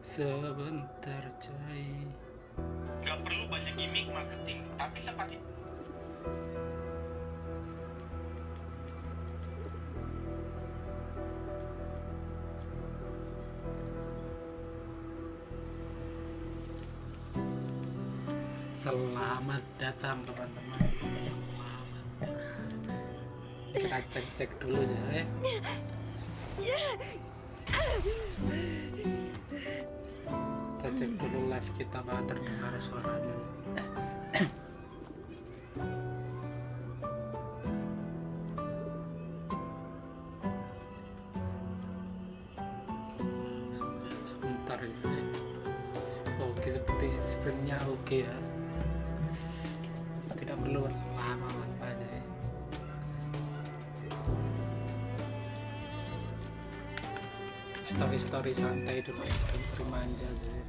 Sebentar coy. Nggak perlu banyak gimmick marketing, tapi tepat itu. Selamat datang teman-teman. Selamat. Kita cek dulu ya. Kita cek dulu live kita bahwa terdengar suaranya. Sebentar ya. Oke, sepertinya oke ya. Tidak perlu lama apa aja ya. Story santai dulu, manja aja ya.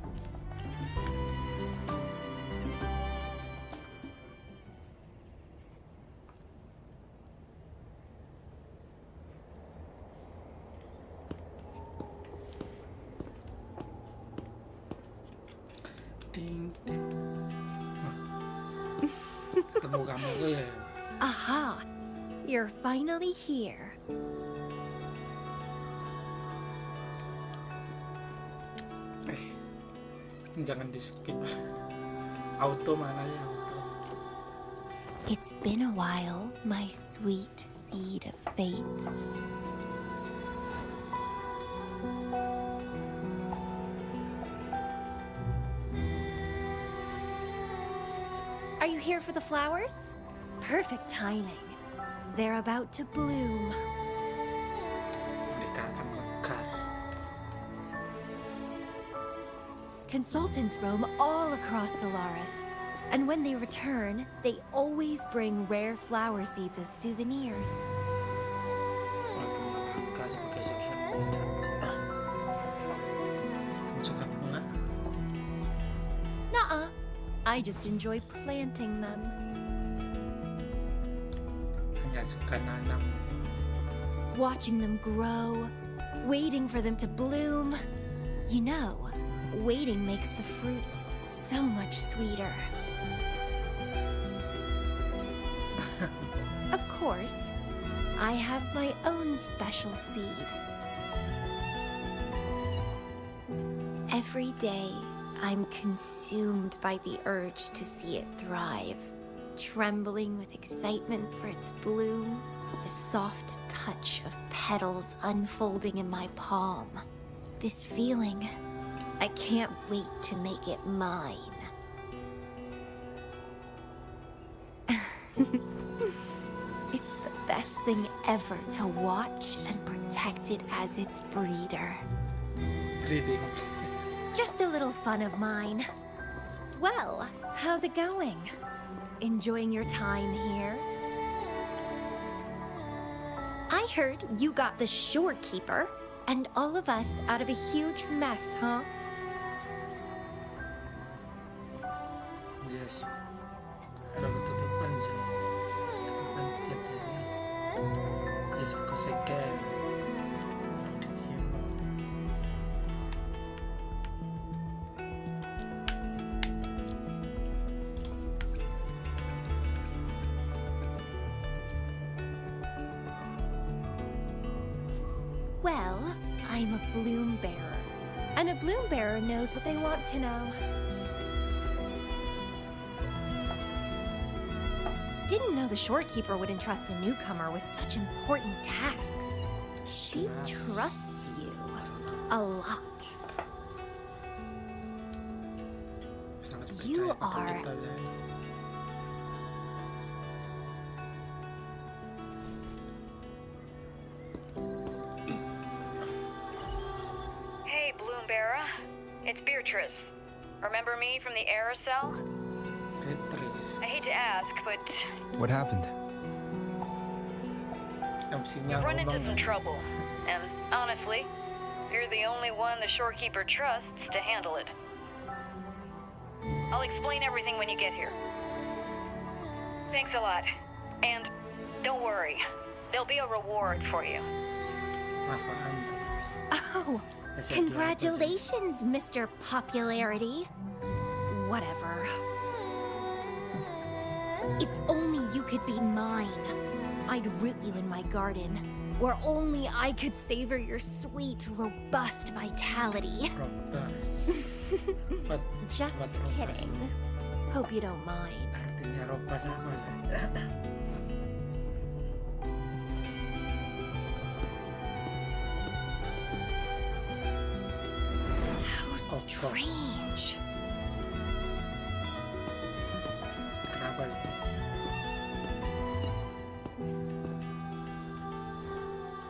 Ding ding. Ketemu kamu tuh ya. Aha! You're finally here. Jangan di skip. Auto mana ya auto? It's been a while, my sweet seed of fate. Are you here for the flowers? Perfect timing. They're about to bloom. Mereka akan mekar. Consultants roam all across Solaris, and when they return, they always bring rare flower seeds as souvenirs. Mereka sebagai social media. Kamu suka bunga? Nuh-uh. I just enjoy planting them. Hanya suka nanam. Watching them grow, waiting for them to bloom. You know, waiting makes the fruits so much sweeter. Of course, I have my own special seed. Every day, I'm consumed by the urge to see it thrive, trembling with excitement for its bloom, the soft touch of petals unfolding in my palm. This feeling, I can't wait to make it mine. It's the best thing ever to watch and protect it as its breeder. Breeding. Just a little fun of mine. Well, how's it going? Enjoying your time here? I heard you got the shorekeeper and all of us out of a huge mess, huh? Yes. Ada ketutupan sih. Ketutupan cat sih. Yes, because I can. Well, I'm a bloom bearer. And a bloom bearer knows what they want to know. Didn't know the shorekeeper would entrust a newcomer with such important tasks. She trusts you a lot. Sangat You percaya pada are- kita, Zai. Hey, Bloom Bearer. It's Beatrice. Remember me from the aerosol? Beatrice. I hate to ask, but What happened? MC-nya I've run into ngomong some ya. trouble. And honestly, you're the only one the shorekeeper trusts to handle it. I'll explain everything when you get here. Thanks a lot. And don't worry, There'll be a reward for you. Apaan tuh? Oh, Masih ada congratulations, Mr. Popularity. Whatever. If only you could be mine. I'd root you in my garden, where only I could savor your sweet, robust vitality. apa? Robust. What- Just what robust? kidding. Hope you don't mind. Artinya robust apa? How strange. Kenapa ya?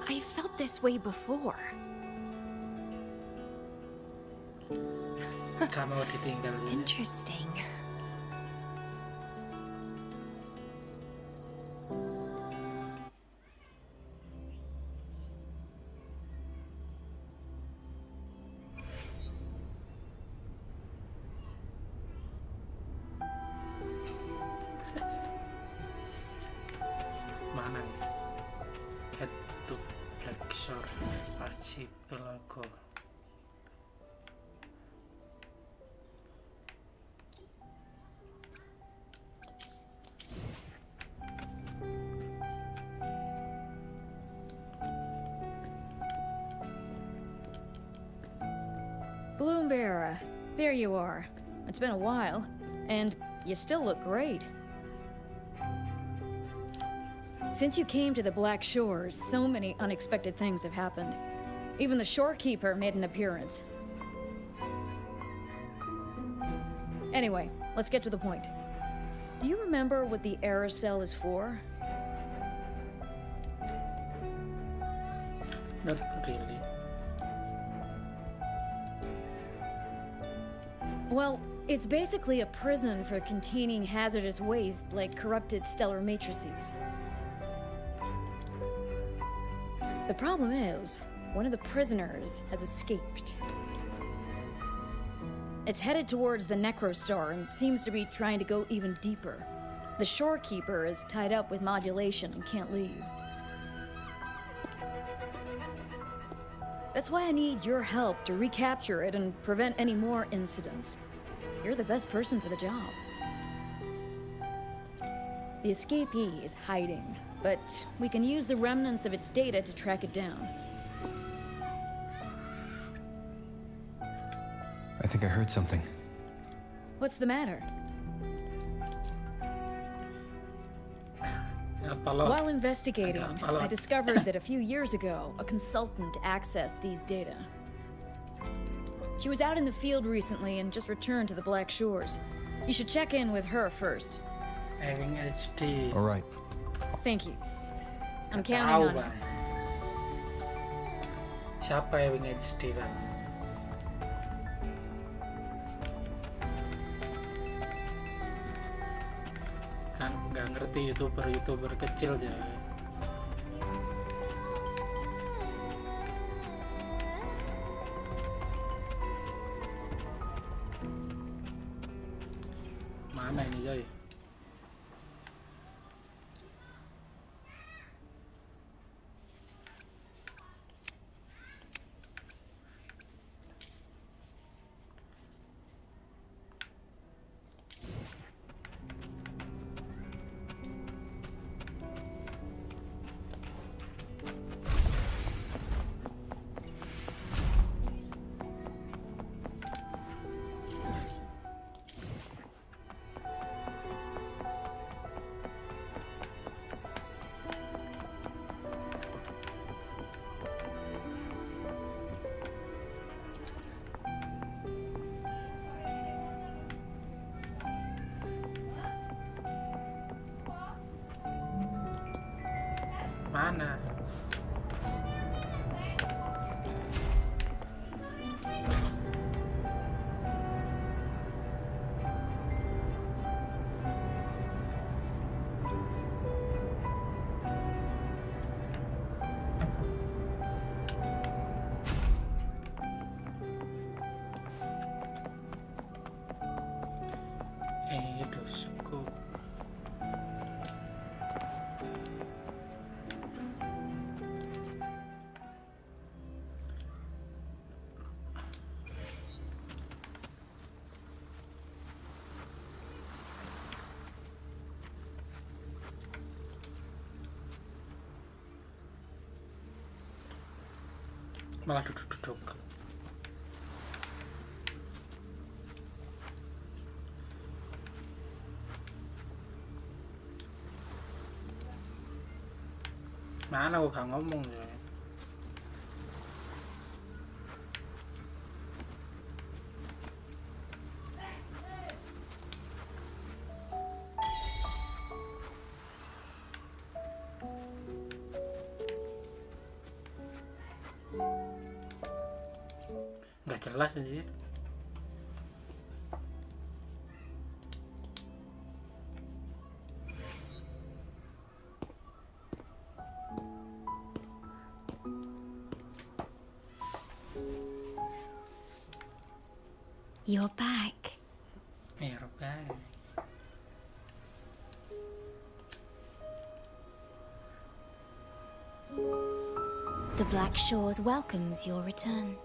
I felt this way before. Gak mau ditinggal ya? Interesting. Mana nih? Head to Black Shore Archipelago. Bloombearer, there you are. It's been a while, and you still look great. Since you came to the Black Shores, so many unexpected things have happened. Even the shorekeeper made an appearance. Anyway, let's get to the point. Do you remember what the aerosol is for? Not really. Well, it's basically a prison for containing hazardous waste like corrupted stellar matrices. The problem is, one of the prisoners has escaped. It's headed towards the Necrostar and seems to be trying to go even deeper. The shorekeeper is tied up with modulation and can't leave. That's why I need your help to recapture it and prevent any more incidents. You're the best person for the job. The escapee is hiding, but we can use the remnants of its data to track it down. I think I heard something. What's the matter? Apa lo? While investigating, Apa lo? I discovered that a few years ago, a consultant accessed these data. She was out in the field recently and just returned to the Black Shores. You should check in with her first. Having HD. All right. Thank you. I'm Nggak counting tahu, on Bang. you. Siapa Having HD, Bang? Kan nggak ngerti youtuber kecil aja. Mana ini Joy? Mana? Dosku. Malah duduk-duduk. Mana aku gak ngomong ya. Nggak jelas aja. You're back. You're back. The Black Shores welcomes your return.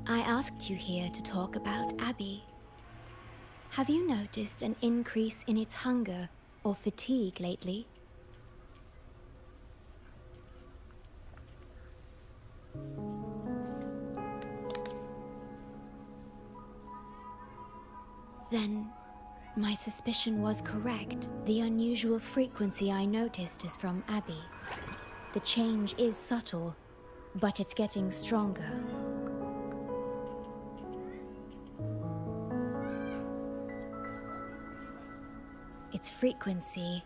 I asked you here to talk about Abby. Have you noticed an increase in its hunger or fatigue lately? Then, my suspicion was correct. The unusual frequency I noticed is from Abby. The change is subtle, but it's getting stronger. Its frequency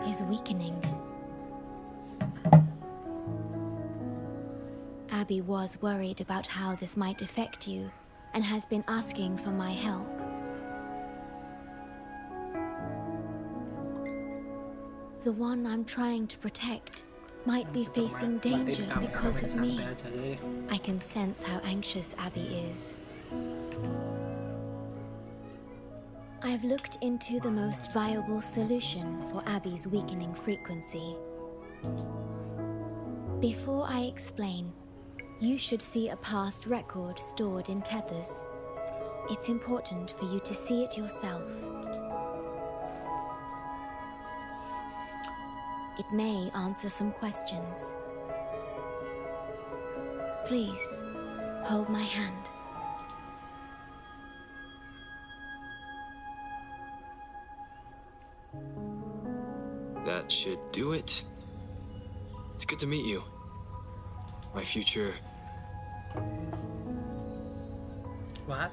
is weakening. Abby was worried about how this might affect you and has been asking for my help. The one I'm trying to protect might be facing danger because of me. I can sense how anxious Abby is. I've looked into the most viable solution for Abby's weakening frequency. Before I explain, you should see a past record stored in tethers. It's important for you to see it yourself. It may answer some questions. Please, hold my hand. That should do it. It's good to meet you. My future... What?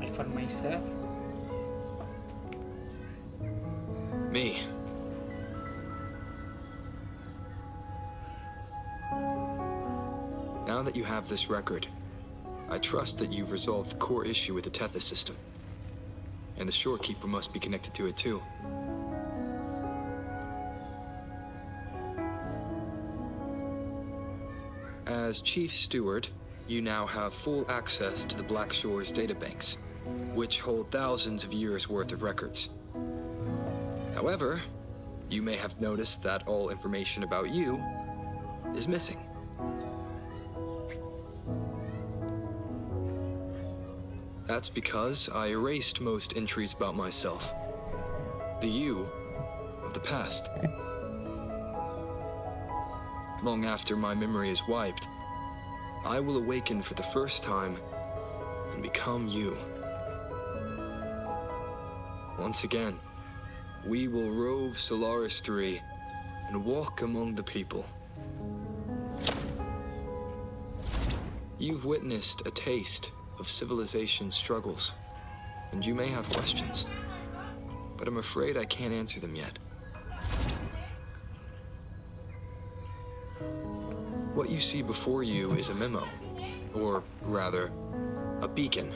I found myself. Me. Now that you have this record, I trust that you've resolved the core issue with the Tethys system. And the shorekeeper must be connected to it too. As Chief Steward, you now have full access to the Black Shores databanks, which hold thousands of years' worth of records. However, you may have noticed that all information about you is missing. That's because I erased most entries about myself. The you of the past. Long after my memory is wiped, I will awaken for the first time and become you. Once again, we will rove Solaris 3 and walk among the people. You've witnessed a taste of civilization's struggles, and you may have questions, but I'm afraid I can't answer them yet. What you see before you is a memo, or rather, a beacon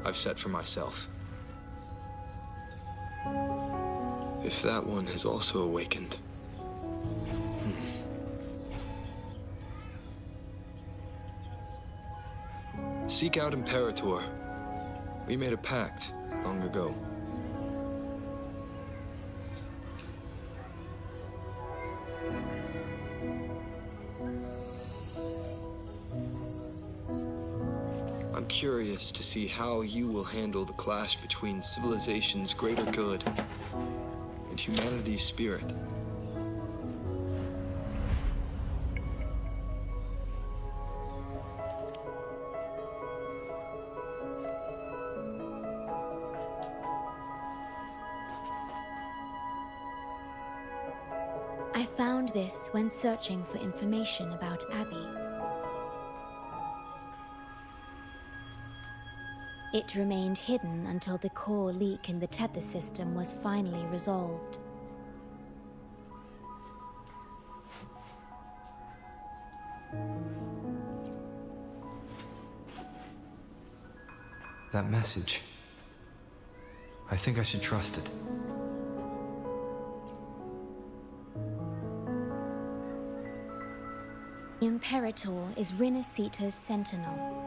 I've set for myself. If that one has also awakened. Seek out Imperator. We made a pact long ago. I'm curious to see how you will handle the clash between civilization's greater good and humanity's spirit. I found this when searching for information about Abby. It remained hidden until the core leak in the tether system was finally resolved. That message. I think I should trust it. Imperator is Rinasita's sentinel.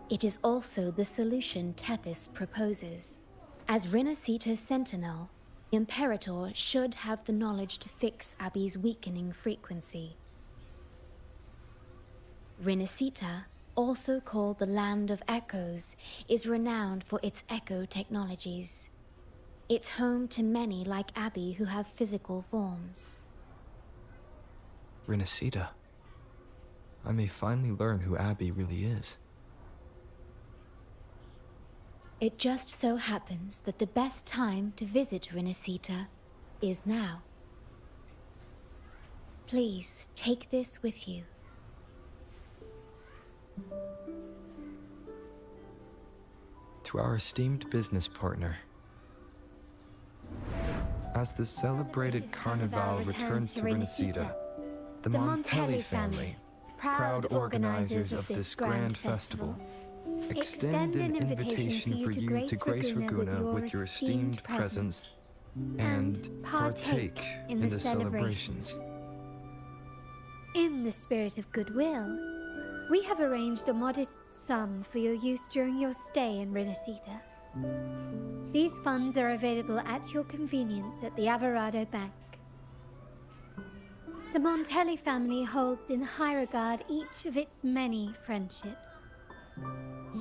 It is also the solution Tethys proposes. As Rinasita's sentinel, Imperator should have the knowledge to fix Abby's weakening frequency. Rinasita, also called the Land of Echoes, is renowned for its echo technologies. It's home to many like Abby who have physical forms. Rinasita. I may finally learn who Abby really is. It just so happens that the best time to visit Rinasita is now. Please take this with you. To our esteemed business partner. As the celebrated Carnival returns to Rinasita, the Montelli family, proud organizers of this grand festival, extend an invitation for you to grace Raguna with your esteemed presence and partake in the celebrations. In the spirit of goodwill, we have arranged a modest sum for your use during your stay in Rinasita. These funds are available at your convenience at the Averado Bank. The Montelli family holds in high regard each of its many friendships.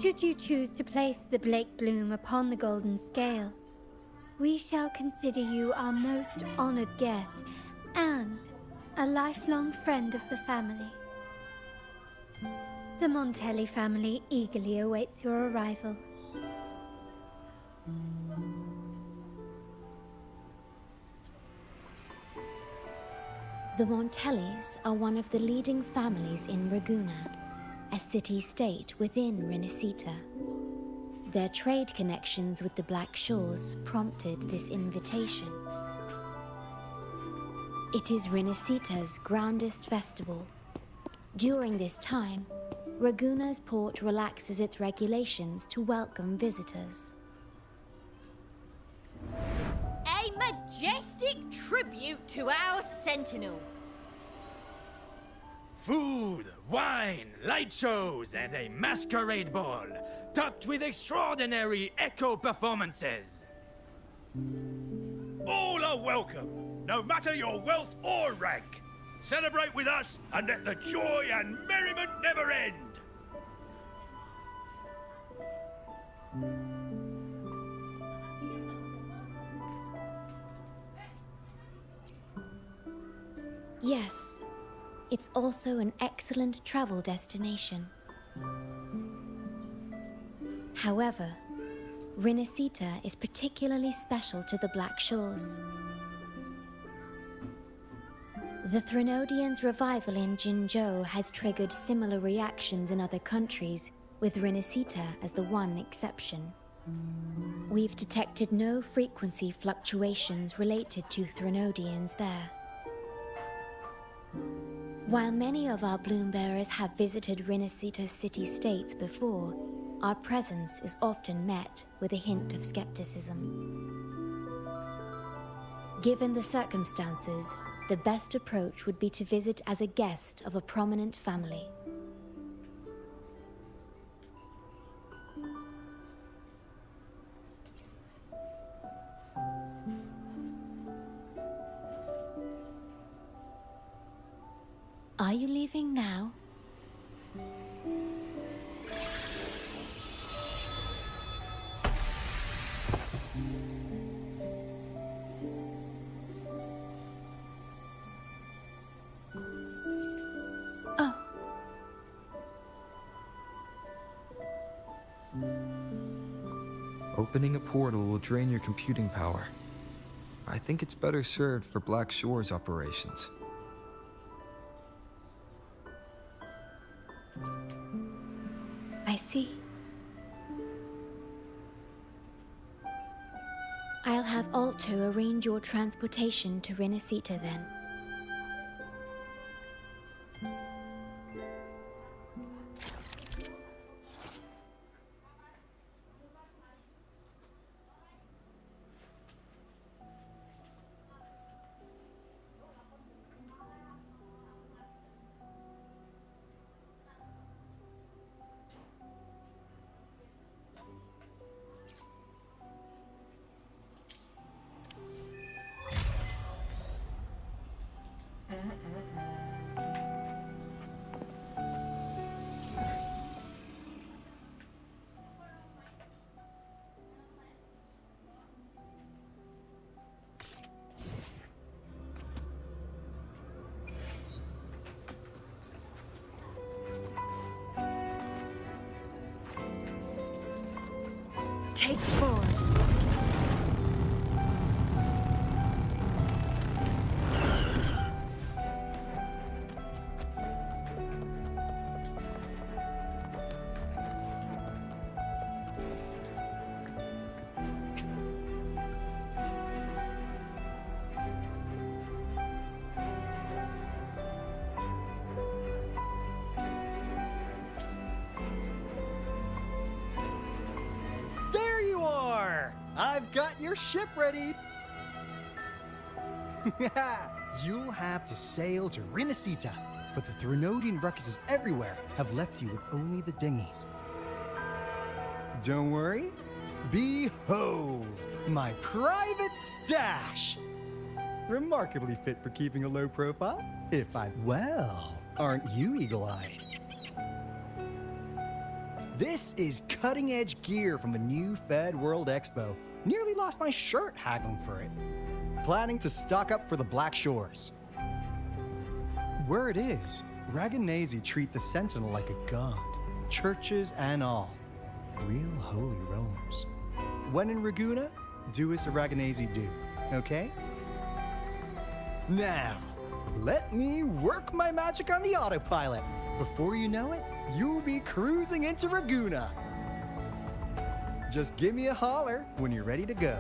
Should you choose to place the Blake Bloom upon the golden scale, we shall consider you our most honored guest and a lifelong friend of the family. The Montelli family eagerly awaits your arrival. The Montellis are one of the leading families in Raguna, a city-state within Rinasita. Their trade connections with the Black Shores prompted this invitation. It is Rinasita's grandest festival. During this time, Raguna's port relaxes its regulations to welcome visitors. A majestic tribute to our sentinel. Food, wine, light shows, and a masquerade ball, topped with extraordinary echo performances. All are welcome, no matter your wealth or rank. Celebrate with us and let the joy and merriment never end. Yes, it's also an excellent travel destination. However, Rinasita is particularly special to the Black Shores. The Threnodians' revival in Jinzhou has triggered similar reactions in other countries, with Rinasita as the one exception. We've detected no frequency fluctuations related to Threnodians there. While many of our bloom-bearers have visited Rinasita city-states before, our presence is often met with a hint of skepticism. Given the circumstances, the best approach would be to visit as a guest of a prominent family. Are you leaving now? Opening a portal will drain your computing power. I think it's better served for Black Shore's operations. I see. I'll have Alto arrange your transportation to Renacita then. Take 4. I've got your ship ready! You'll have to sail to Renacita, but the Threnodian ruckuses everywhere have left you with only the dinghies. Don't worry. Behold, my private stash! Remarkably fit for keeping a low profile, if I... Well, aren't you eagle-eyed? This is cutting-edge gear from the new Fed World Expo. Nearly lost my shirt haggling for it. Planning to stock up for the Black Shores. Word is, Raganazi treat the Sentinel like a god. Churches and all. Real holy rollers. When in Raguna, do as the Raganazi do, okay? Now, let me work my magic on the autopilot. Before you know it, you'll be cruising into Raguna. Just give me a holler when you're ready to go.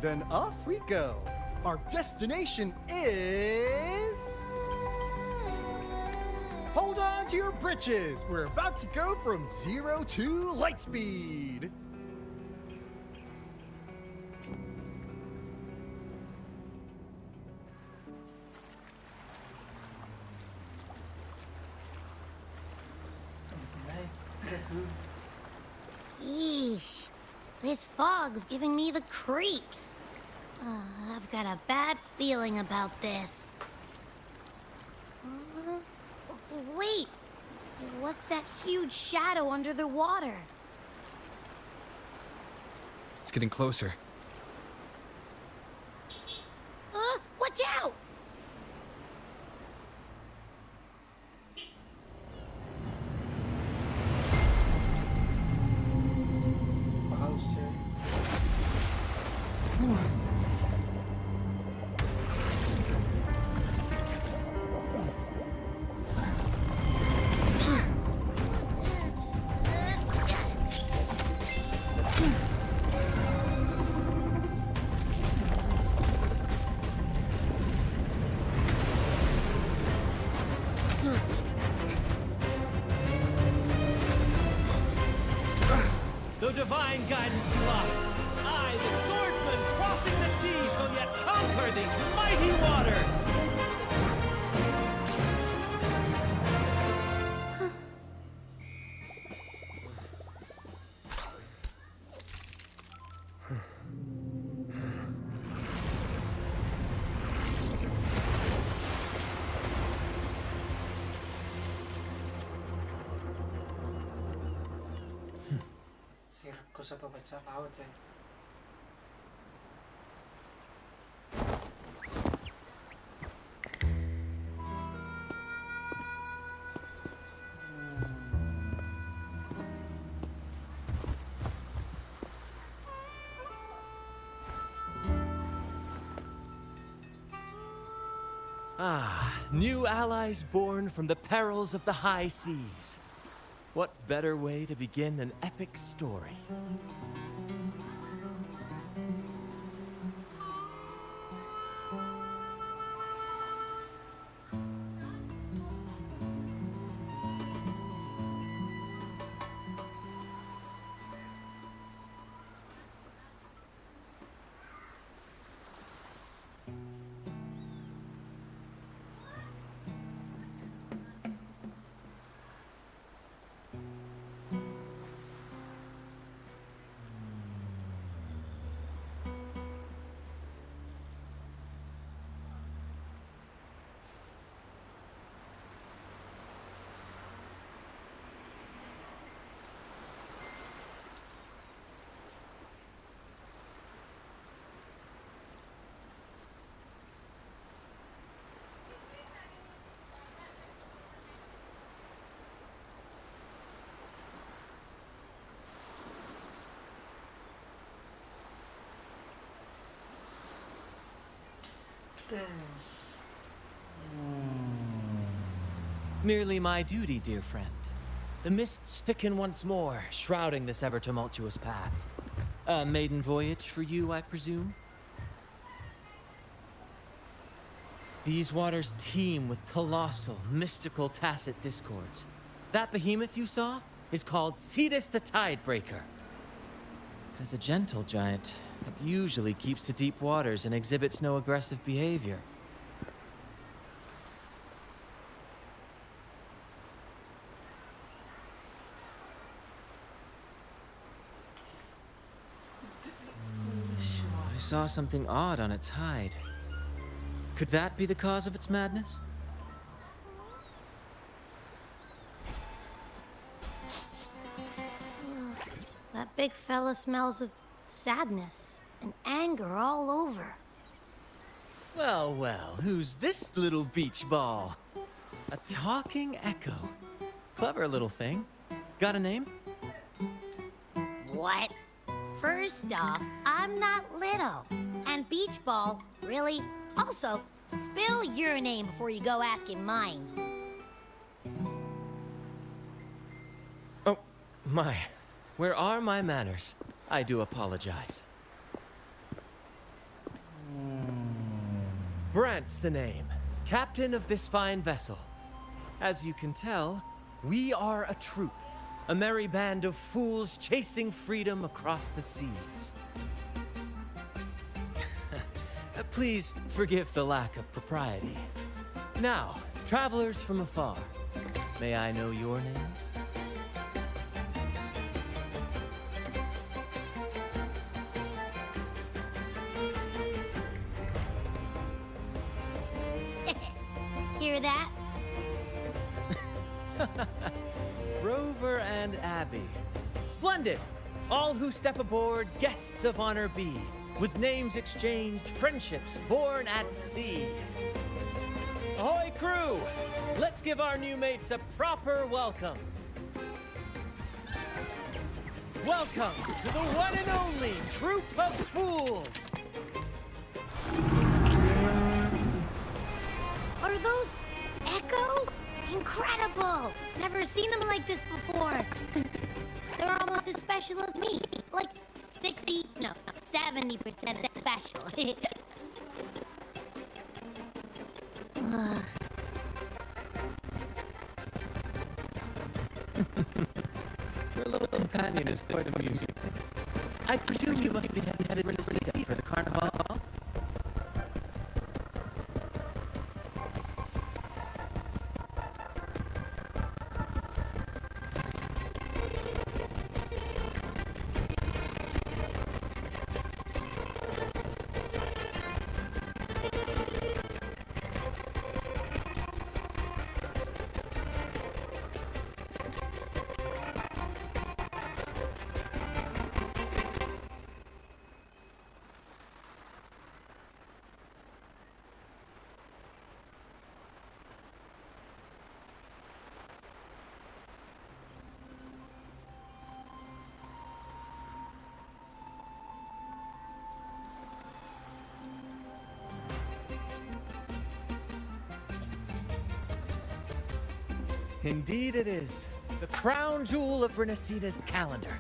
Then off we go. Our destination is... Hold on to your britches. We're about to go from 0 to light speed. Yeesh. This fog's giving me the creeps. I've got a bad feeling about this. Wait! What's that huge shadow under the water? It's getting closer. Watch out! Though divine guidance be lost, I, the swordsman crossing the sea, shall yet conquer these mighty waters! Sirkus atau bajak laut sih. Ah, new allies born from the perils of the high seas. What better way to begin an epic story? Merely my duty, dear friend. The mists thicken once more, shrouding this ever-tumultuous path. A maiden voyage for you, I presume? These waters teem with colossal, mystical, tacit discords. That behemoth you saw is called Cetus the Tidebreaker. It is a gentle giant that usually keeps to deep waters and exhibits no aggressive behavior. I saw something odd on its hide. Could that be the cause of its madness? That big fella smells of sadness and anger all over. Well, well, who's this little beach ball? A talking echo. Clever little thing. Got a name? What? First off, I'm not little. And beach ball, really? Also, spill your name before you go asking mine. Oh, my. Where are my manners? I do apologize. Brant's the name. Captain of this fine vessel. As you can tell, we are a troop. A merry band of fools chasing freedom across the seas. Please forgive the lack of propriety. Now, travelers from afar, may I know your names? Hear that? Rover and Abby. Splendid! All who step aboard, guests of honor be. With names exchanged, friendships born at sea. Ahoy, crew! Let's give our new mates a proper welcome. Welcome to the one and only Troop of Fools! Are those echoes? Incredible! Never seen them like this before. They're almost as special as me. Like 70% as special. Your little companion is quite amusing. I presume you must be headed to the sea for the carnival? Indeed it is. The crown jewel of Renaceda's calendar.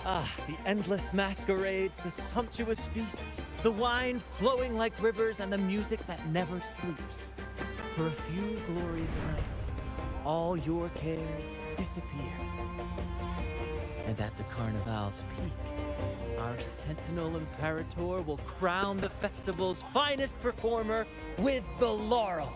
Ah, the endless masquerades, the sumptuous feasts, the wine flowing like rivers, and the music that never sleeps. For a few glorious nights, all your cares disappear. And at the Carnival's peak, our Sentinel Imperator will crown the festival's finest performer with the laurel.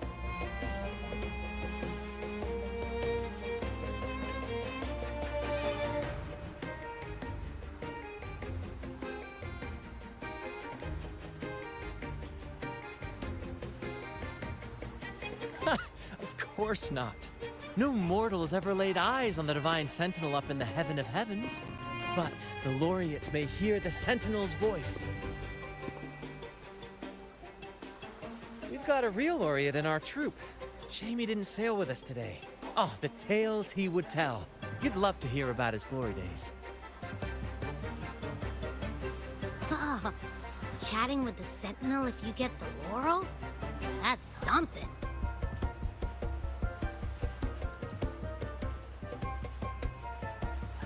Of course not. No mortal has ever laid eyes on the Divine Sentinel up in the heaven of heavens. But the laureate may hear the Sentinel's voice. We've got a real laureate in our troop. Shame he didn't sail with us today. Oh, the tales he would tell. You'd love to hear about his glory days. Chatting with the Sentinel if you get the laurel? That's something.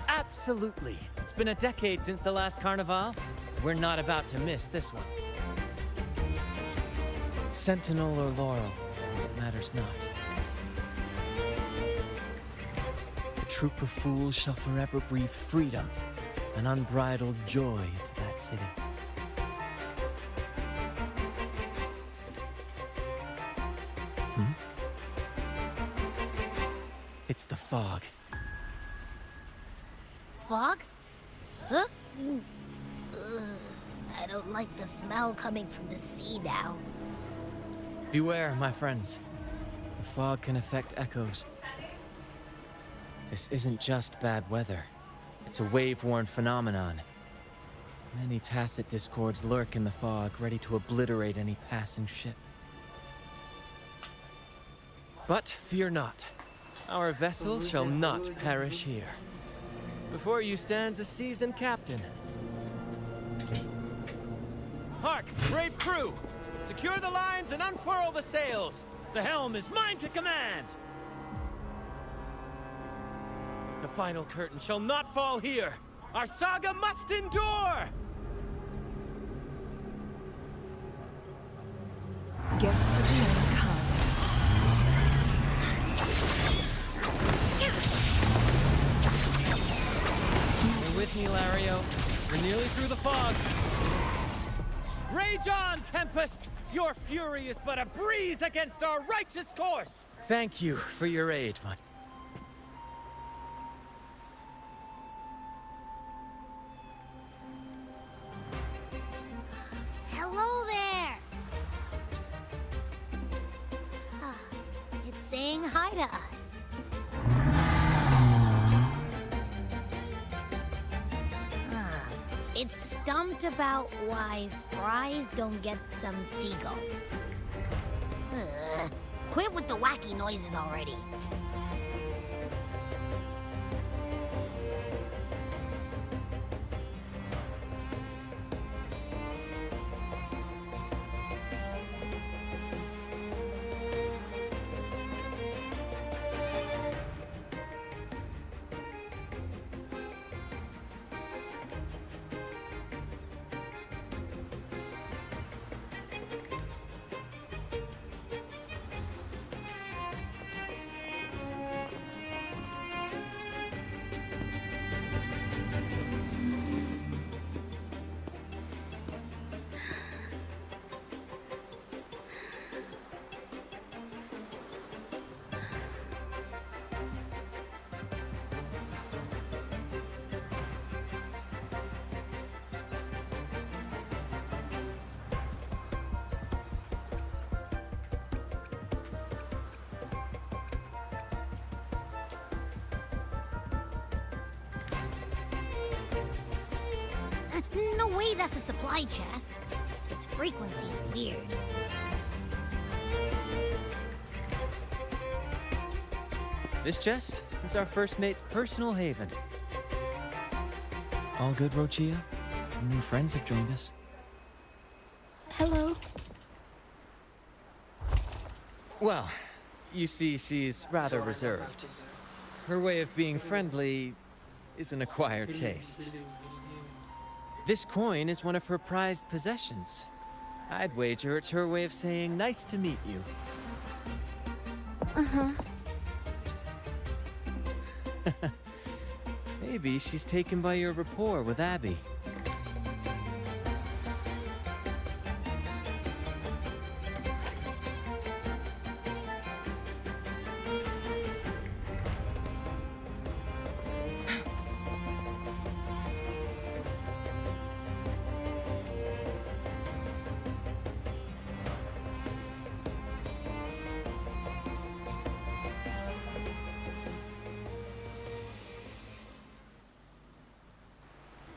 Absolutely. It's been a decade since the last Carnival. We're not about to miss this one. Sentinel or laurel, it matters not. A troop of fools shall forever breathe freedom and unbridled joy into that city. It's the fog. Fog? Huh? I don't like the smell coming from the sea now. Beware, my friends. The fog can affect echoes. This isn't just bad weather. It's a wave-worn phenomenon. Many tacit discords lurk in the fog, ready to obliterate any passing ship. But fear not. Our vessel shall not perish here. Before you stands a seasoned captain. Hark, brave crew! Secure the lines and unfurl the sails! The helm is mine to command! The final curtain shall not fall here! Our saga must endure! Guests of the end come. You're with me, Lario. We're nearly through the fog. Rage on, Tempest! Your fury is but a breeze against our righteous course! Thank you for your aid, my... Hello there! It's saying hi to us. It's stumped about why fries don't get some seagulls. Quit with the wacky noises already. No way that's a supply chest. Its frequency's weird. This chest? It's our first mate's personal haven. All good, Rochia? Some new friends have joined us. Hello. Well, You see, she's rather reserved. Her way of being friendly is an acquired taste. This coin is one of her prized possessions. I'd wager it's her way of saying nice to meet you. Uh-huh. Maybe she's taken by your rapport with Abby.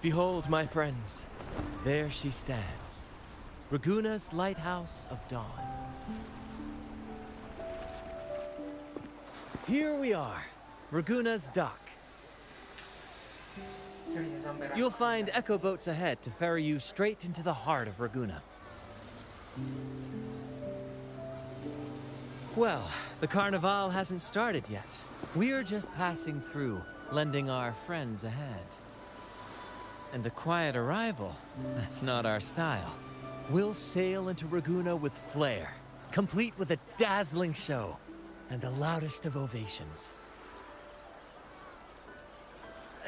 Behold, my friends, there she stands, Raguna's lighthouse of dawn. Here we are, Raguna's dock. You'll find echo boats ahead to ferry you straight into the heart of Raguna. Well, the Carnival hasn't started yet. We're just passing through, lending our friends a hand. And a quiet arrival, that's not our style. We'll sail into Raguna with flair, complete with a dazzling show and the loudest of ovations.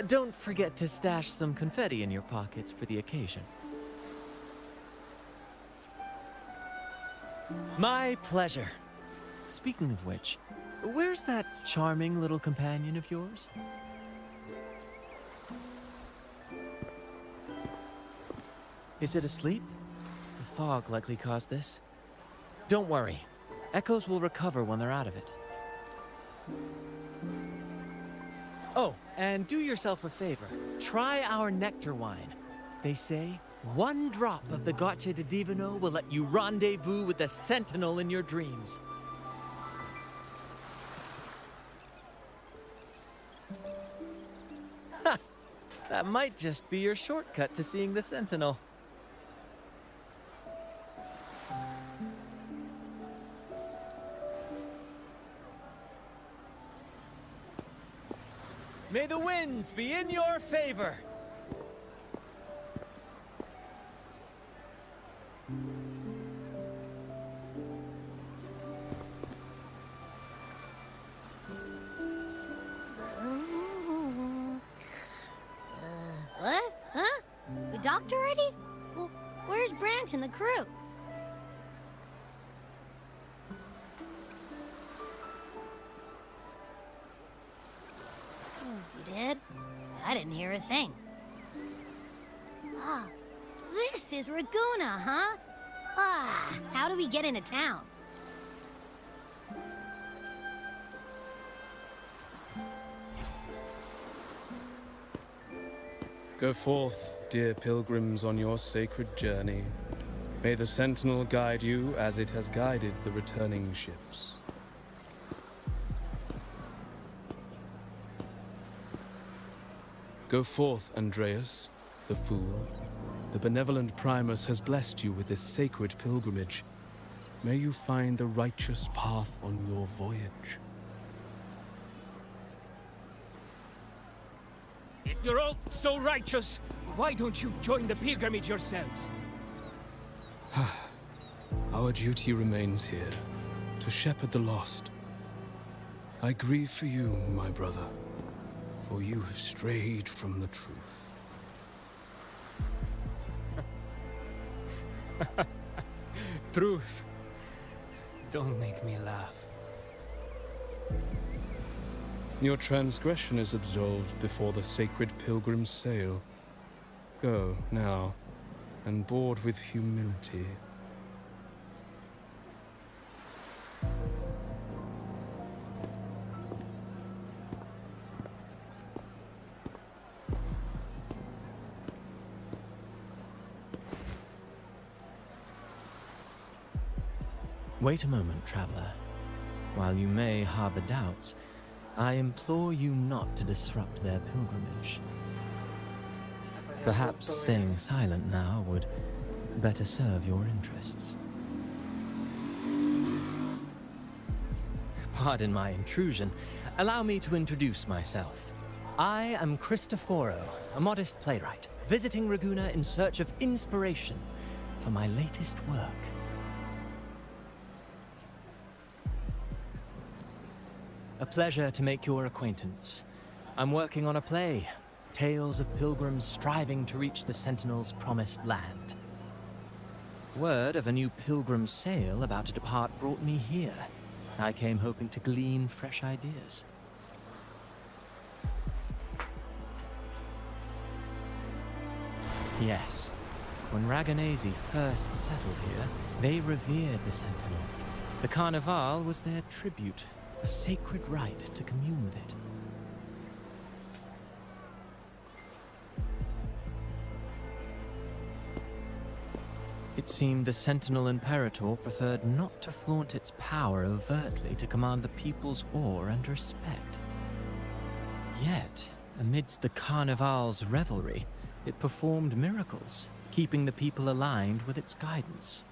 Don't forget to stash some confetti in your pockets for the occasion. My pleasure. Speaking of which, where's that charming little companion of yours? Is it asleep? The fog likely caused this. Don't worry. Echoes will recover when they're out of it. Oh, and do yourself a favor. Try our nectar wine. They say one drop of the Gacha de Divino will let you rendezvous with the Sentinel in your dreams. Ha! That might just be your shortcut to seeing the Sentinel. May the winds be in your favor! What? Huh? We docked already? Well, where's Brant and the crew? You did? I didn't hear a thing. Ah, this is Raguna, huh? Ah, how do we get into town? Go forth, dear pilgrims, on your sacred journey. May the Sentinel guide you as it has guided the returning ships. Go forth, Andreas, the fool. The benevolent Primus has blessed you with this sacred pilgrimage. May you find the righteous path on your voyage. If you're all so righteous, why don't you join the pilgrimage yourselves? Our duty remains here, to shepherd the lost. I grieve for you, my brother, for you have strayed from the truth. Truth. Don't make me laugh. Your transgression is absolved before the sacred pilgrims sail. Go, now, and board with humility. Wait a moment, traveler. While you may harbor doubts, I implore you not to disrupt their pilgrimage. Perhaps staying silent now would better serve your interests. Pardon my intrusion. Allow me to introduce myself. I am Cristoforo, a modest playwright, visiting Raguna in search of inspiration for my latest work. A pleasure to make your acquaintance. I'm working on a play, tales of pilgrims striving to reach the Sentinel's promised land. Word of a new pilgrim sail about to depart brought me here. I came hoping to glean fresh ideas. Yes, when Raganesi first settled here, they revered the Sentinel. The Carnival was their tribute, a sacred rite to commune with it. It seemed the Sentinel Imperator preferred not to flaunt its power overtly to command the people's awe and respect. Yet, amidst the Carnival's revelry, it performed miracles, keeping the people aligned with its guidance.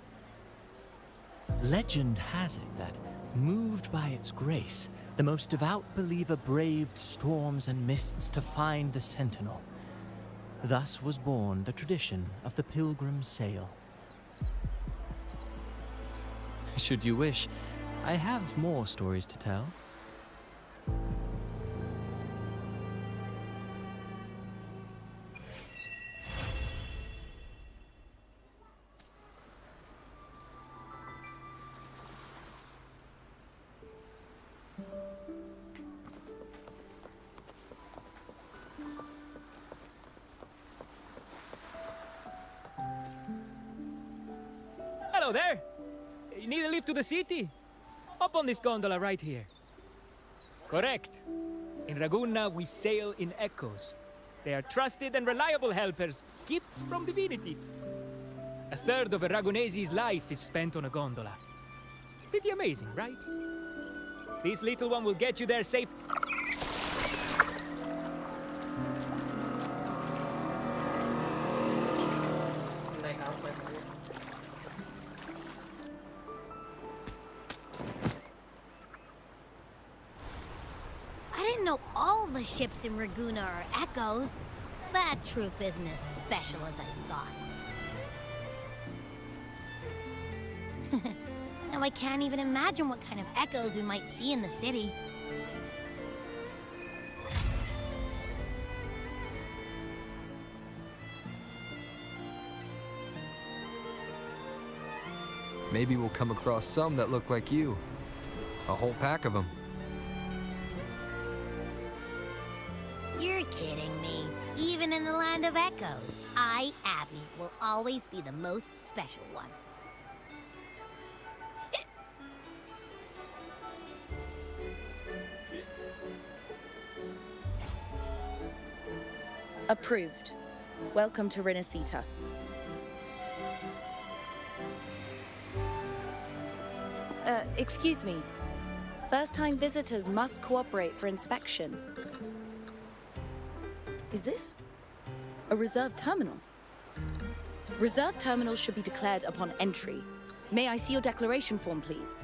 Legend has it that, moved by its grace, the most devout believer braved storms and mists to find the Sentinel. Thus was born the tradition of the pilgrim sail. Should you wish, I have more stories to tell. Hello there! You need a lift to the city? Hop on this gondola right here. Correct. In Raguna, we sail in echoes. They are trusted and reliable helpers, gifts from divinity. A third of a Ragunese's life is spent on a gondola. Pretty amazing, right? This little one will get you there safe. Naik apa itu? I didn't know all the ships in Raguna are echoes. That troop isn't as special as I thought. Now I can't even imagine what kind of echoes we might see in the city. Maybe we'll come across some that look like you. A whole pack of them. You're kidding me. Even in the land of echoes, I, Abby, will always be the most special one. Approved. Welcome to Renacita. Excuse me. First-time visitors must cooperate for inspection. Is this a reserved terminal? Reserved terminals should be declared upon entry. May I see your declaration form, please?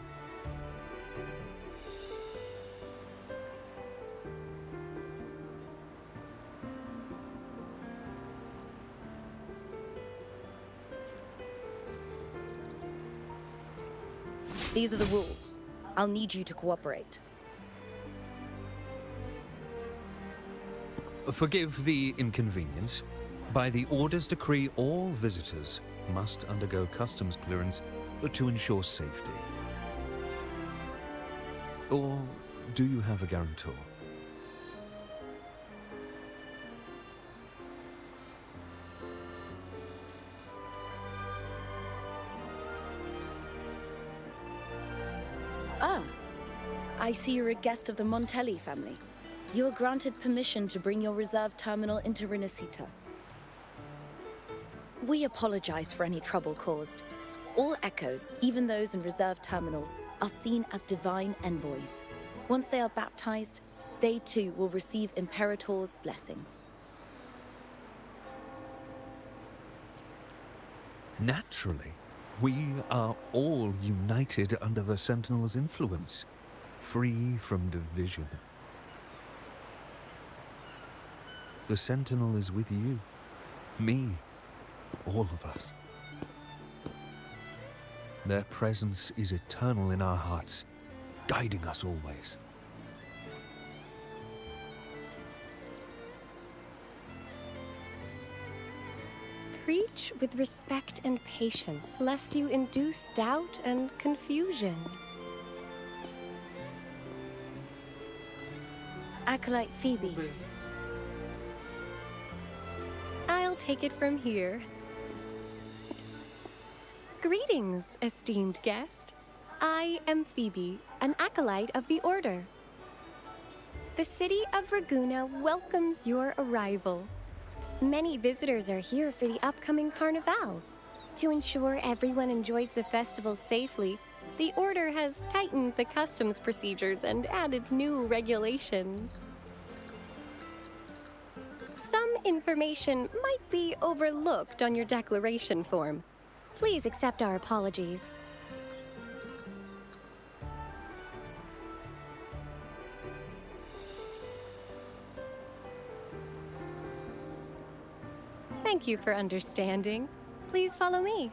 These are the rules. I'll need you to cooperate. Forgive the inconvenience. By the Order's decree, all visitors must undergo customs clearance to ensure safety. Or do you have a guarantor? Ah, I see you're a guest of the Montelli family. You are granted permission to bring your reserve terminal into Renacita. We apologize for any trouble caused. All echoes, even those in reserve terminals, are seen as divine envoys. Once they are baptized, they too will receive Imperator's blessings. Naturally. We are all united under the Sentinel's influence. free from division. The Sentinel is with you, me, all of us. Their presence is eternal in our hearts, guiding us always. Preach with respect and patience, lest you induce doubt and confusion. Acolyte Phoebe. I'll take it from here. Greetings, esteemed guest. I am Phoebe, an acolyte of the Order. The city of Raguna welcomes your arrival. Many visitors are here for the upcoming Carnival. To ensure everyone enjoys the festival safely, the Order has tightened the customs procedures and added new regulations. Some information might be overlooked on your declaration form. Please accept our apologies. Thank you for understanding. Please follow me.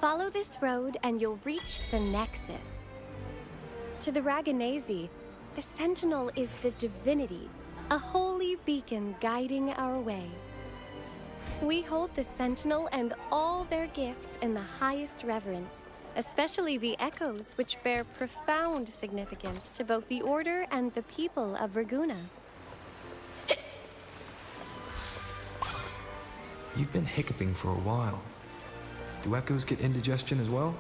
Follow this road and you'll reach the Nexus. To the Raganese, the Sentinel is the divinity, a holy beacon guiding our way. We hold the Sentinel and all their gifts in the highest reverence, especially the echoes, which bear profound significance to both the Order and the people of Raguna. You've been hiccuping for a while. Do echoes get indigestion as well?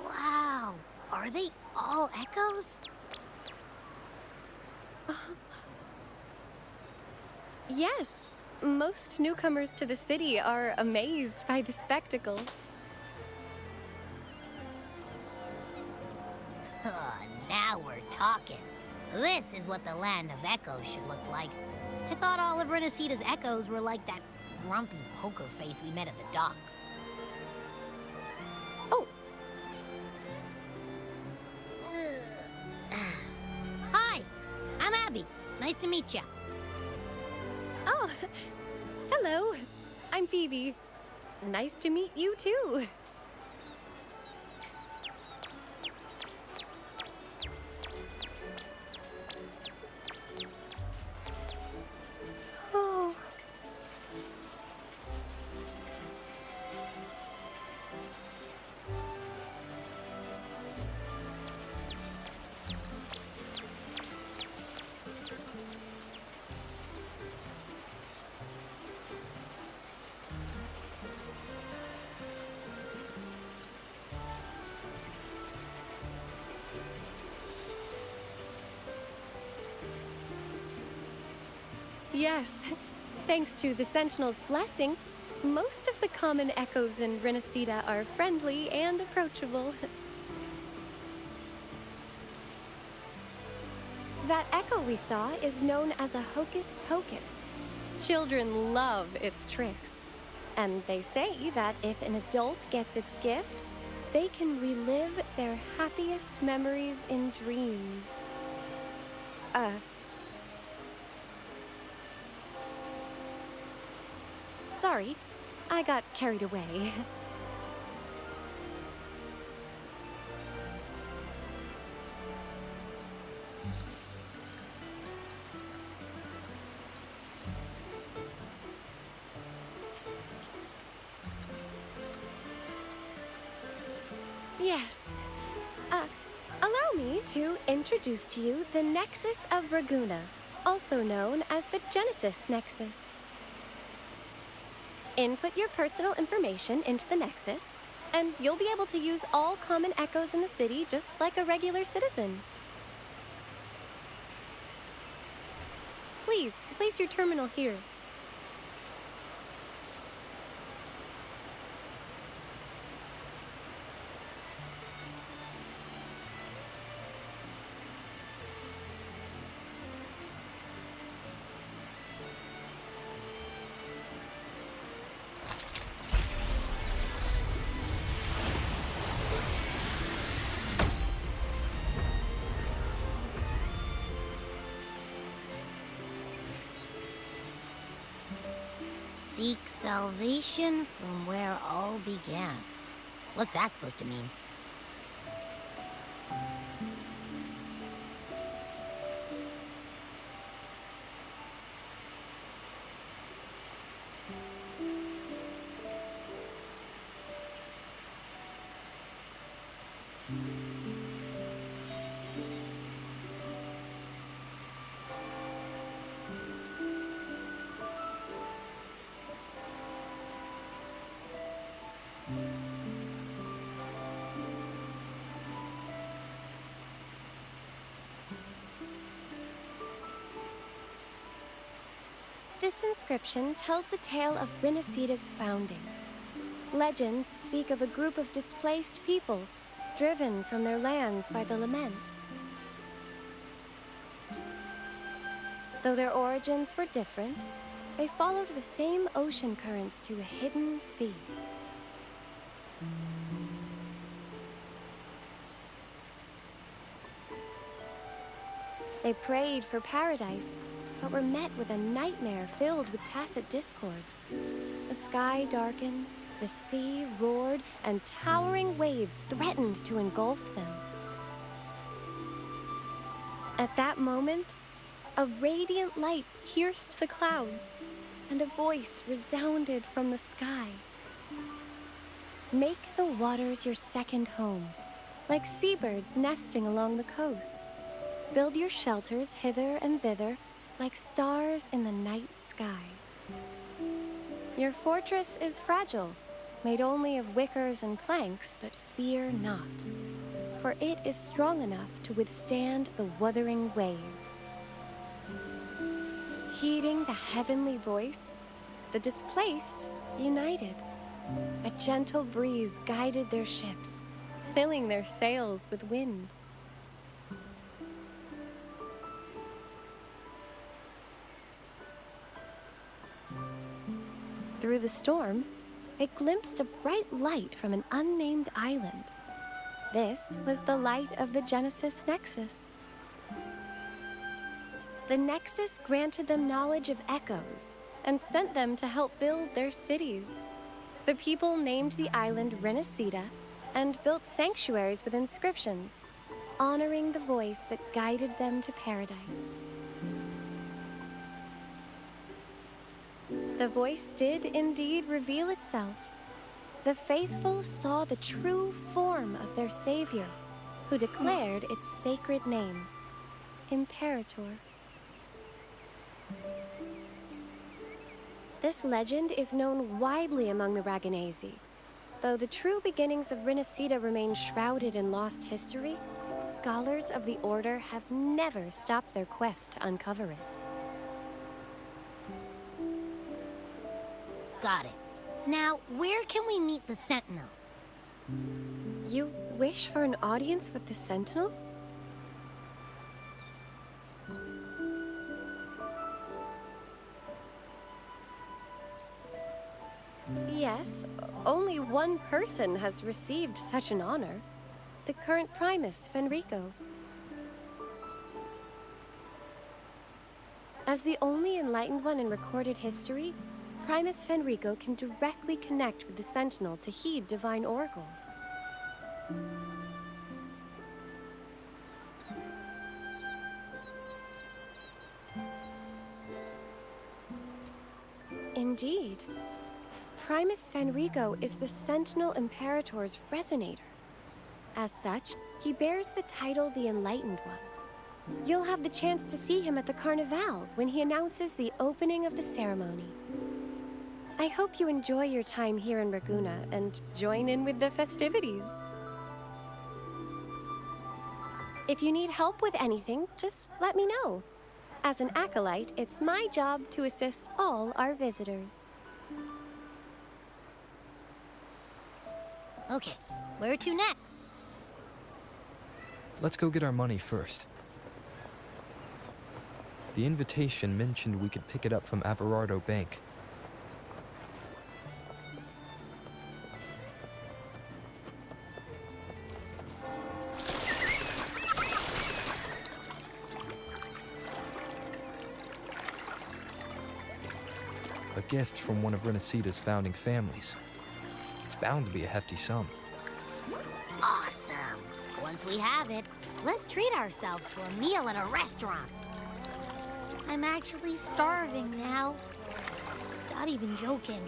Wow, are they all echoes? Yes, most newcomers to the city are amazed by the spectacle. Now we're talking. This is what the land of echoes should look like. I thought all of Renacita's echoes were like that grumpy poker face we met at the docks. Oh! Hi, I'm Abby. Nice to meet you. Oh, hello. I'm Phoebe. Nice to meet you too. Oh. Yes, thanks to the Sentinel's blessing, most of the common echoes in Renacita are friendly and approachable. That echo we saw is known as a hocus pocus. Children love its tricks, and they say that if an adult gets its gift, they can relive their happiest memories in dreams. Sorry, I got carried away. Yes. Allow me to introduce to you the Nexus of Raguna, also known as the Genesis Nexus. Input your personal information into the Nexus, and you'll be able to use all common echoes in the city just like a regular citizen. Please, place your terminal here. Seek salvation from where all began. What's that supposed to mean? This inscription tells the tale of Renesida's founding. Legends speak of a group of displaced people, driven from their lands by the lament. Though their origins were different, they followed the same ocean currents to a hidden sea. They prayed for paradise, but were met with a nightmare filled with tacit discords. The sky darkened, the sea roared, and towering waves threatened to engulf them. At that moment, a radiant light pierced the clouds, and a voice resounded from the sky. Make the waters your second home, like seabirds nesting along the coast. Build your shelters hither and thither, like stars in the night sky. Your fortress is fragile, made only of wickers and planks, but fear not, for it is strong enough to withstand the wuthering waves. Heeding the heavenly voice, the displaced united. A gentle breeze guided their ships, filling their sails with wind. Through the storm, they glimpsed a bright light from an unnamed island. This was the light of the Genesis Nexus. The Nexus granted them knowledge of echoes and sent them to help build their cities. The people named the island Renesida and built sanctuaries with inscriptions, honoring the voice that guided them to paradise. The voice did indeed reveal itself. The faithful saw the true form of their savior, who declared its sacred name, Imperator. This legend is known widely among the Raganazi. Though the true beginnings of Renesida remain shrouded in lost history, scholars of the Order have never stopped their quest to uncover it. Got it. Now, where can we meet the Sentinel? You wish for an audience with the Sentinel? Yes, only one person has received such an honor. The current Primus, Fenrico. As the only enlightened one in recorded history, Primus Fenrico can directly connect with the Sentinel to heed divine oracles. Indeed. Primus Fenrico is the Sentinel Imperator's resonator. As such, he bears the title the Enlightened One. You'll have the chance to see him at the Carnival when he announces the opening of the ceremony. I hope you enjoy your time here in Raguna and join in with the festivities. If you need help with anything, just let me know. As an acolyte, it's my job to assist all our visitors. Okay, where to next? Let's go get our money first. The invitation mentioned we could pick it up from Averardo Bank. A gift from one of Renacita's founding families. It's bound to be a hefty sum. Awesome. Once we have it, let's treat ourselves to a meal at a restaurant. I'm actually starving now. Not even joking.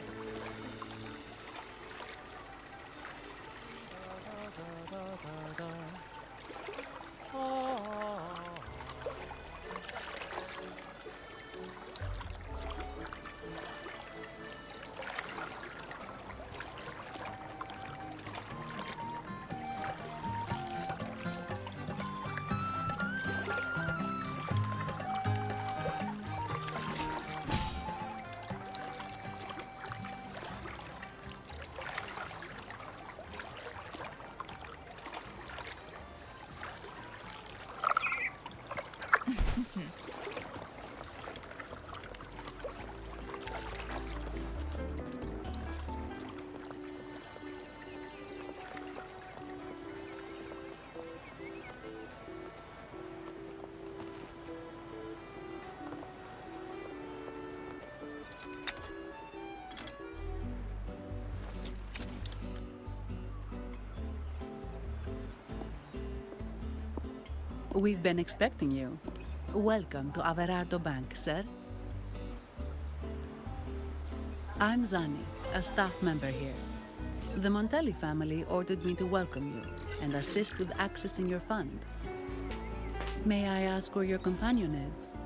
We've been expecting you. Welcome to Averardo Bank, sir. I'm Zani, a staff member here. The Montelli family ordered me to welcome you and assist with accessing your fund. May I ask where your companion is?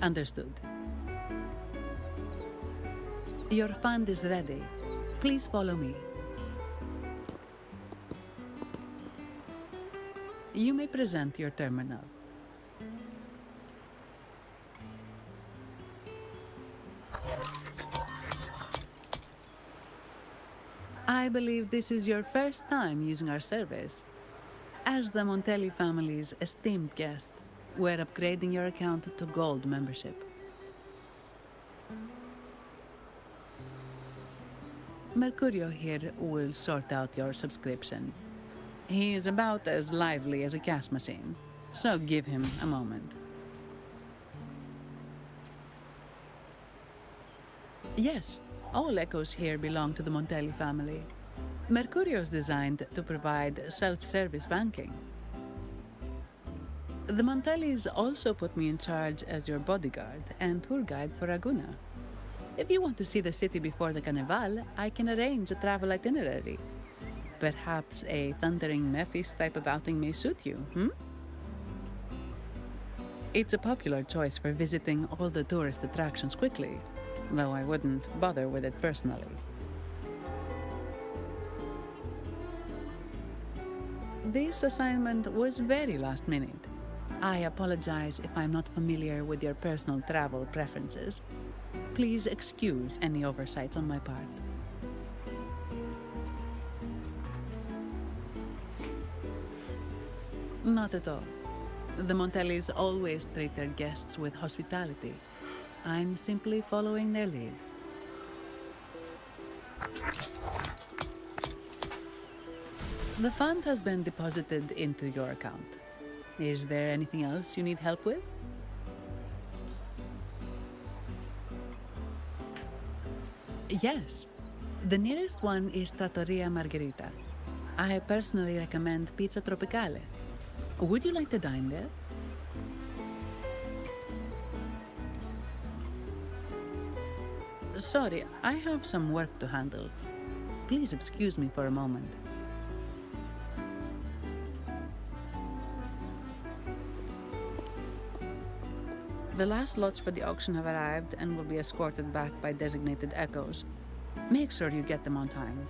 Understood. Your fund is ready. Please follow me. You may present your terminal. I believe this is your first time using our service. As the Montelli family's esteemed guest, we're upgrading your account to Gold membership. Mercurio here will sort out your subscription. He is about as lively as a cash machine, so give him a moment. Yes, all echoes here belong to the Montelli family. Mercurio is designed to provide self-service banking. The Montellis also put me in charge as your bodyguard and tour guide for Raguna. If you want to see the city before the Carnival, I can arrange a travel itinerary. Perhaps a thundering Mephis type of outing may suit you, It's a popular choice for visiting all the tourist attractions quickly, though I wouldn't bother with it personally. This assignment was very last minute. I apologize if I'm not familiar with your personal travel preferences. Please excuse any oversights on my part. Not at all. The Montellis always treat their guests with hospitality. I'm simply following their lead. The fund has been deposited into your account. Is there anything else you need help with? Yes. The nearest one is Trattoria Margherita. I personally recommend Pizza Tropicale. Would you like to dine there? Sorry, I have some work to handle. Please excuse me for a moment. The last lots for the auction have arrived and will be escorted back by designated echoes. Make sure you get them on time.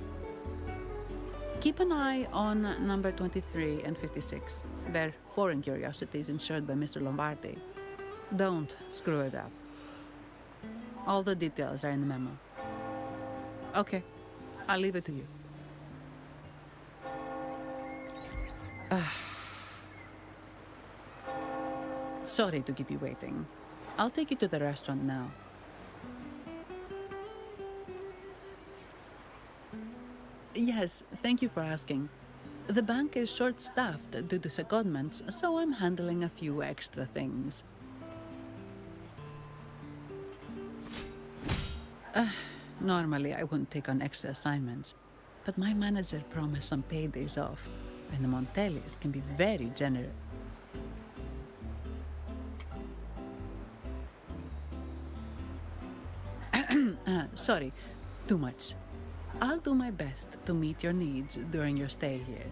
Keep an eye on number 23 and 56. They're foreign curiosities insured by Mr. Lombardi. Don't screw it up. All the details are in the memo. Okay, I'll leave it to you. Sorry to keep you waiting. I'll take you to the restaurant now. Yes, thank you for asking. The bank is short-staffed due to secondments, so I'm handling a few extra things. Normally, I wouldn't take on extra assignments, but my manager promised some paydays off, and the Montellis can be very generous. Sorry, too much. I'll do my best to meet your needs during your stay here.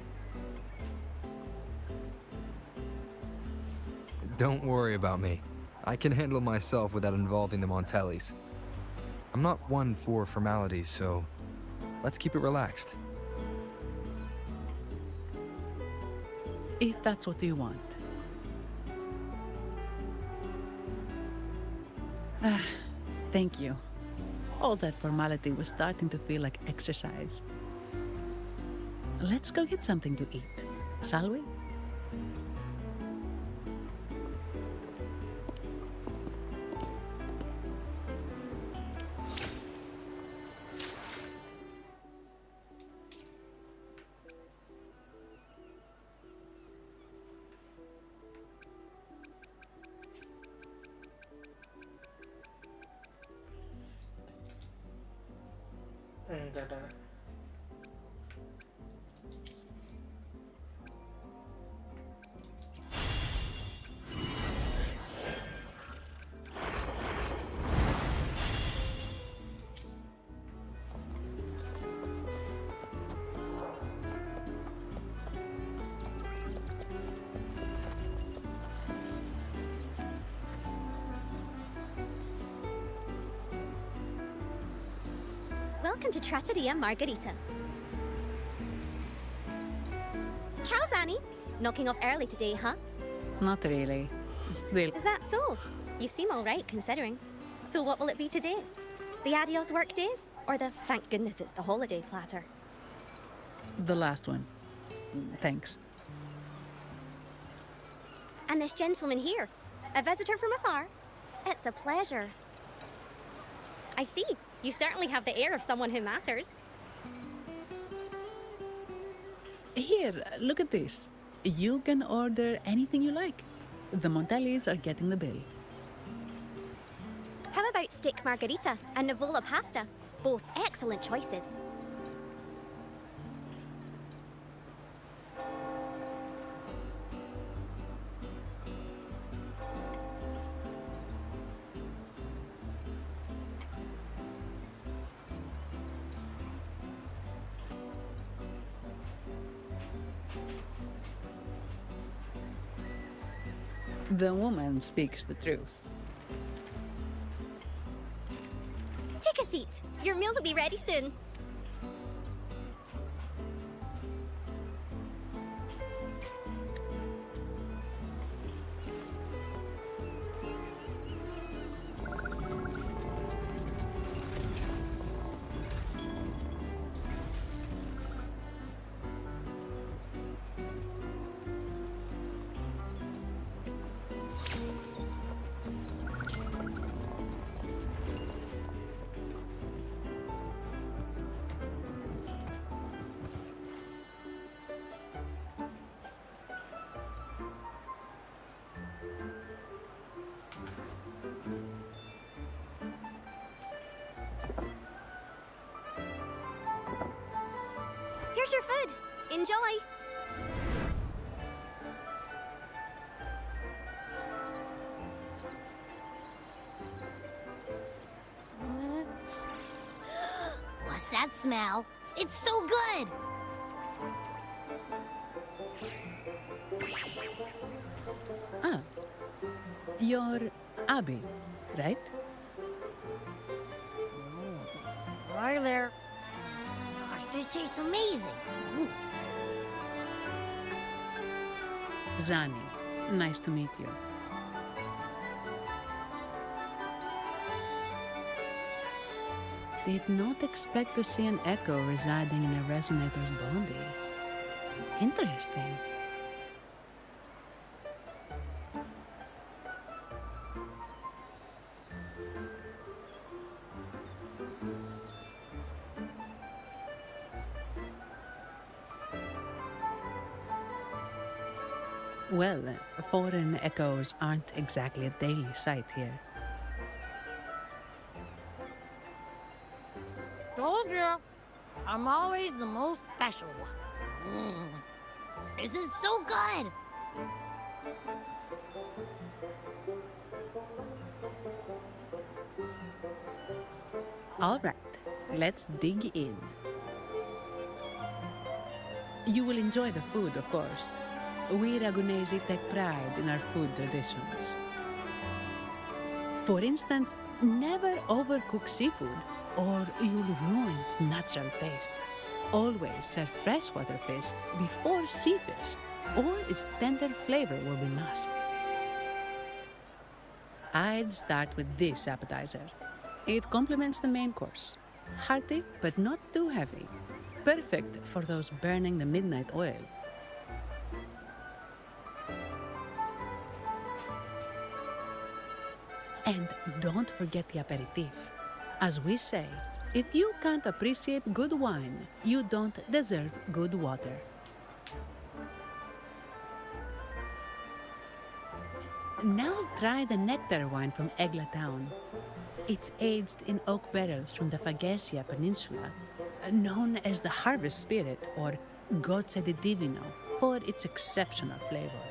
Don't worry about me. I can handle myself without involving the Montellis. I'm not one for formalities, so let's keep it relaxed. If that's what you want. Thank you. All that formality was starting to feel like exercise. Let's go get something to eat, shall we? Enggak ada. Welcome to Trattoria Margherita. Ciao, Zanni. Knocking off early today, huh? Not really. Still. Is that so? You seem all right, considering. So what will it be today? The adios work days? Or the thank goodness it's the holiday platter? The last one. Thanks. And this gentleman here, a visitor from afar? It's a pleasure. I see. You certainly have the air of someone who matters. Here, look at this. You can order anything you like. The Montellis are getting the bill. How about steak margarita and Nivola pasta? Both excellent choices. The woman speaks the truth. Take a seat. Your meals will be ready soon. Here's your food. Enjoy. What's that smell? It's so good! Your Abby, right? Hi there. Gosh, this tastes amazing. Zani, nice to meet you. Did not expect to see an echo residing in a resonator's body. Interesting. Well, foreign echoes aren't exactly a daily sight here. Told you. I'm always the most special one. This is so good. All right, let's dig in. You will enjoy the food, of course. We Ragunesi take pride in our food traditions. For instance, never overcook seafood or you'll ruin its natural taste. Always serve freshwater fish before sea fish, or its tender flavor will be masked. I'd start with this appetizer. It complements the main course. Hearty, but not too heavy. Perfect for those burning the midnight oil. And don't forget the aperitif. As we say, if you can't appreciate good wine, you don't deserve good water. Now try the nectar wine from Egla town. It's aged in oak barrels from the Fagesia Peninsula, known as the Harvest Spirit or Gozze di Divino for its exceptional flavor.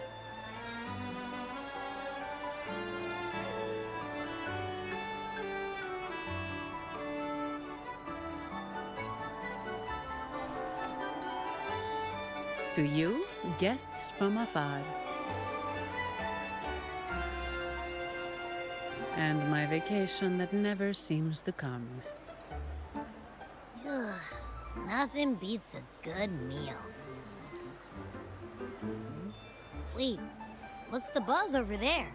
To you, guests from afar. And my vacation that never seems to come. Nothing beats a good meal. Wait, what's the buzz over there?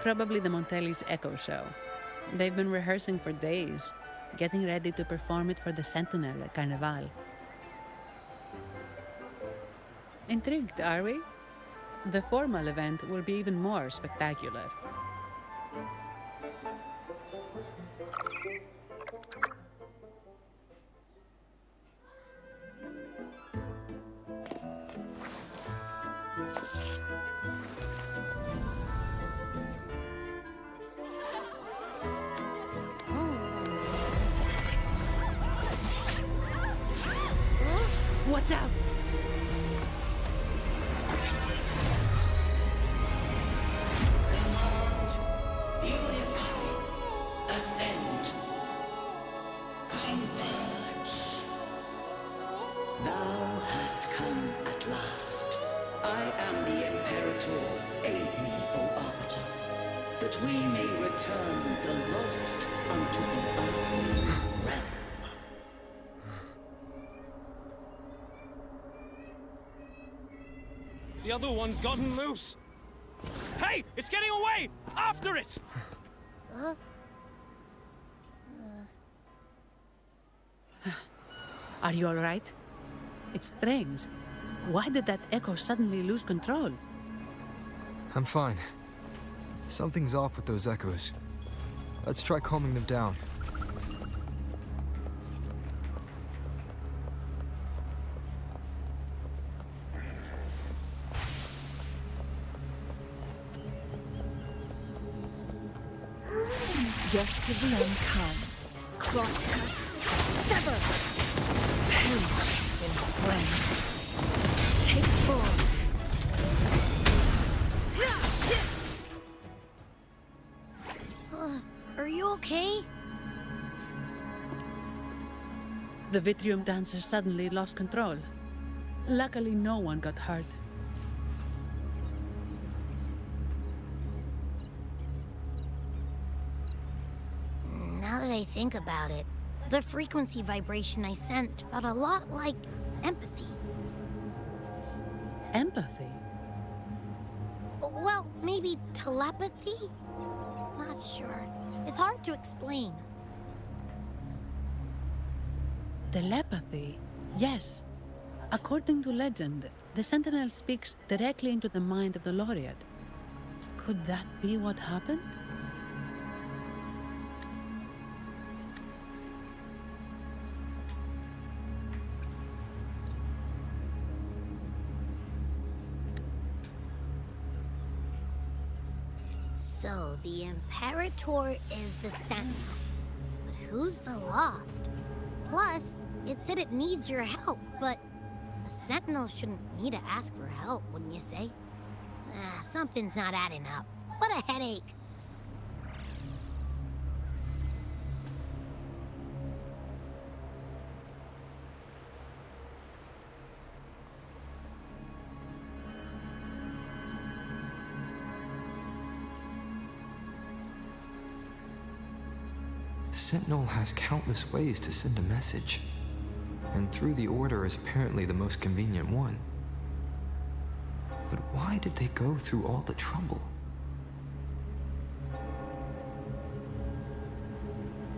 Probably the Montelli's Echo Show. They've been rehearsing for days, getting ready to perform it for the Sentinel at Carnival. Intrigued, are we? The formal event will be even more spectacular. What's up? Command, unify, ascend, converge. Thou hast come at last. I am the Imperator. Aid me, O Arbiter, that we may return the lost unto the earthly realm. The other one's gotten loose. Hey, it's getting away! After it! Are you all right? It's strange. Why did that echo suddenly lose control? I'm fine. Something's off with those echoes. Let's try calming them down. Guests of the unkind. Crosscut. Sever. Perish in flames. Take form. Are you okay? The Vitrium dancer suddenly lost control. Luckily, no one got hurt. that I think about it, the frequency vibration I sensed felt a lot like empathy. Empathy? Well, maybe telepathy? Not sure. It's hard to explain. Telepathy? Yes. According to legend, the Sentinel speaks directly into the mind of the laureate. Could that be what happened? So, the Imperator is the Sentinel. But who's the Lost? Plus, it said it needs your help, but a Sentinel shouldn't need to ask for help, wouldn't you say? Something's not adding up. What a headache. The Sentinel has countless ways to send a message, and through the Order is apparently the most convenient one. But why did they go through all the trouble?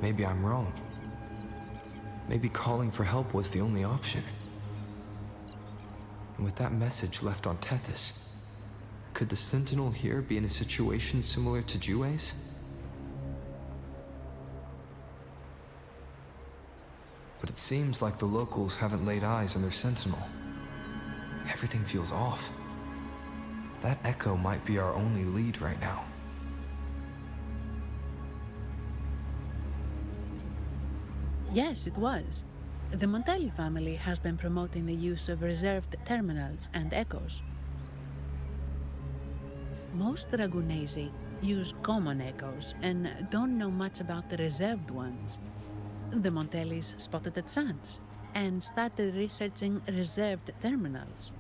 Maybe I'm wrong. Maybe calling for help was the only option. And with that message left on Tethys, could the Sentinel here be in a situation similar to Jue's? But it seems like the locals haven't laid eyes on their Sentinel. Everything feels off. That echo might be our only lead right now. Yes, it was. The Montelli family has been promoting the use of reserved terminals and echoes. Most Ragunesi use common echoes and don't know much about the reserved ones. The Montellis spotted a chance and started researching reserved terminals.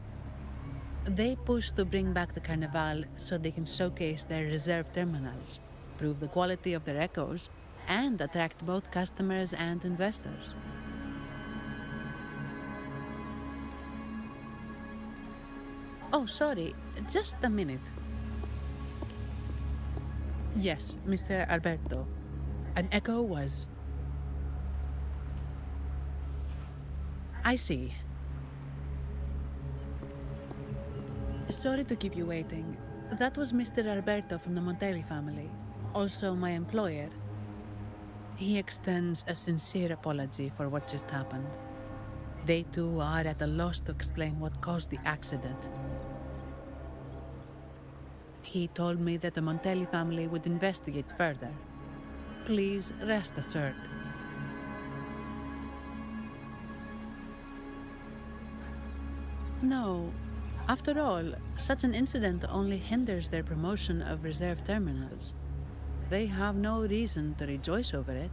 They push to bring back the Carnival so they can showcase their reserve terminals, prove the quality of their echoes, and attract both customers and investors. Oh, sorry, just a minute. Yes, Mr. Alberto. An echo was... I see. Sorry to keep you waiting. That was Mr. Alberto from the Montelli family, also my employer. He extends a sincere apology for what just happened. They too are at a loss to explain what caused the accident. He told me that the Montelli family would investigate further. Please rest assured. No. After all, such an incident only hinders their promotion of reserve terminals. They have no reason to rejoice over it.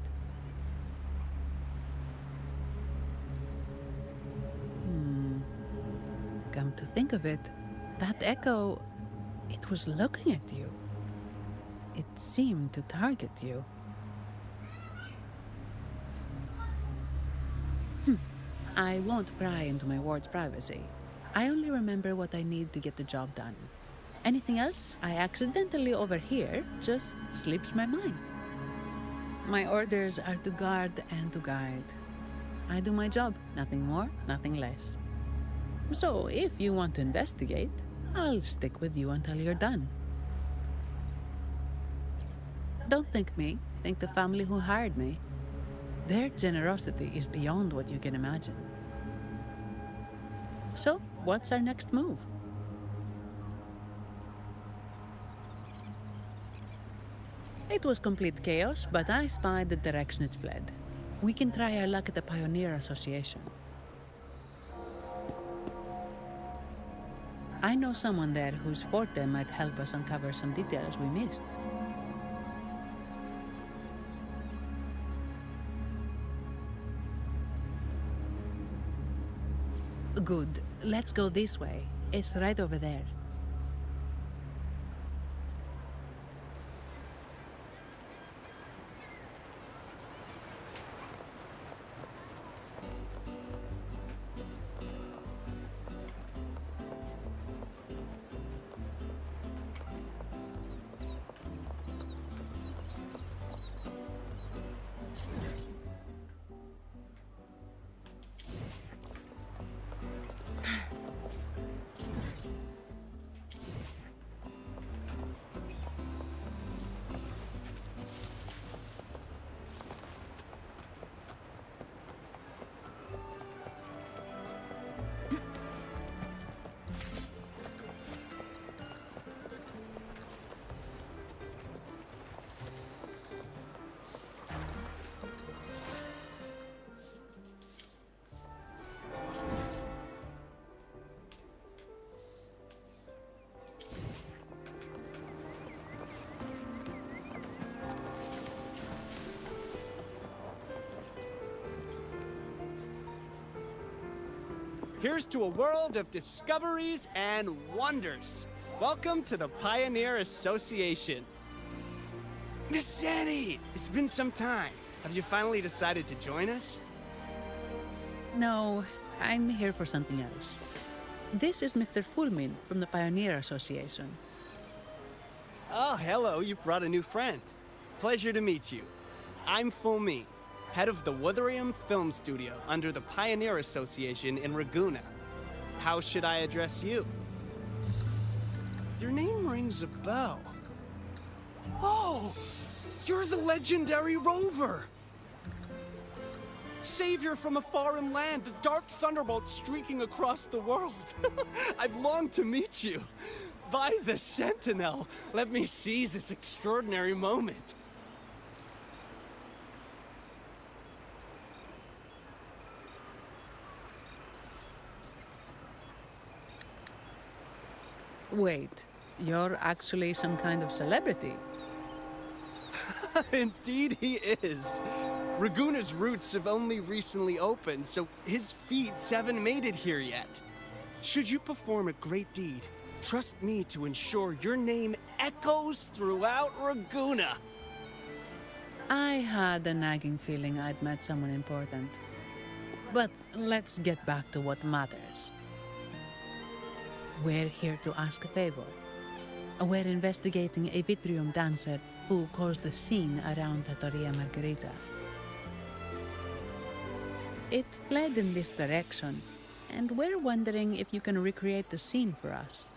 Come to think of it, that echo, it was looking at you. It seemed to target you. I won't pry into my ward's privacy. I only remember what I need to get the job done. Anything else I accidentally overhear just slips my mind. My orders are to guard and to guide. I do my job, nothing more, nothing less. So if you want to investigate, I'll stick with you until you're done. Don't thank me, thank the family who hired me. Their generosity is beyond what you can imagine. So, what's our next move? It was complete chaos, but I spied the direction it fled. We can try our luck at the Pioneer Association. I know someone there whose forte might help us uncover some details we missed. Good. Let's go this way. It's right over there. Here's to a world of discoveries and wonders. Welcome to the Pioneer Association. Miss Sandy, it's been some time. Have you finally decided to join us? No, I'm here for something else. This is Mr. Fulmin from the Pioneer Association. Oh, hello, you brought a new friend. Pleasure to meet you. I'm Fulmin, head of the Wuthering Film Studio under the Pioneer Association in Raguna. How should I address you? Your name rings a bell. Oh, you're the legendary Rover! Savior from a foreign land, the dark thunderbolt streaking across the world. I've longed to meet you. By the Sentinel, let me seize this extraordinary moment. Wait, you're actually some kind of celebrity. Indeed he is. Raguna's roots have only recently opened, so his feats haven't made it here yet. Should you perform a great deed, trust me to ensure your name echoes throughout Raguna. I had a nagging feeling I'd met someone important. But let's get back to what matters. We're here to ask a favor. We're investigating a Vitrium dancer who caused a scene around Trattoria Margherita. It fled in this direction, and we're wondering if you can recreate the scene for us.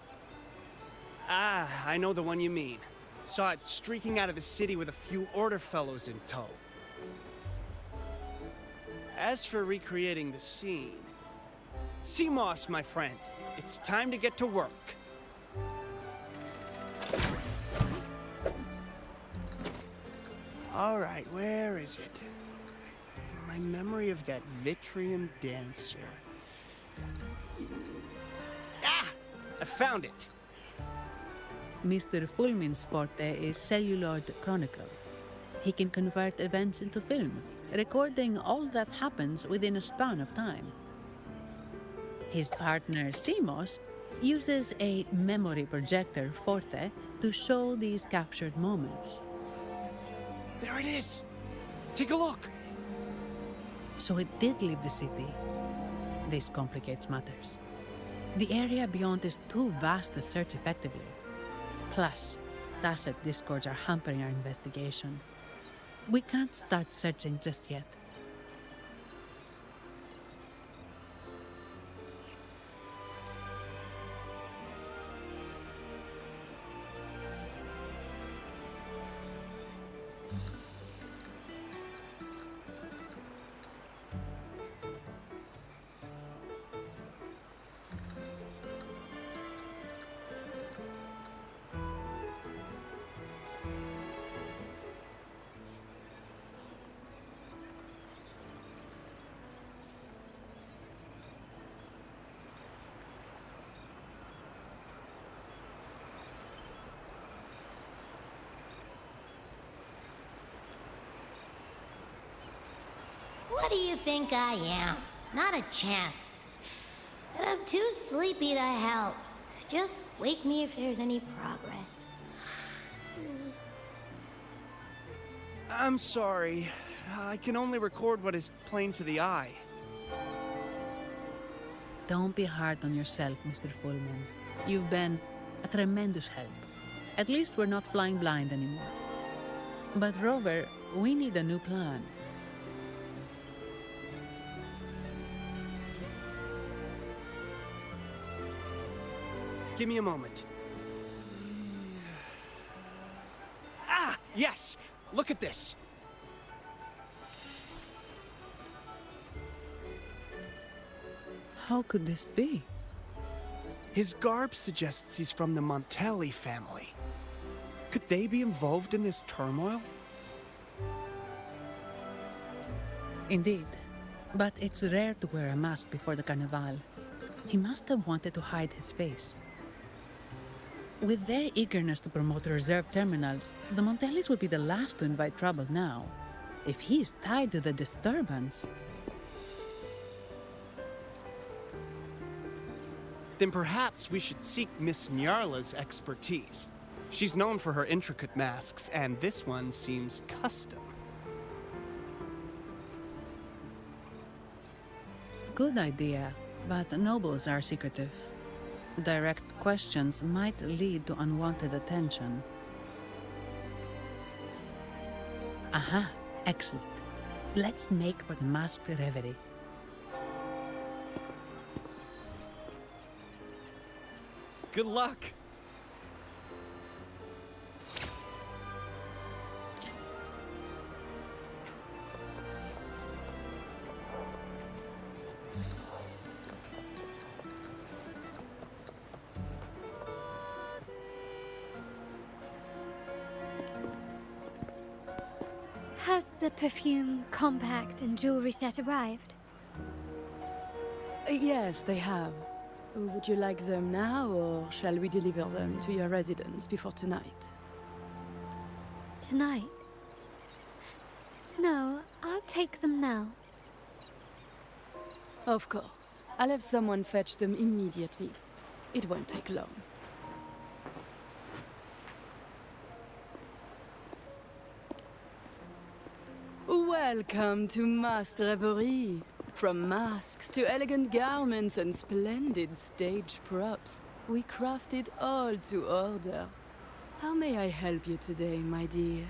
Ah, I know the one you mean. Saw it streaking out of the city with a few order fellows in tow. As for recreating the scene... Seamoss, my friend, it's time to get to work. All right, where is it? My memory of that Vitrium dancer. Ah! I found it! Mr. Fulmin's forte is celluloid chronicle. He can convert events into film, recording all that happens within a span of time. His partner, Seamoss, uses a memory projector forte to show these captured moments. There it is! Take a look! So it did leave the city. This complicates matters. The area beyond is too vast to search effectively. Plus, Tacet discords are hampering our investigation. We can't start searching just yet. What do you think I am? Not a chance. And I'm too sleepy to help. Just wake me if there's any progress. I'm sorry. I can only record what is plain to the eye. Don't be hard on yourself, Mr. Fulmin. You've been a tremendous help. At least we're not flying blind anymore. But Rover, we need a new plan. Give me a moment. Ah, yes! Look at this! How could this be? His garb suggests he's from the Montelli family. Could they be involved in this turmoil? Indeed. But it's rare to wear a mask before the Carnival. He must have wanted to hide his face. With their eagerness to promote reserve terminals, the Montellis would be the last to invite trouble now. If he's tied to the disturbance... then perhaps we should seek Miss Nyarla's expertise. She's known for her intricate masks, and this one seems custom. Good idea, but nobles are secretive. Direct questions might lead to unwanted attention. Aha, excellent. Let's make for the masked reverie. Good luck! Has the perfume, compact, and jewelry set arrived? Yes, they have. Would you like them now, or shall we deliver them to your residence before tonight? Tonight? No, I'll take them now. Of course. I'll have someone fetch them immediately. It won't take long. Welcome to Masked Reverie. From masks to elegant garments and splendid stage props, we crafted all to order. How may I help you today, my dear?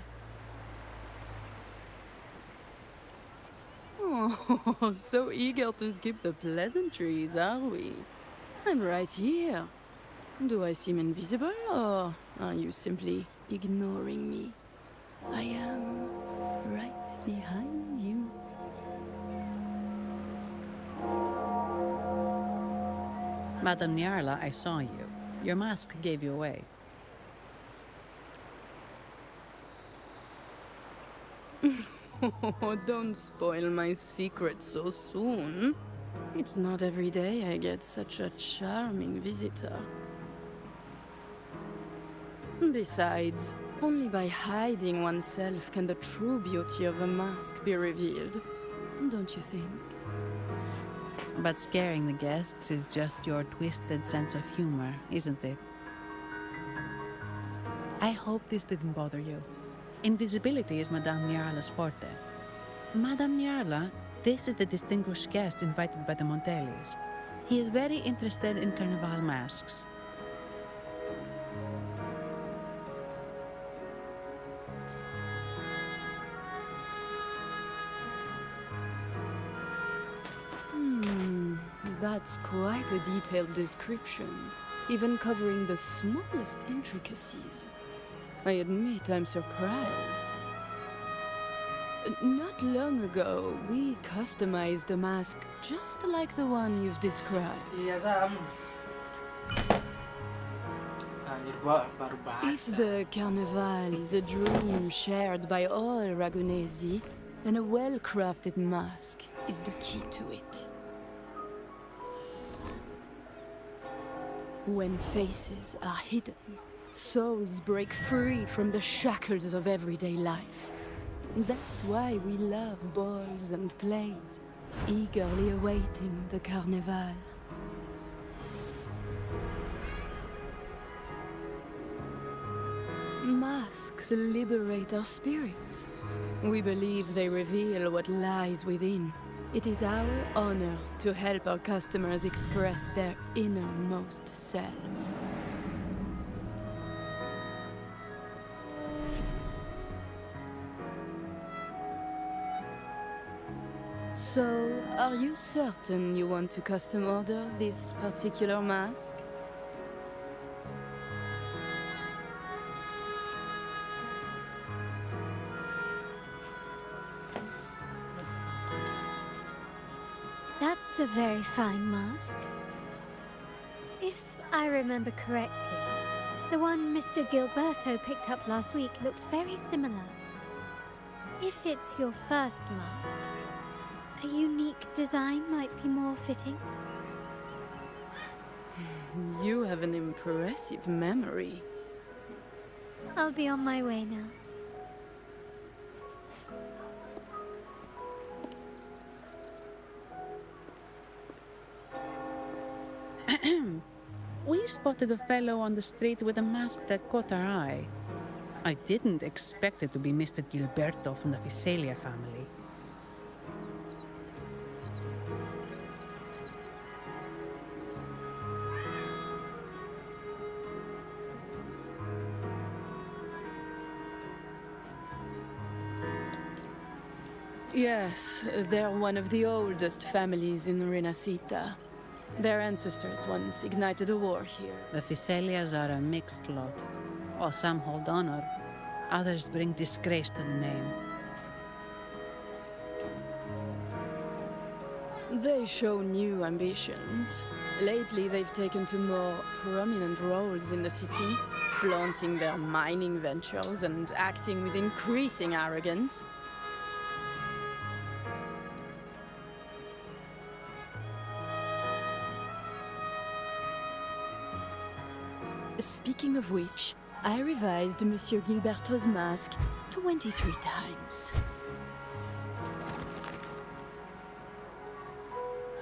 Oh, so eager to skip the pleasantries, are we? I'm right here. Do I seem invisible, or are you simply ignoring me? I am right behind you. Madame Nyarla, I saw you. Your mask gave you away. Oh, don't spoil my secret so soon. It's not every day I get such a charming visitor. Besides, only by hiding oneself can the true beauty of a mask be revealed. Don't you think? But scaring the guests is just your twisted sense of humor, isn't it? I hope this didn't bother you. Invisibility is Madame Nyarla's forte. Madame Nyarla, this is the distinguished guest invited by the Montelis. He is very interested in carnival masks. That's quite a detailed description, even covering the smallest intricacies. I admit I'm surprised. Not long ago, we customized a mask just like the one you've described. Iya, Sam. Anjir, gua baru baca. If the Carnival is a dream shared by all Ragunesi, then a well-crafted mask is the key to it. When faces are hidden, souls break free from the shackles of everyday life. That's why we love balls and plays, eagerly awaiting the Carnival. Masks liberate our spirits. We believe they reveal what lies within. It is our honor to help our customers express their innermost selves. So, are you certain you want to custom order this particular mask? That's a very fine mask. If I remember correctly, the one Mr. Gilberto picked up last week looked very similar. If it's your first mask, a unique design might be more fitting. You have an impressive memory. I'll be on my way now. we spotted a fellow on the street with a mask that caught our eye. I didn't expect it to be Mr. Gilberto from the Visalia family. Yes, they're one of the oldest families in Renacita. Their ancestors once ignited a war here. The Visalias are a mixed lot. While some hold honor, others bring disgrace to the name. They show new ambitions. Lately, they've taken to more prominent roles in the city, flaunting their mining ventures and acting with increasing arrogance. Speaking of which, I revised Monsieur Gilberto's mask 23 times.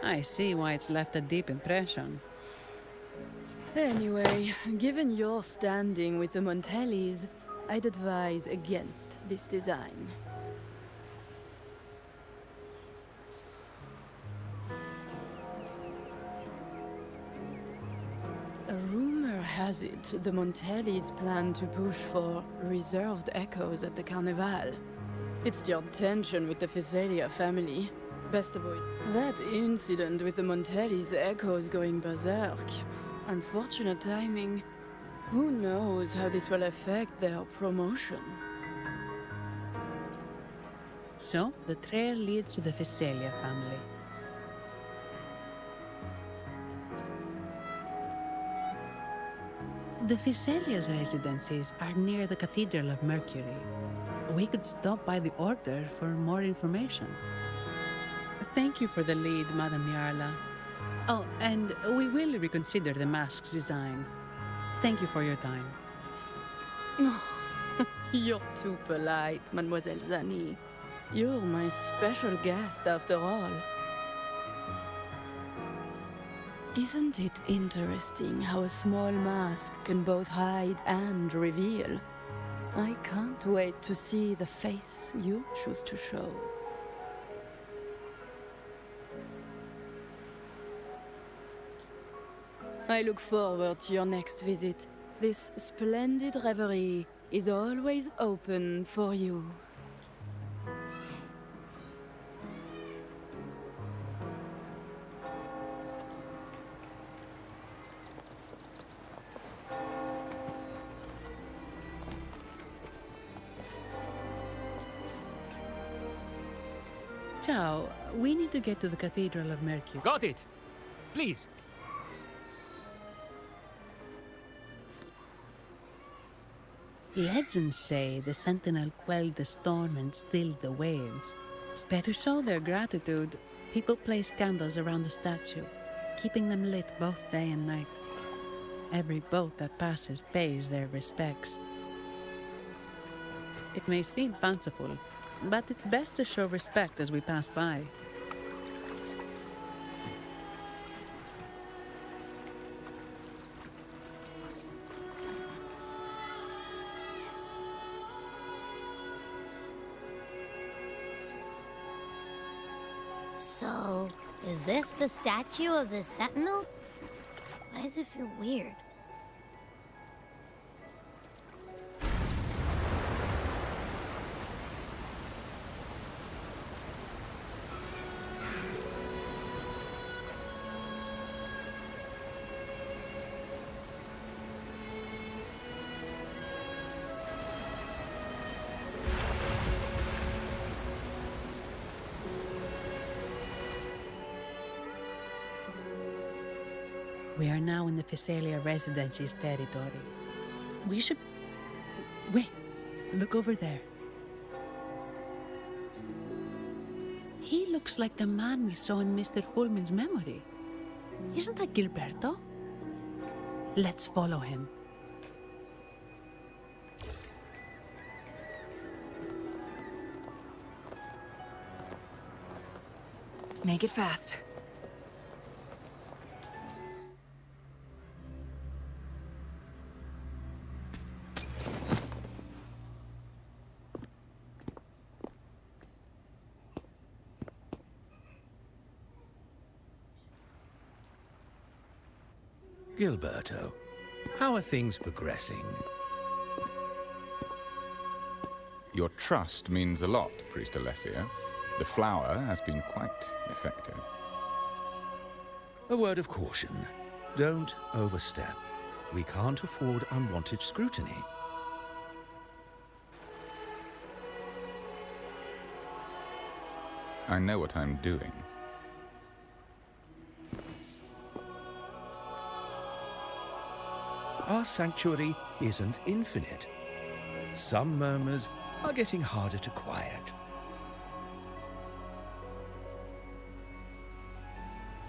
I see why it's left a deep impression. Anyway, given your standing with the Montellis, I'd advise against this design. A rumor has it the Montellis plan to push for reserved echoes at the Carnival. It's your tension with the Visalia family. Best avoid that incident with the Montellis' echoes going berserk. Unfortunate timing. Who knows how this will affect their promotion? So, the trail leads to the Visalia family. The Visalia's residences are near the Cathedral of Mercury. We could stop by the Order for more information. Thank you for the lead, Madame Yarla. Oh, and we will reconsider the mask's design. Thank you for your time. You're too polite, Mademoiselle Zani. You're my special guest, after all. Isn't it interesting how a small mask can both hide and reveal? I can't wait to see the face you choose to show. I look forward to your next visit. This splendid reverie is always open for you. Ciao, we need to get to the Cathedral of Mercury. Got it! Please. Legends say the Sentinel quelled the storm and stilled the waves. To show their gratitude, people place candles around the statue, keeping them lit both day and night. Every boat that passes pays their respects. It may seem fanciful, but it's best to show respect as we pass by. So, is this the statue of the Sentinel? Why does it feel weird? We are now in the Visalia Residency's territory. We should... Wait, look over there. He looks like the man we saw in Mr. Fulmin's memory. Isn't that Gilberto? Let's follow him. Make it fast. Gilberto, how are things progressing? Your trust means a lot, Priest Alessio. The flower has been quite effective. A word of caution. Don't overstep. We can't afford unwanted scrutiny. I know what I'm doing. Our sanctuary isn't infinite. Some murmurs are getting harder to quiet.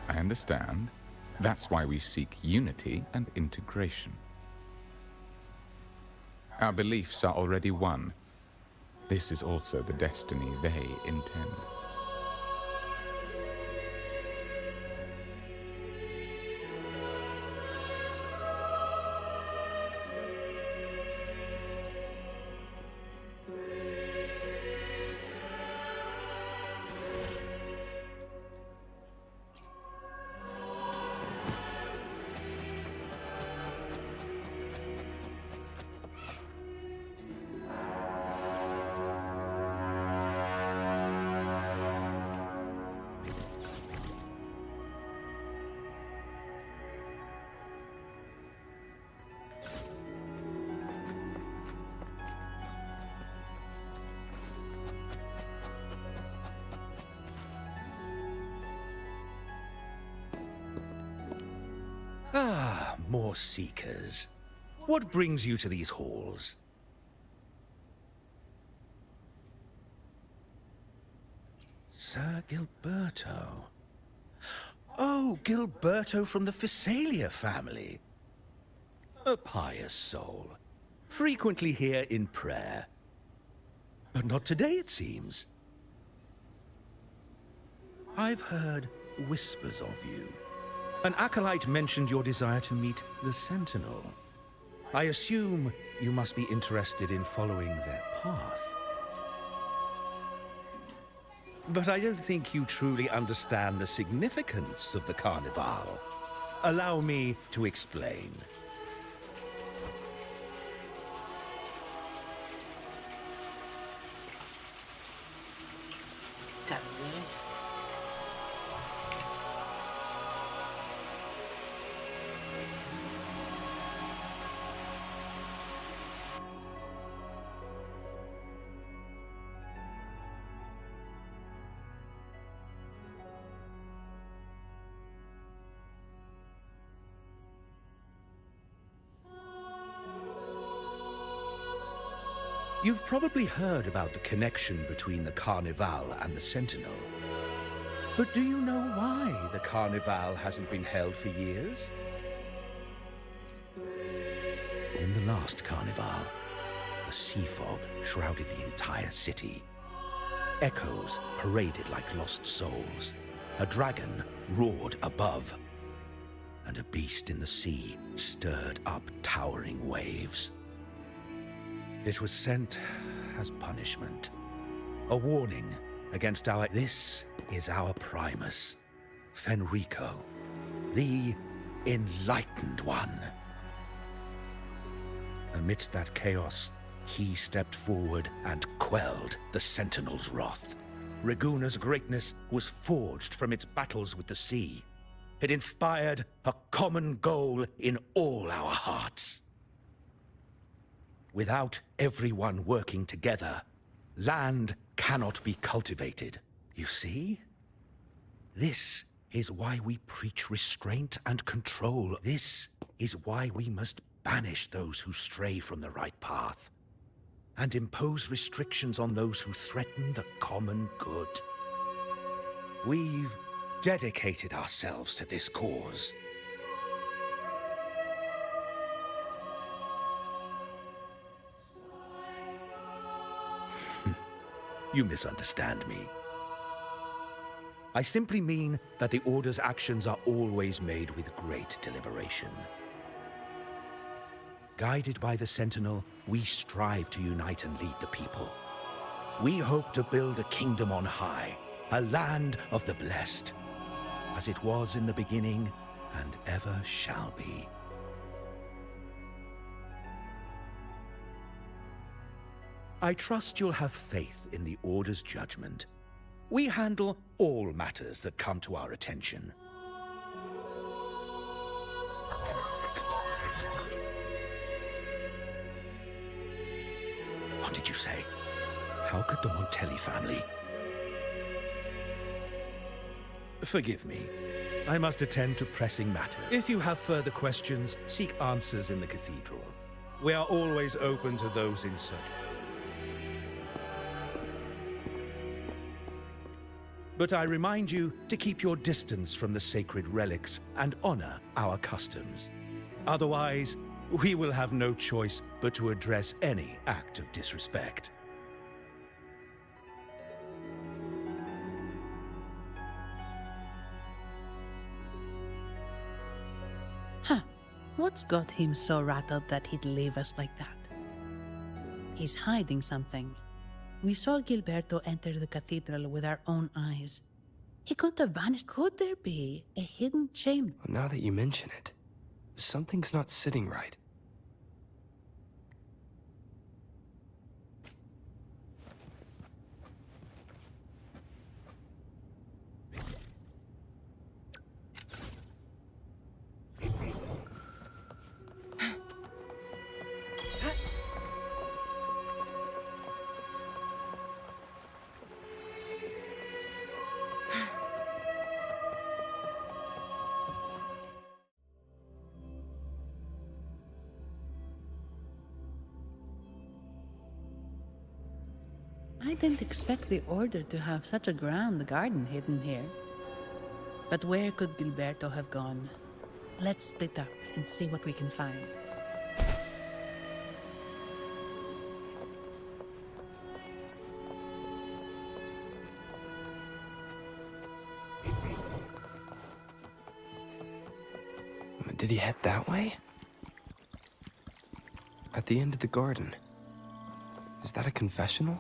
I understand. That's why we seek unity and integration. Our beliefs are already one. This is also the destiny they intend. Ah, more seekers. What brings you to these halls? Sir Gilberto. Oh, Gilberto from the Physalia family. A pious soul. Frequently here in prayer. But not today, it seems. I've heard whispers of you. An acolyte mentioned your desire to meet the Sentinel. I assume you must be interested in following their path. But I don't think you truly understand the significance of the Carnival. Allow me to explain. You've probably heard about the connection between the Carnival and the Sentinel. But do you know why the Carnival hasn't been held for years? In the last Carnival, the sea fog shrouded the entire city. Echoes paraded like lost souls. A dragon roared above. And a beast in the sea stirred up towering waves. It was sent as punishment. A warning against our... This is our Primus, Fenrico, the Enlightened One. Amidst that chaos, he stepped forward and quelled the Sentinel's wrath. Raguna's greatness was forged from its battles with the sea. It inspired a common goal in all our hearts. Without everyone working together, land cannot be cultivated. You see? This is why we preach restraint and control. This is why we must banish those who stray from the right path, and impose restrictions on those who threaten the common good. We've dedicated ourselves to this cause. You misunderstand me. I simply mean that the Order's actions are always made with great deliberation. Guided by the Sentinel, we strive to unite and lead the people. We hope to build a kingdom on high, a land of the blessed, as it was in the beginning and ever shall be. I trust you'll have faith in the Order's judgment. We handle all matters that come to our attention. What did you say? How could the Montelli family? Forgive me. I must attend to pressing matters. If you have further questions, seek answers in the cathedral. We are always open to those in search. But I remind you to keep your distance from the sacred relics and honor our customs. Otherwise, we will have no choice but to address any act of disrespect. Huh. What's got him so rattled that he'd leave us like that? He's hiding something. We saw Gilberto enter the cathedral with our own eyes. He couldn't have vanished. Could there be a hidden chamber? Well, now that you mention it, something's not sitting right. I didn't expect the Order to have such a grand garden hidden here. But where could Gilberto have gone? Let's split up and see what we can find. Did he head that way? At the end of the garden. Is that a confessional?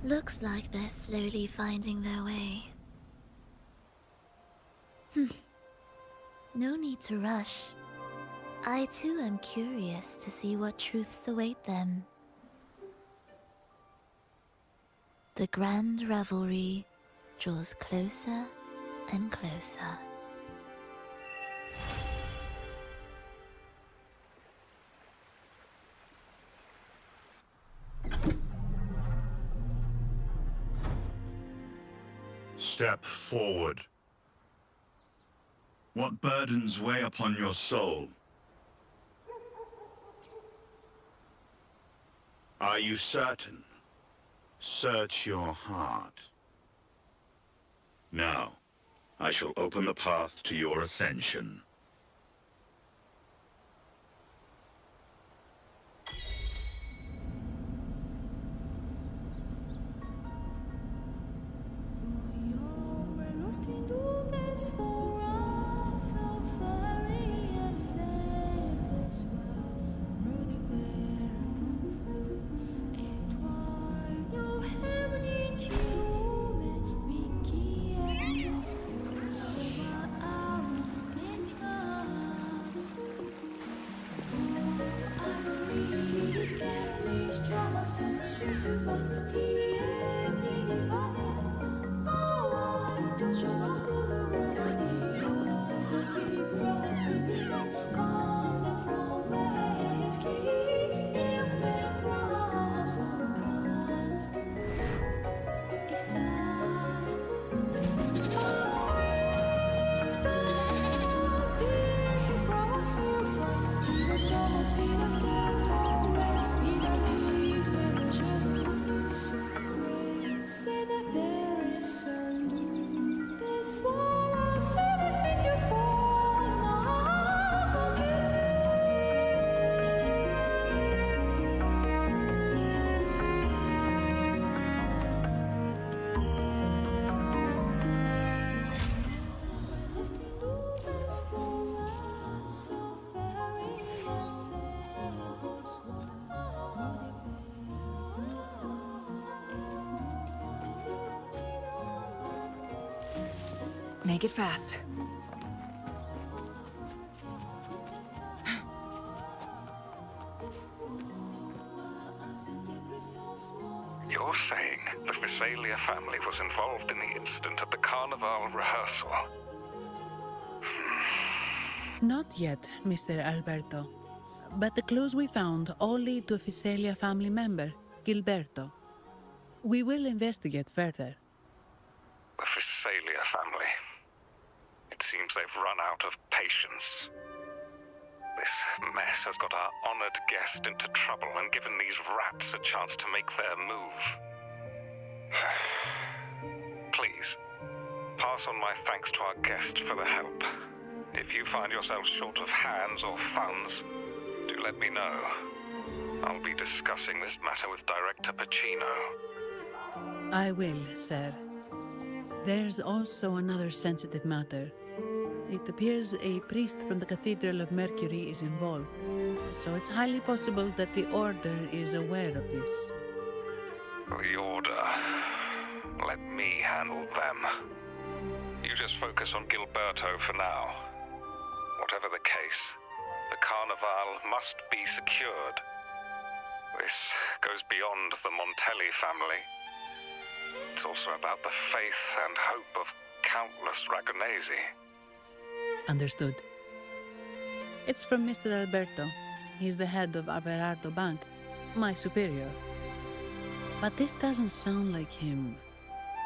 Looks like they're slowly finding their way. No need to rush. I too am curious to see what truths await them. The grand revelry draws closer and closer. Step forward. What burdens weigh upon your soul? Are you certain? Search your heart. Now, I shall open the path to your ascension. Make it fast. Physalia family was involved in the incident at the Carnival rehearsal. Not yet, Mr. Alberto. But the clues we found all lead to a Physalia family member, Gilberto. We will investigate further. The Physalia family. It seems they've run out of patience. This mess has got our honored guest into trouble and given these rats a chance to make their move. Please, pass on my thanks to our guest for the help. If you find yourself short of hands or funds, do let me know. I'll be discussing this matter with Director Pacino. I will, sir. There's also another sensitive matter. It appears a priest from the Cathedral of Mercury is involved, so it's highly possible that the Order is aware of this. The Order. Let me handle them. You just focus on Gilberto for now. Whatever the case, the Carnival must be secured. This goes beyond the Montelli family. It's also about the faith and hope of countless Ragonesi. Understood. It's from Mr. Alberto. He's the head of Averardo Bank, my superior. But this doesn't sound like him.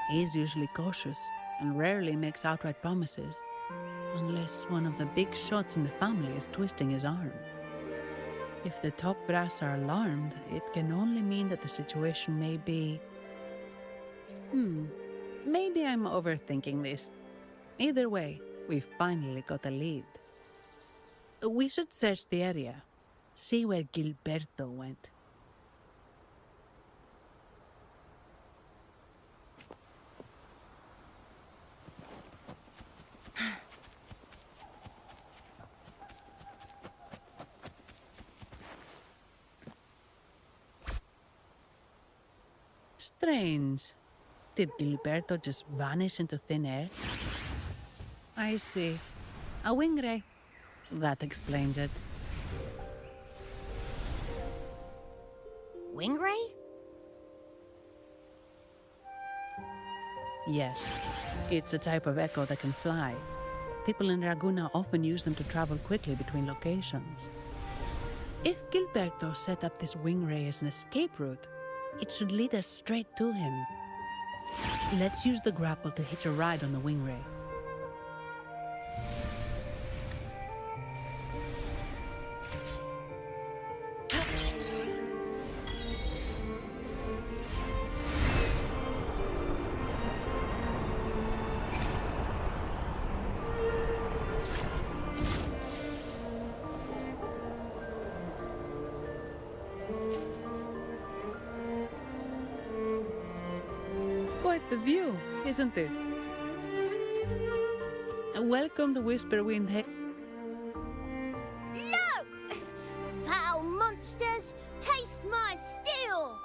He's usually cautious and rarely makes outright promises, unless one of the big shots in the family is twisting his arm. If the top brass are alarmed, it can only mean that the situation may be... Maybe I'm overthinking this. Either way, we finally got a lead. We should search the area, see where Gilberto went. Strange. Did Gilberto just vanish into thin air? I see. A wing ray. That explains it. Wing ray? Yes. It's a type of echo that can fly. People in Raguna often use them to travel quickly between locations. If Gilberto set up this wing ray as an escape route, it should lead us straight to him. Let's use the grapple to hitch a ride on the wing ray. Quite the view, isn't it? Welcome to Whisperwind. Look! Foul monsters, taste my steel!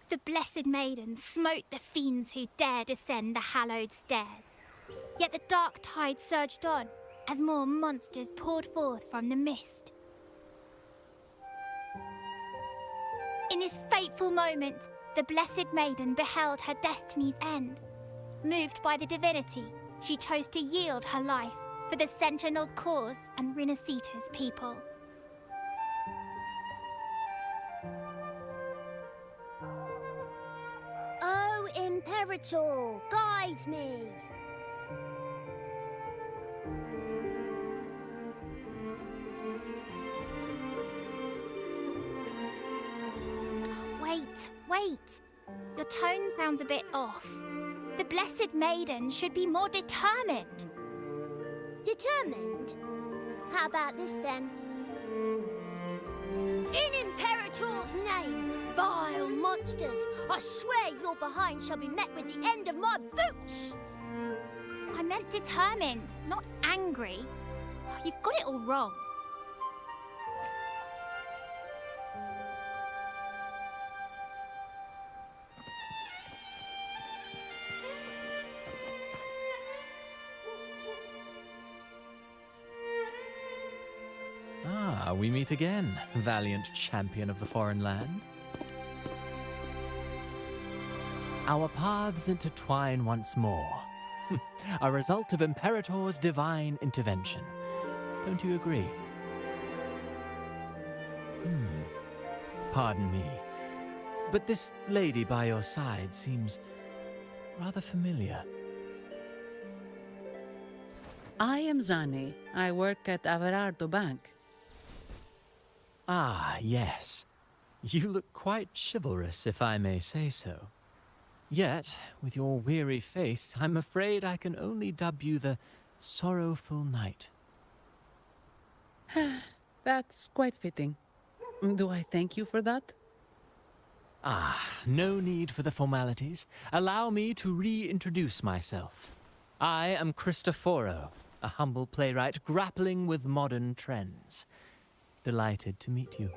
The Blessed Maiden smote the fiends who dared ascend the hallowed stairs. Yet the dark tide surged on as more monsters poured forth from the mist. In this fateful moment, the Blessed Maiden beheld her destiny's end. Moved by the divinity, She chose to yield her life for the Sentinel's cause and Rinasita's people. Oh, Imperator, guide me! Wait. Your tone sounds a bit off. The Blessed Maiden should be more determined. Determined? How about this then? In Imperator's name, vile monsters, I swear your behind shall be met with the end of my boots! I meant determined, not angry. You've got it all wrong. Ah, we meet again, valiant champion of the foreign land. Our paths intertwine once more, a result of Imperator's divine intervention. Don't you agree? Pardon me, but this lady by your side seems rather familiar. I am Zani. I work at Averardo Bank. Ah, yes. You look quite chivalrous, if I may say so. Yet, with your weary face, I'm afraid I can only dub you the Sorrowful Knight. That's quite fitting. Do I thank you for that? Ah, no need for the formalities. Allow me to reintroduce myself. I am Cristoforo, a humble playwright grappling with modern trends. Delighted to meet you.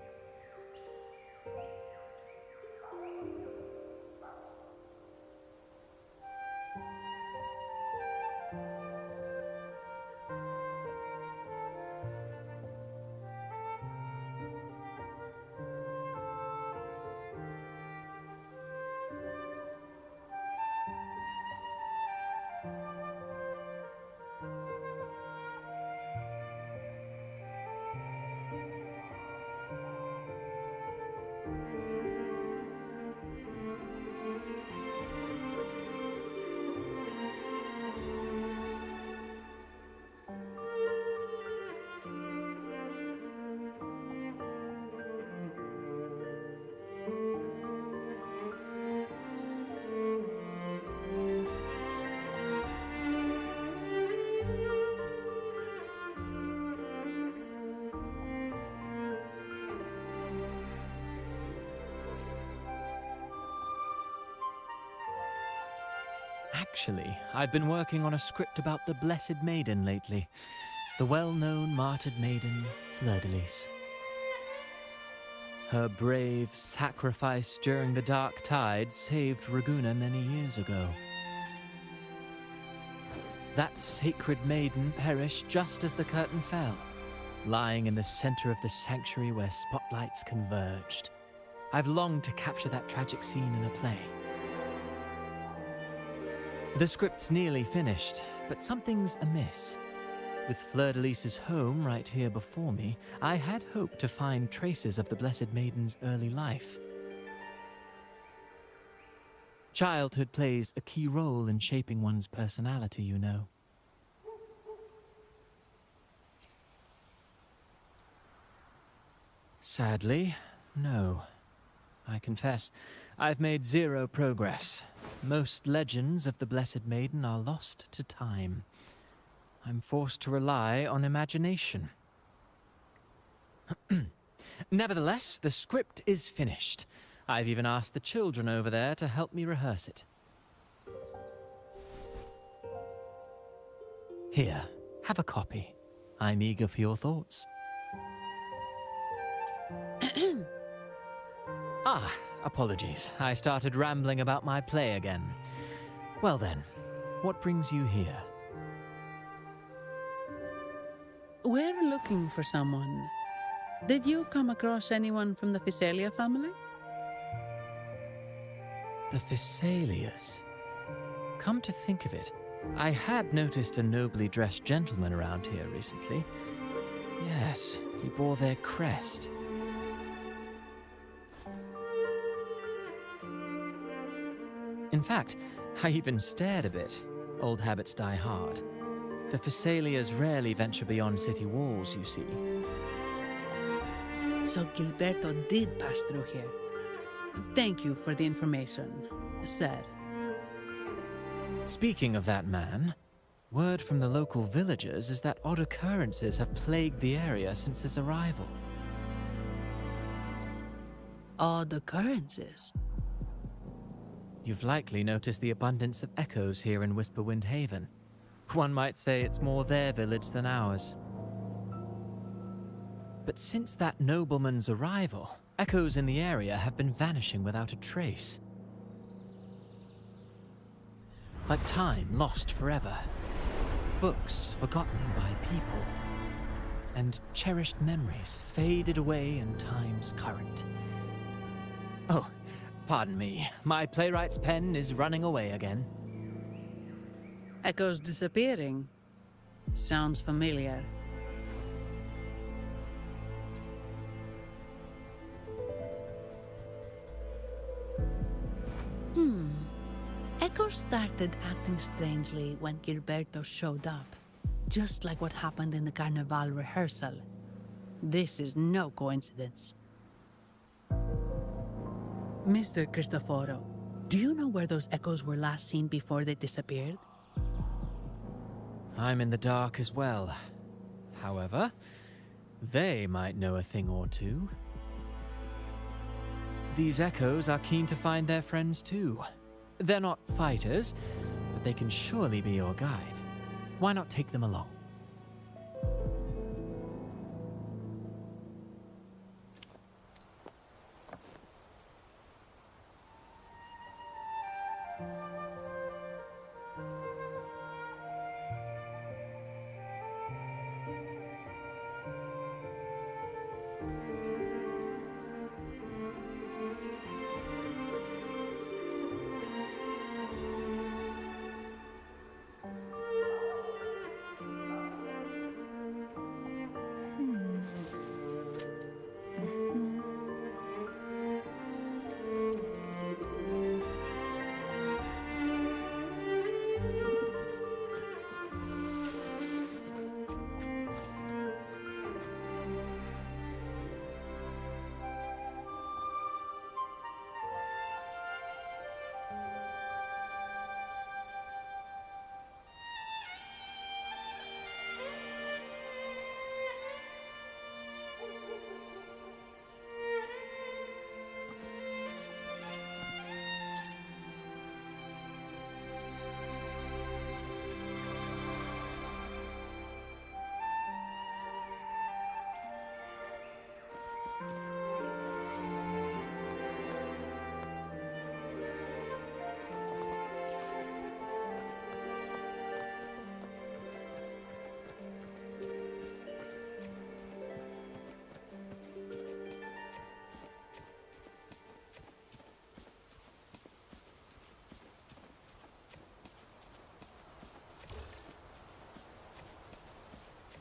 Actually, I've been working on a script about the Blessed Maiden lately. The well-known martyred maiden, Fleur-de-Lis. Her brave sacrifice during the Dark Tide saved Raguna many years ago. That sacred maiden perished just as the curtain fell, lying in the center of the sanctuary where spotlights converged. I've longed to capture that tragic scene in a play. The script's nearly finished, but something's amiss. With Fleur-de-Lis's home right here before me, I had hoped to find traces of the Blessed Maiden's early life. Childhood plays a key role in shaping one's personality, you know. Sadly, no. I confess, I've made zero progress. Most legends of the Blessed Maiden are lost to time. I'm forced to rely on imagination. Nevertheless, the script is finished. I've even asked the children over there to help me rehearse it. Here, have a copy. I'm eager for your thoughts. Ah, apologies. I started rambling about my play again. Well then, what brings you here? We're looking for someone. Did you come across anyone from the Physalia family? The Physalias. Come to think of it, I had noticed a nobly dressed gentleman around here recently. Yes, he bore their crest. In fact, I even stared a bit. Old habits die hard. The Thessalias rarely venture beyond city walls, you see. So Gilberto did pass through here. Thank you for the information, sir. Speaking of that man, word from the local villagers is that odd occurrences have plagued the area since his arrival. Odd occurrences? You've likely noticed the abundance of echoes here in Whisperwind Haven. One might say it's more their village than ours. But since that nobleman's arrival, echoes in the area have been vanishing without a trace. Like time lost forever. Books forgotten by people. And cherished memories faded away in time's current. Oh, pardon me. My playwright's pen is running away again. Echoes disappearing. Sounds familiar. Echoes started acting strangely when Gilberto showed up. Just like what happened in the Carnival rehearsal. This is no coincidence. Mr. Cristoforo, do you know where those echoes were last seen before they disappeared? I'm in the dark as well. However, they might know a thing or two. These echoes are keen to find their friends too. They're not fighters, but they can surely be your guide. Why not take them along?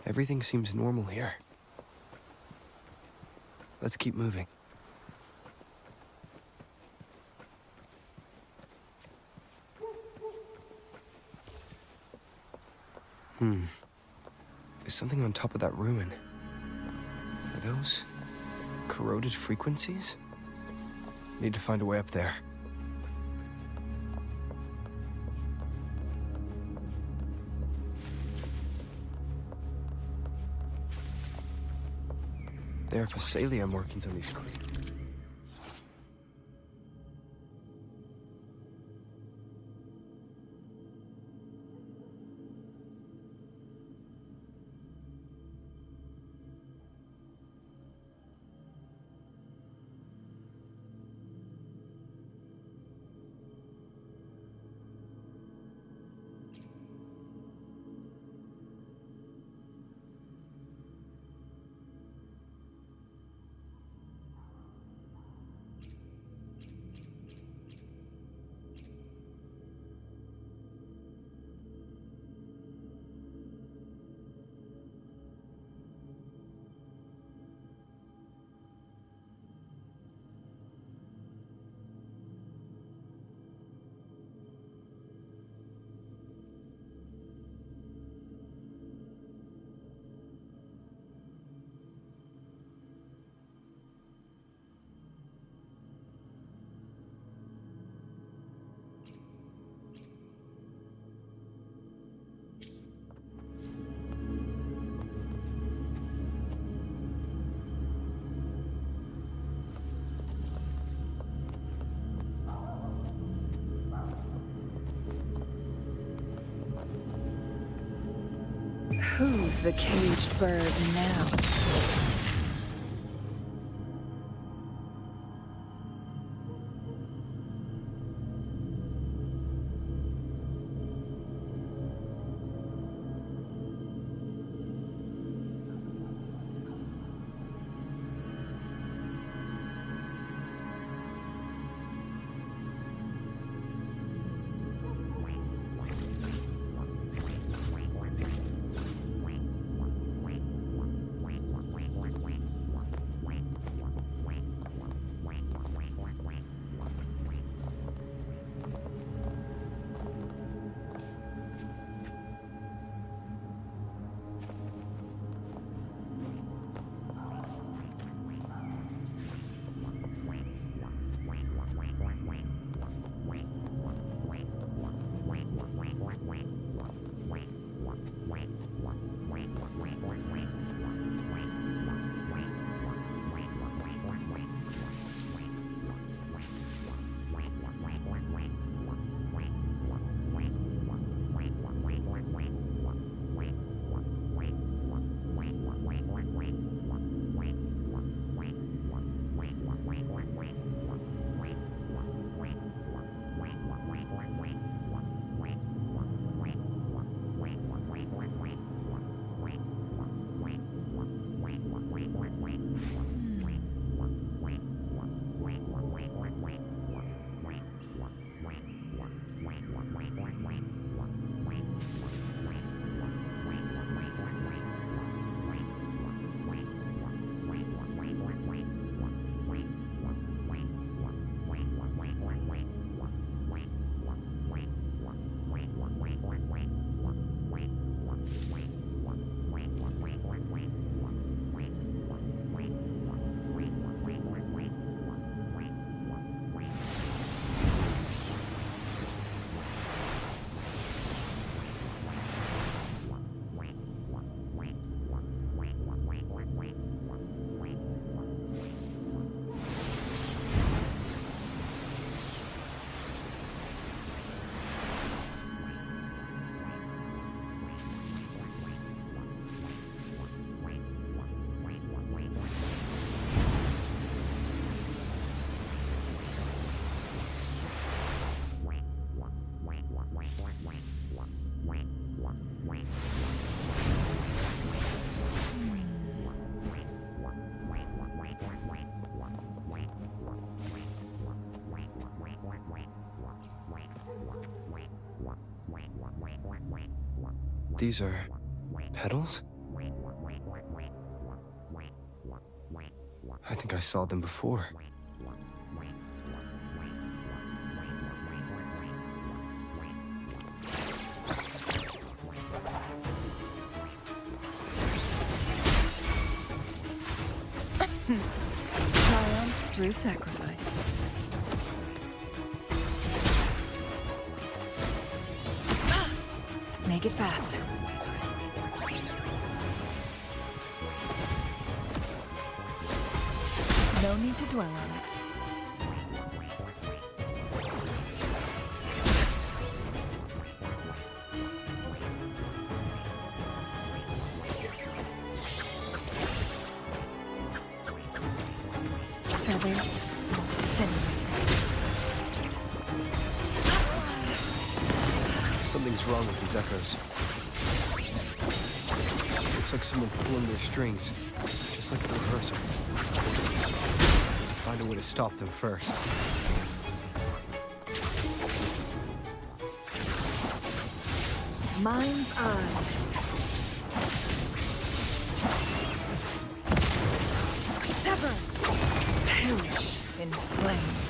Everything seems normal here. Let's keep moving. There's something on top of that ruin. Are those corroded frequencies? Need to find a way up there. There are Thessalia markings on these crates. Who's the caged bird now? These are petals? I think I saw them before. Triumph through sacrifice. Make it fast. No need to dwell on it. Feathers and sinews. Something's wrong with these echoes. Looks like someone's pulling their strings, just like the rehearsal. Find a way to stop them first. Mind's eye. Sever. Perish in flames.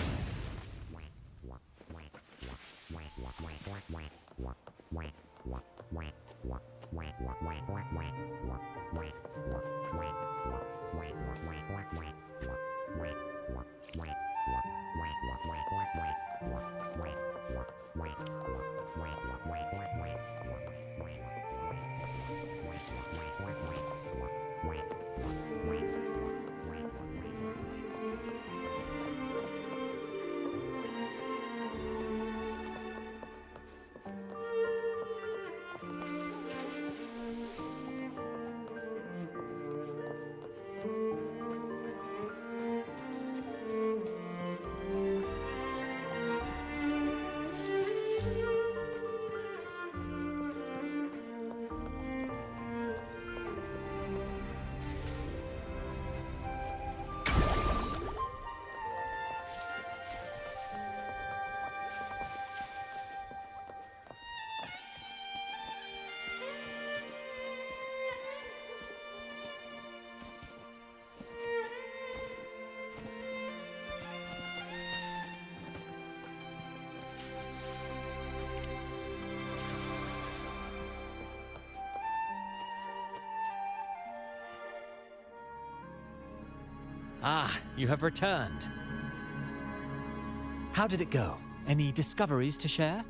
Ah, you have returned. How did it go? Any discoveries to share?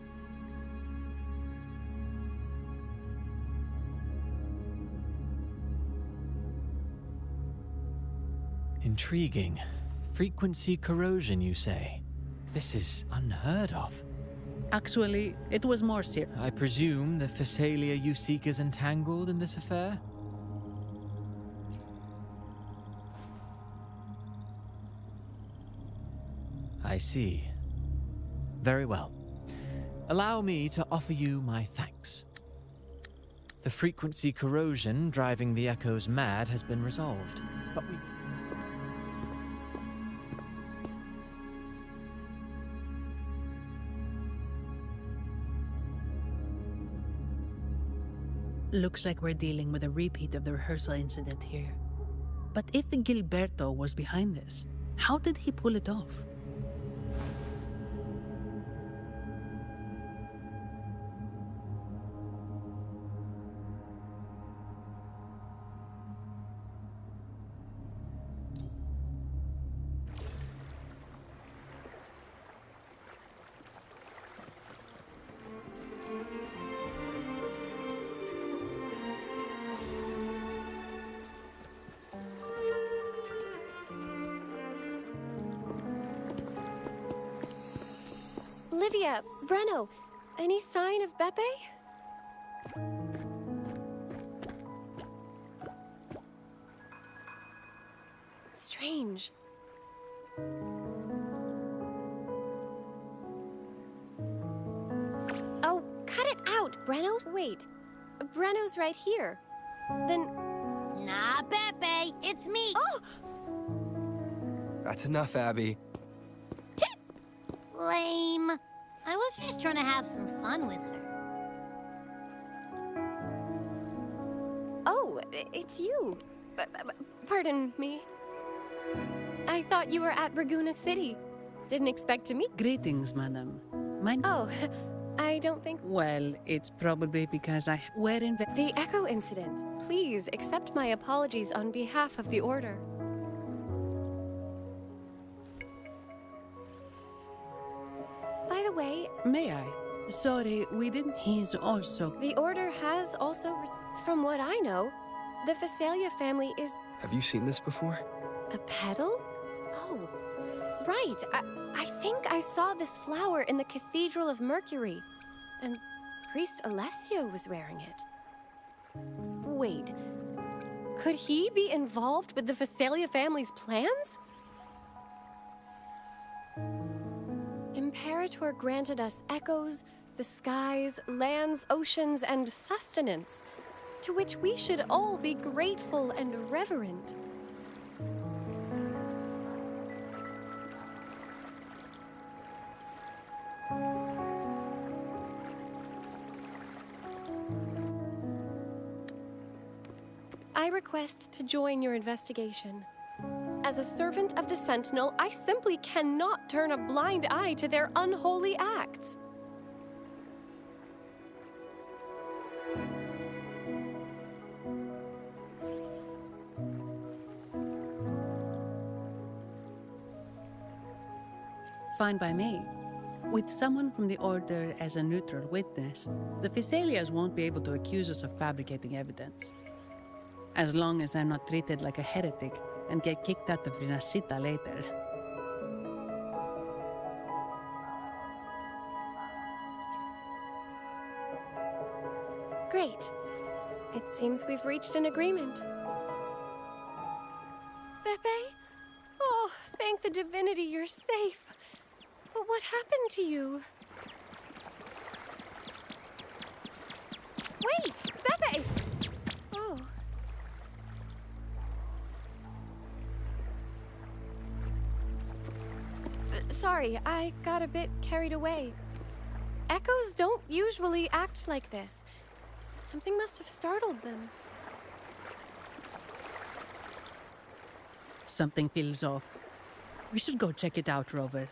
Intriguing. Frequency corrosion, you say? This is unheard of. Actually, it was more serious. I presume the Phasalia you seek is entangled in this affair? I see. Very well. Allow me to offer you my thanks. The frequency corrosion driving the echoes mad has been resolved, but we... Looks like we're dealing with a repeat of the rehearsal incident here. But if Gilberto was behind this, how did he pull it off? Olivia, Breno, any sign of Beppe? Strange. Oh, cut it out, Breno. Wait, Breno's right here. Then... Nah, Beppe, it's me. Oh! That's enough, Abby. Lame. I was just trying to have some fun with her. Oh, it's you. Pardon me. I thought you were at Raguna City. Didn't expect to meet. Greetings, madam. Oh, I don't think... Well, it's probably because we're in... The Echo incident. Please accept my apologies on behalf of the Order. By the way... May I? Sorry, we didn't... He's also... The Order has also... From what I know, the Phasalia family is... Have you seen this before? A petal? Oh, right. I think I saw this flower in the Cathedral of Mercury, and Priest Alessio was wearing it. Wait, could he be involved with the Phasalia family's plans? Imperator granted us echoes, the skies, lands, oceans, and sustenance, to which we should all be grateful and reverent. I request to join your investigation. As a servant of the Sentinel, I simply cannot turn a blind eye to their unholy acts. Fine by me. With someone from the Order as a neutral witness, the Phasalias won't be able to accuse us of fabricating evidence. As long as I'm not treated like a heretic and get kicked out of Rinascita later. Great. It seems we've reached an agreement. Beppe? Oh, thank the divinity you're safe. But what happened to you? Wait! Beppe! Oh. Sorry, I got a bit carried away. Echoes don't usually act like this. Something must have startled them. Something feels off. We should go check it out, Rover.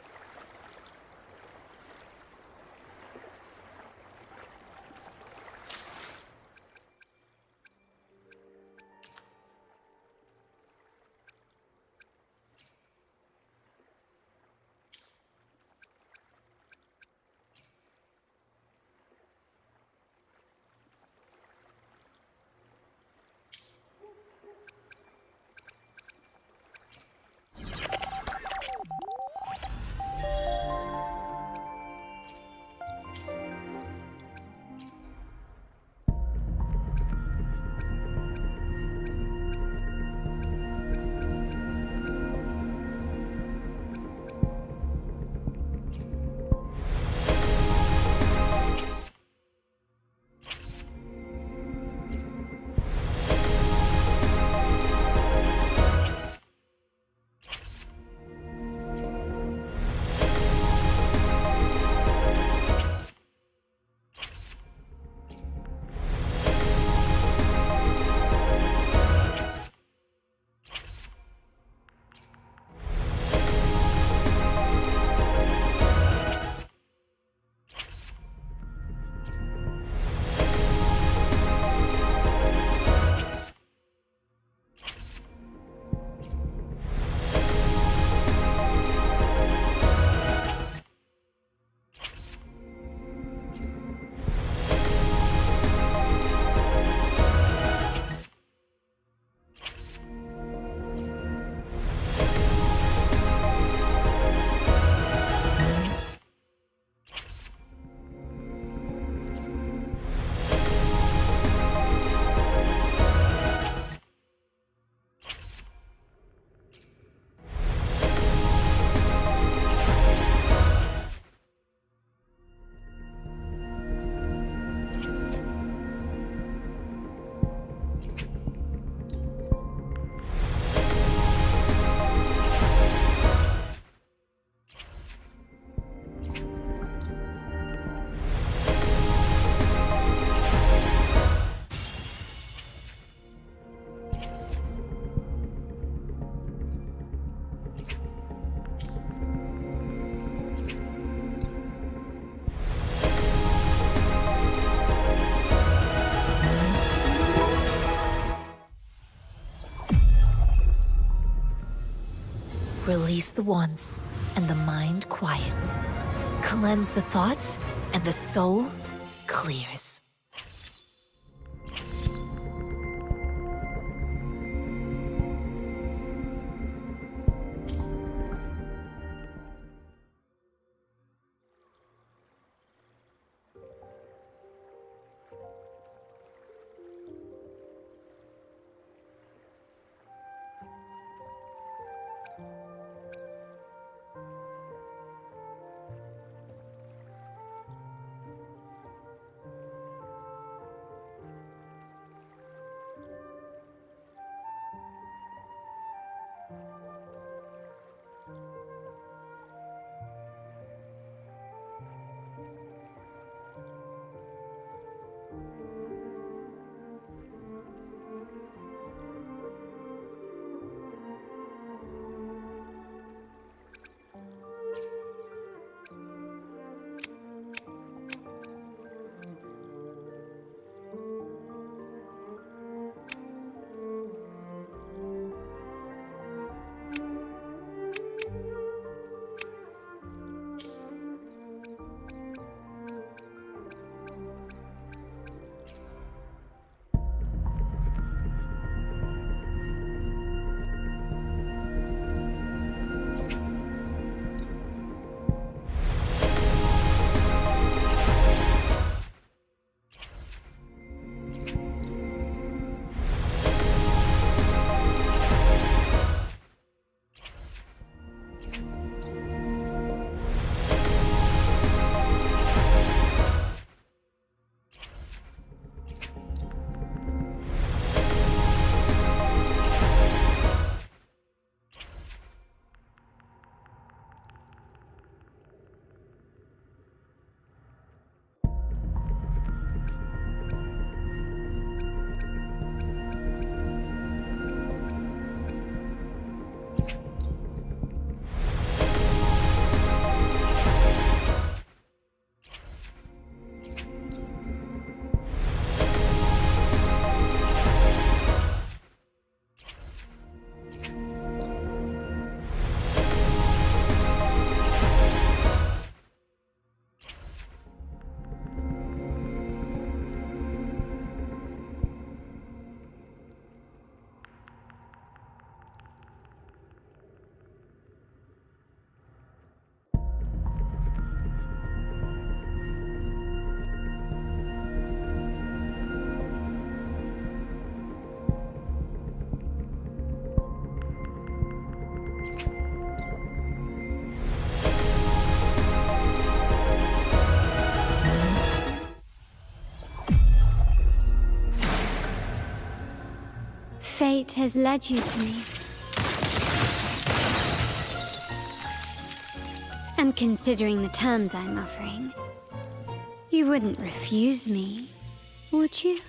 Release the wands, and the mind quiets. Cleanse the thoughts, and the soul clears. Fate has led you to me. And considering the terms I'm offering, you wouldn't refuse me, would you?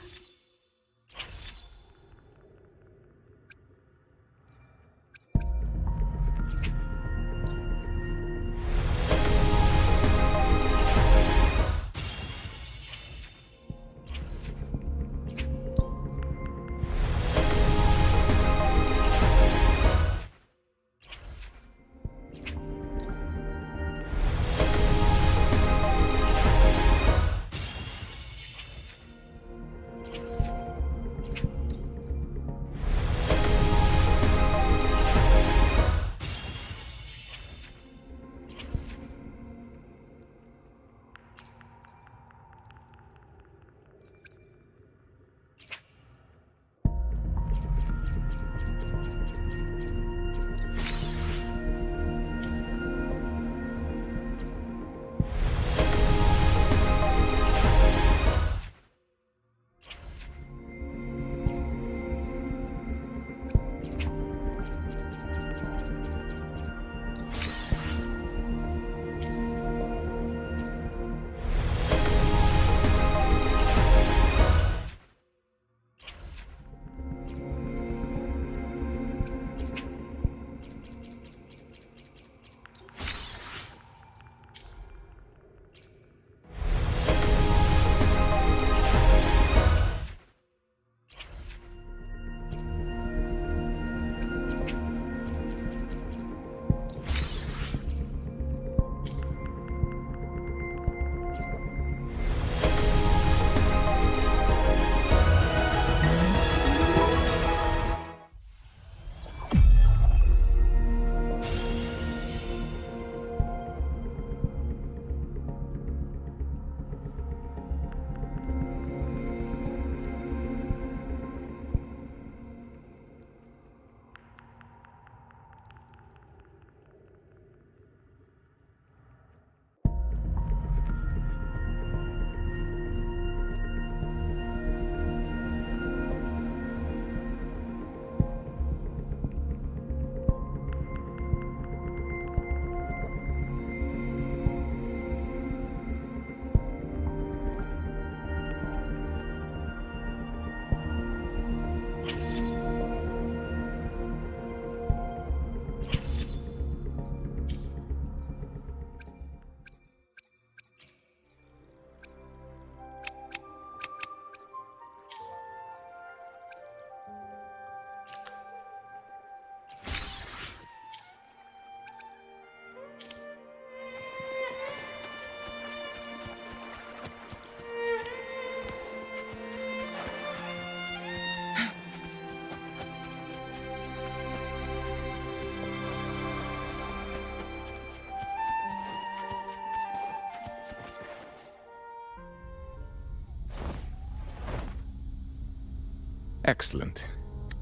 Excellent.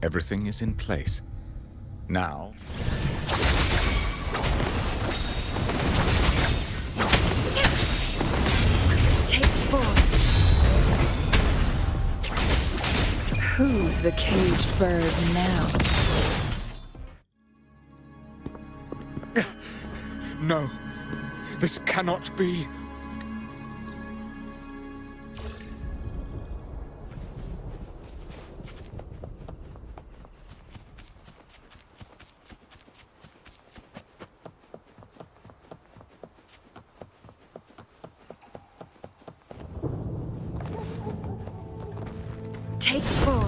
Everything is in place. Now... Take 4. Who's the caged bird now? No. This cannot be. Take 4.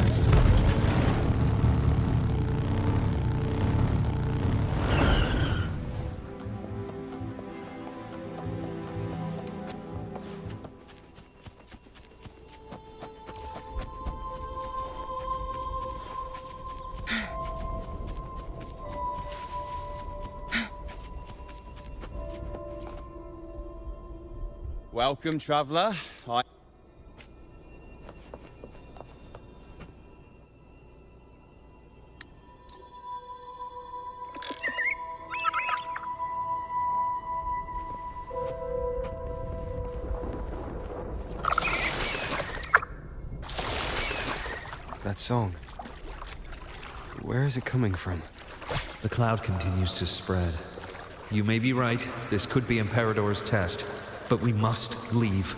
Welcome, traveler. That song. Where is it coming from? The cloud continues to spread. You may be right, this could be Imperador's test, but we must leave.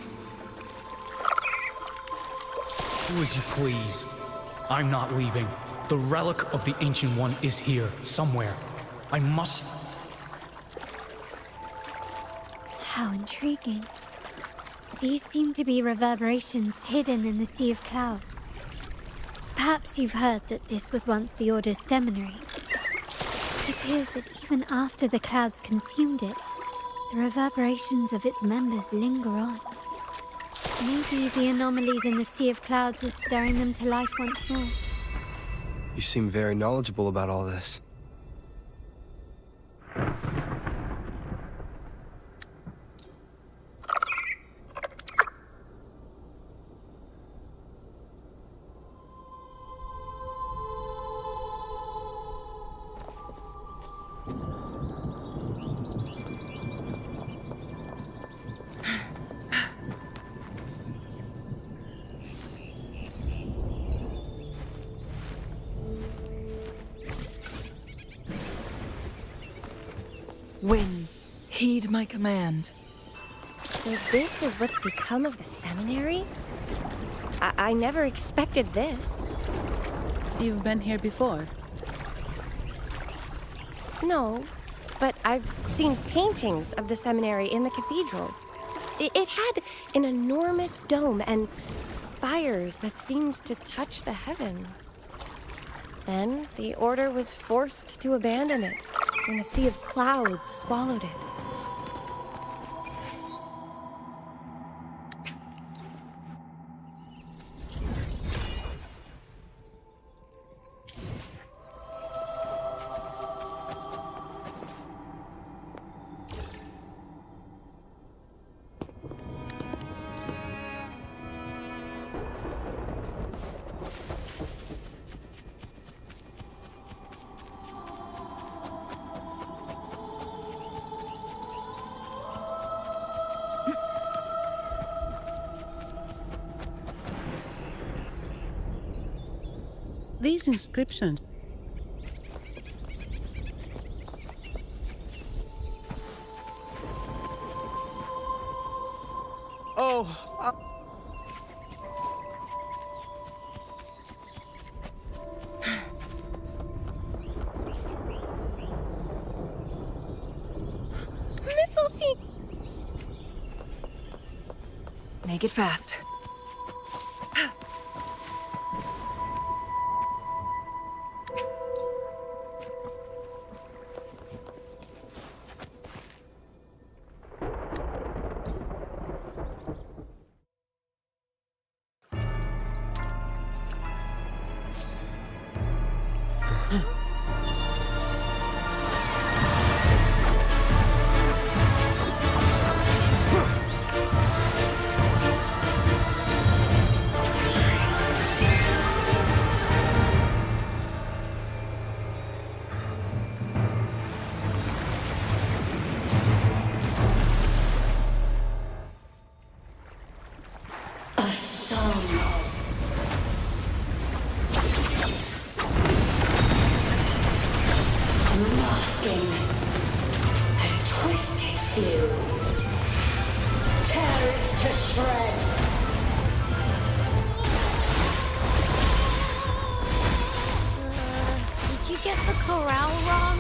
Do as you please. I'm not leaving. The relic of the Ancient One is here, somewhere. I must... How intriguing. These seem to be reverberations hidden in the Sea of Clouds. Perhaps you've heard that this was once the Order's seminary. It appears that even after the clouds consumed it, the reverberations of its members linger on. Maybe the anomalies in the Sea of Clouds are stirring them to life once more. You seem very knowledgeable about all this. Winds, heed my command. So this is what's become of the seminary? I never expected this. You've been here before? No, but I've seen paintings of the seminary in the cathedral. It had an enormous dome and spires that seemed to touch the heavens. Then the Order was forced to abandon it when a sea of clouds swallowed it. These inscriptions. Mistletoe! Make it fast. Unmasking. A twisted view. Tear it to shreds. Did you get the chorale wrong?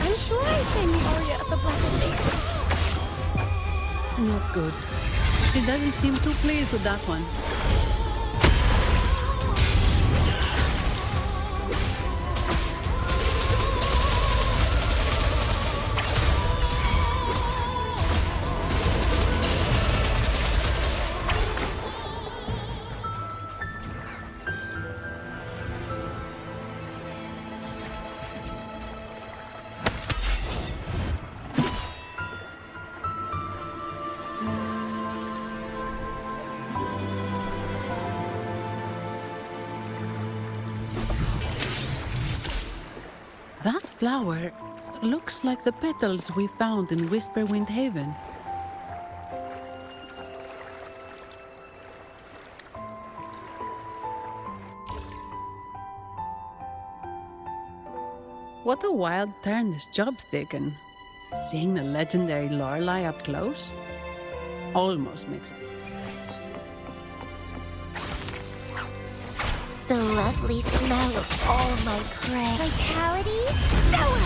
I'm sure I sang the aria of the Blessed Lady. Not good. She doesn't seem too pleased with that one. That flower looks like the petals we found in Whisperwind Haven. What a wild turn this job's taken. Seeing the legendary Lorelei up close almost makes it. The lovely smell of all my prey. Vitality? Sour!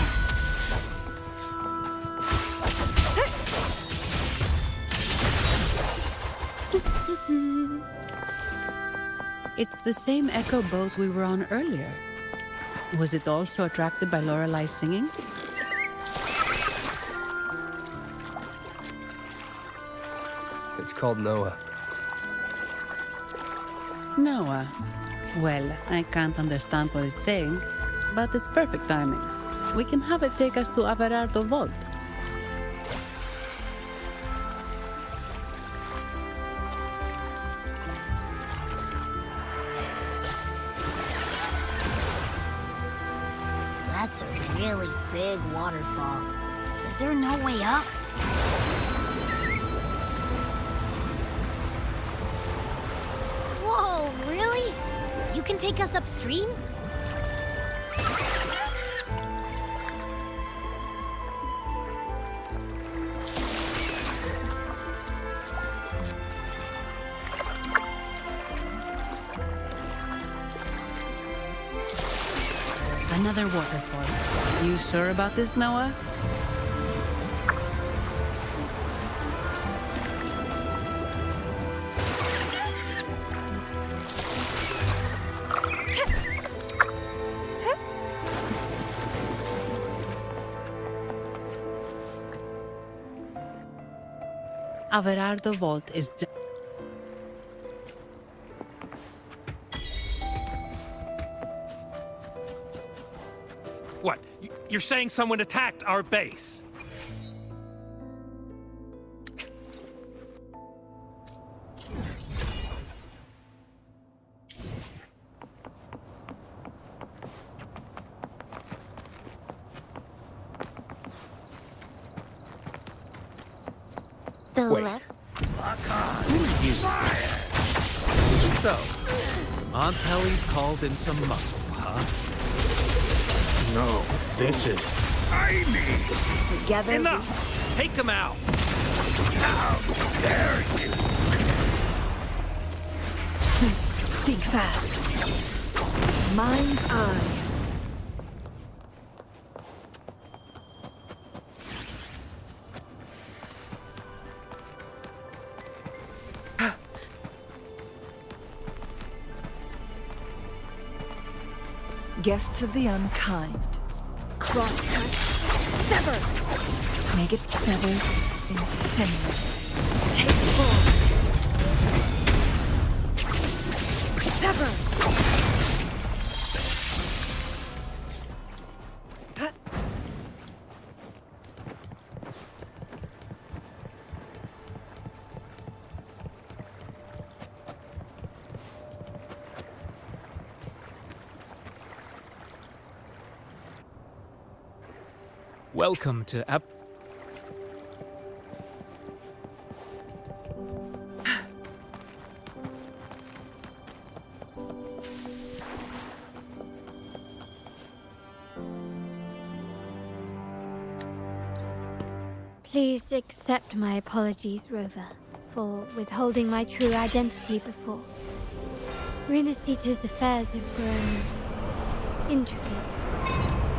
It's the same echo boat we were on earlier. Was it also attracted by Lorelei's singing? It's called Noah. Noah. Well, I can't understand what it's saying, but it's perfect timing. We can have it take us to Averardo Vault. That's a really big waterfall. Is there no way up? Whoa, really? You can take us upstream? Another waterfall. You sure about this, Noah? Averardo Vault is What? You're saying someone attacked our base? The Wait. left? Who are you? So, Montpelli's called in some muscle, huh? No, this is... Together. Enough! Take him out! How dare you! Think fast. Mind's eye. Guests of the unkind. Crosscut. Sever. Make it feathers. Incinerate. Take full. Sever. Welcome to Please accept my apologies, Rover, for withholding my true identity before. Rinasita's affairs have grown intricate.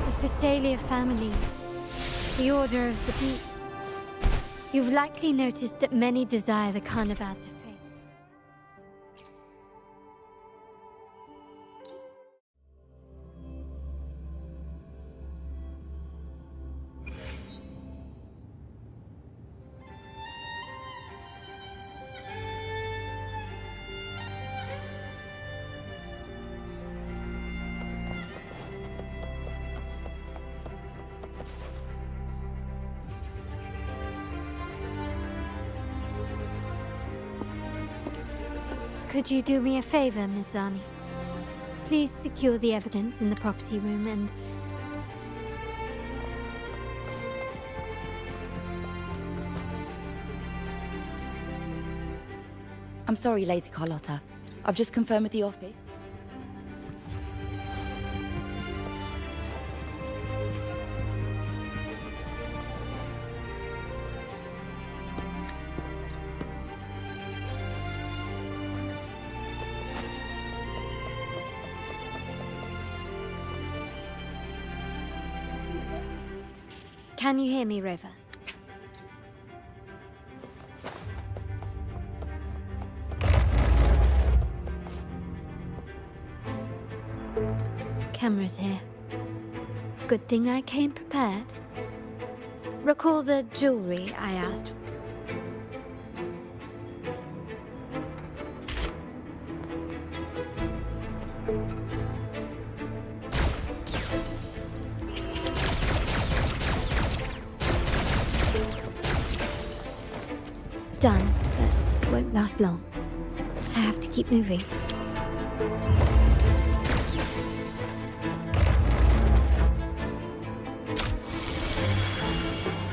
The Phasalia family, the Order of the Deep. You've likely noticed that many desire the Carnival to fade. Could you do me a favor, Miss Zani? Please secure the evidence in the property room and... I'm sorry, Lady Charlotta. I've just confirmed with the office. Can you hear me, Rover? Cameras here. Good thing I came prepared. Recall the jewelry I asked for? Done, but won't last long. I have to keep moving.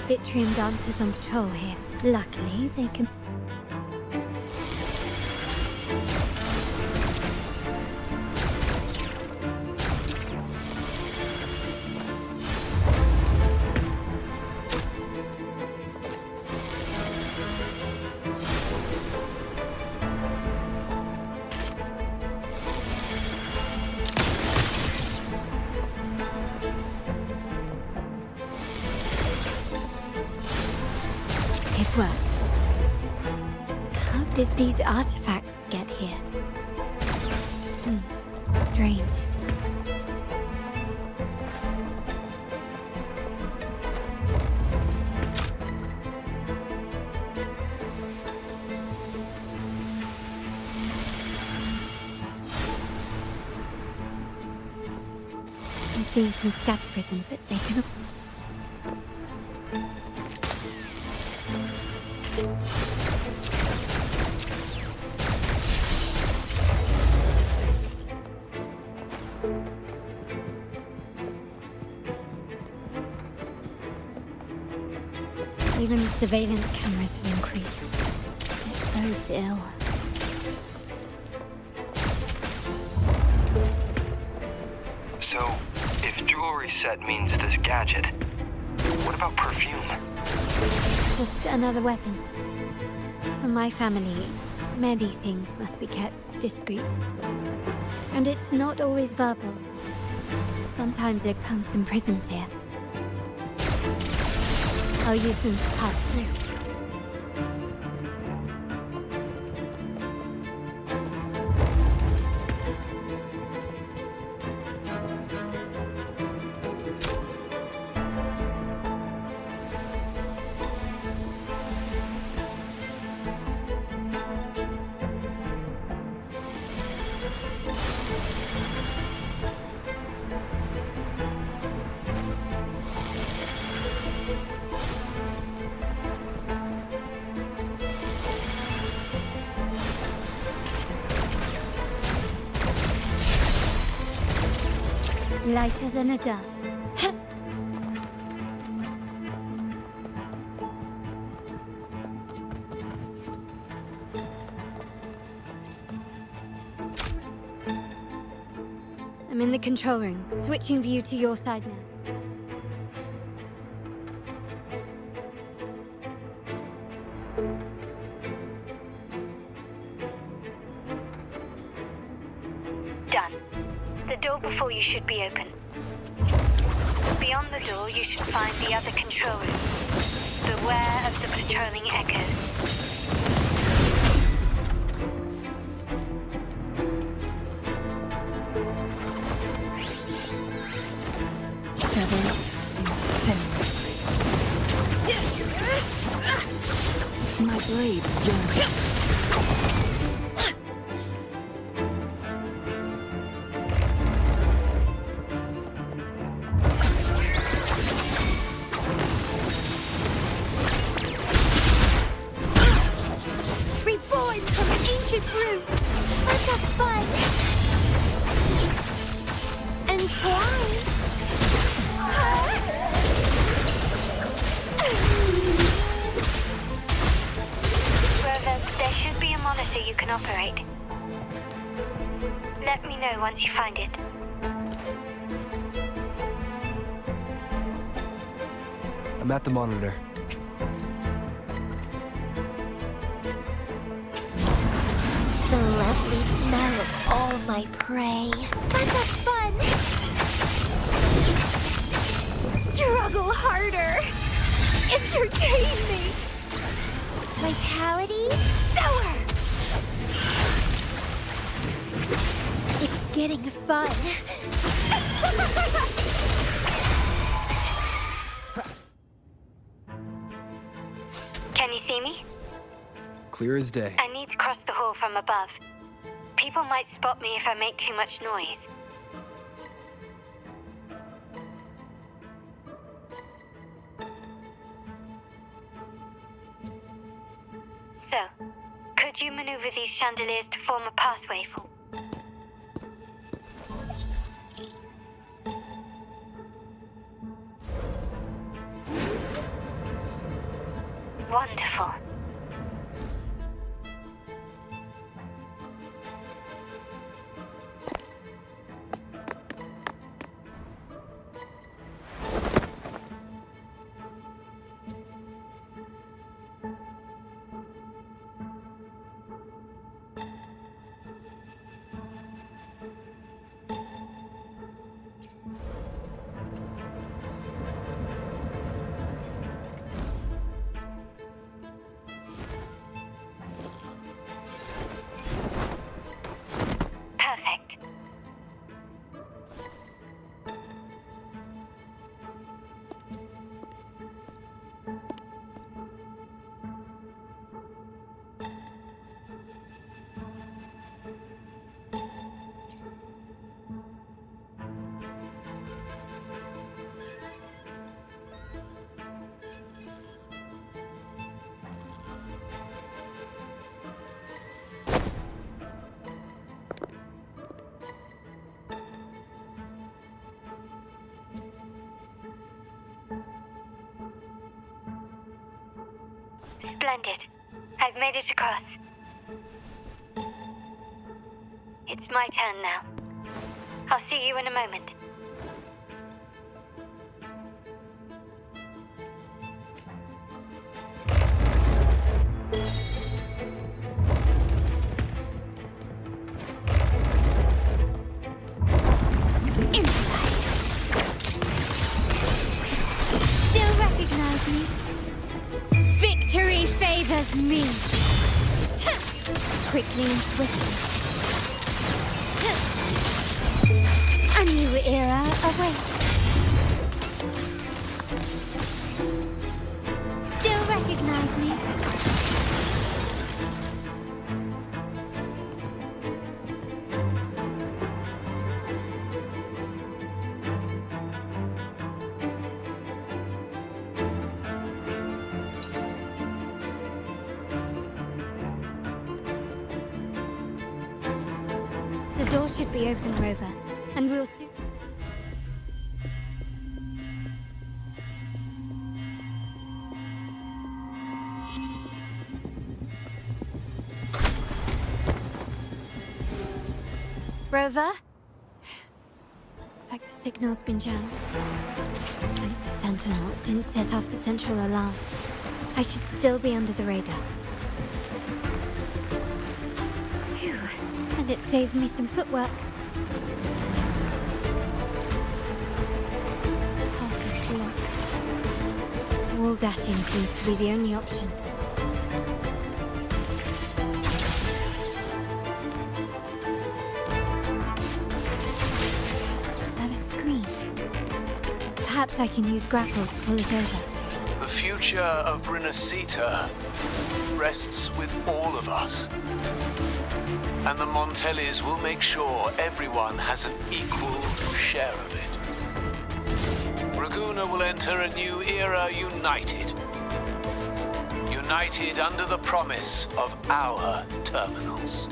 Vitrium dancers on patrol here. Luckily, they can... It worked. How did these artifacts get here? Strange. I'm seeing some scatter prisms that they can... Even the surveillance cameras have increased. This bodes ill. So, if jewelry set means this gadget, what about perfume? Just another weapon. For my family, many things must be kept discreet. And it's not always verbal. Sometimes there comes some prisms here. I'll use them to pass through. Lighter than a dove. I'm in the control room, switching view to your side now. you should be open. Beyond the door, you should find the other control room. Beware of the patrolling echoes. Feathers incinerate. My blade yearns. Reborn from ancient roots. Let's have fun. Entwine. Rover, there should be a monitor you can operate. Let me know once you find it. I'm at the monitor. The lovely smell of all my prey. Let's have fun! Struggle harder! Entertain me! Vitality, sour! It's getting fun! Can you see me? Clear as day. I need to cross the hall from above. People might spot me if I make too much noise. So, could you maneuver these chandeliers to form a pathway for... Wonderful. Perfect. Splendid. I've made it across. It's my turn now. I'll see you in a moment. Still recognize me? Victory favors me! Quickly and swiftly. A new era awaits. Still recognize me? The door should be open, Rover, and we'll soon... Rover? Looks like the signal's been jammed. Thank the Sentinel didn't set off the central alarm. I should still be under the radar. Phew. And it saved me some footwork. All dashing seems to be the only option. Is that a screen? Perhaps I can use grapple to pull it over. The future of Brinacita rests with all of us. And the Montellis will make sure everyone has an equal share of it. Raguna will enter a new era united. United under the promise of our terminals.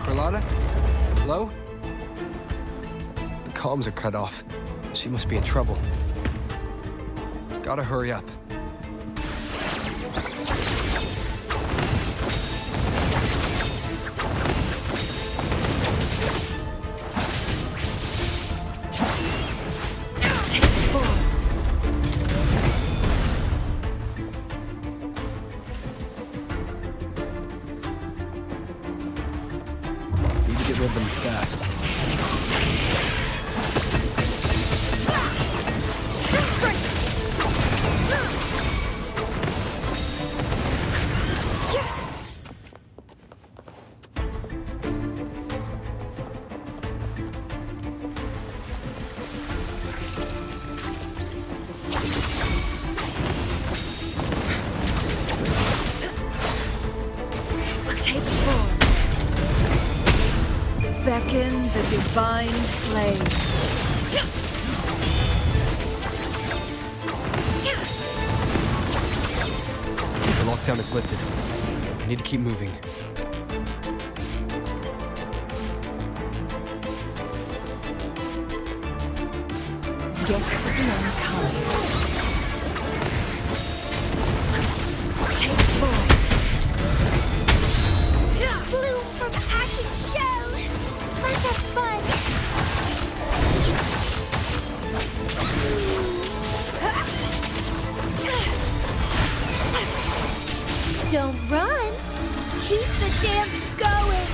Charlotta? Hello? The comms are cut off. She must be in trouble. Gotta hurry up. Need to get rid of them fast. Take form. Beckon the divine flame. The lockdown is lifted. I need to keep moving. Guests of the unkind. Take form. Bloom from ashen shell! Let's have fun! Don't run! Keep the dance going!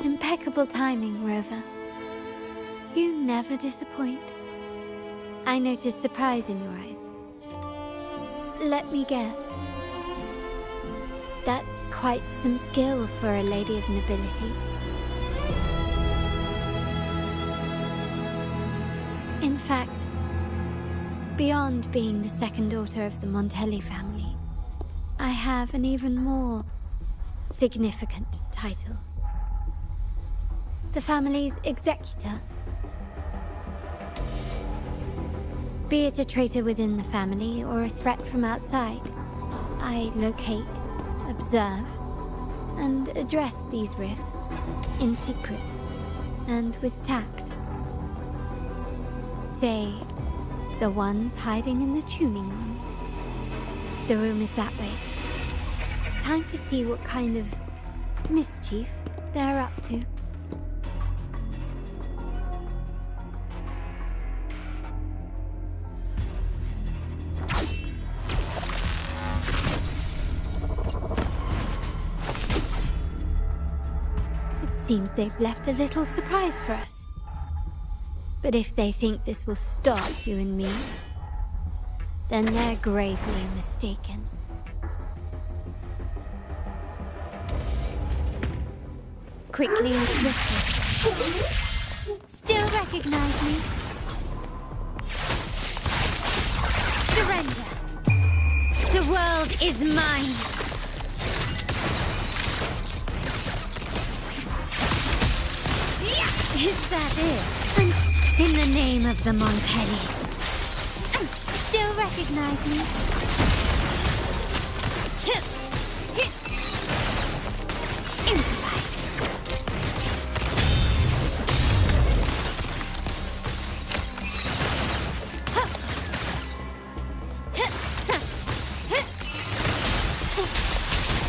Impeccable timing, Rover. You never disappoint. I noticed surprise in your eyes. Let me guess. That's quite some skill for a lady of nobility. In fact, beyond being the second daughter of the Montelli family, I have an even more significant title. The family's executor. Be it a traitor within the family or a threat from outside, I locate, observe, and address these risks in secret and with tact. Say, the ones hiding in the tuning room. The room is that way. Time to see what kind of mischief they're up to. Seems they've left a little surprise for us. But if they think this will stop you and me, then they're gravely mistaken. Quickly and swiftly. Still recognize me? Surrender! The world is mine! Is that it? In the Shame of the Montellis. Still recognize me? Improvise.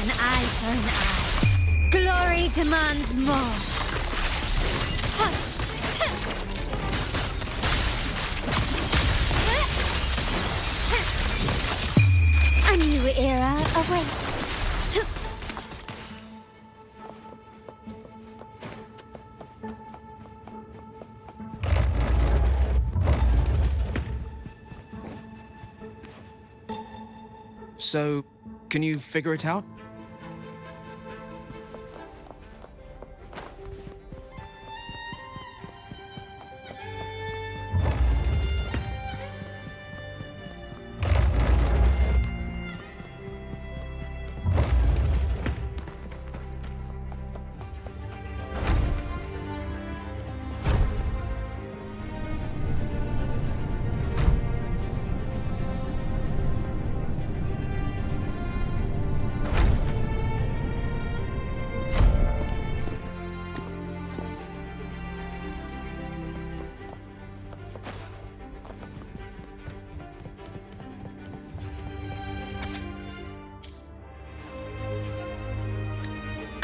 An eye for an eye. Glory demands more. A new era awaits. So, can you figure it out?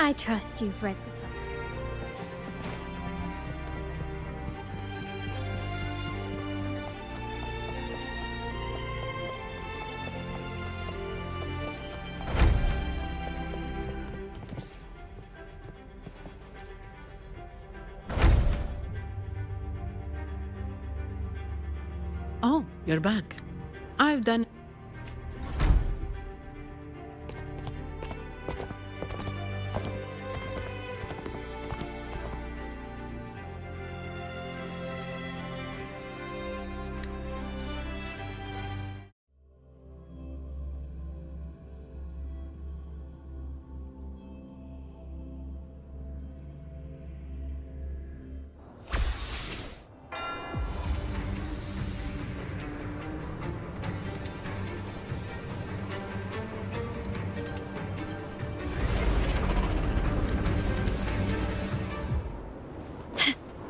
I trust you've read the file. Oh, you're back. I've done...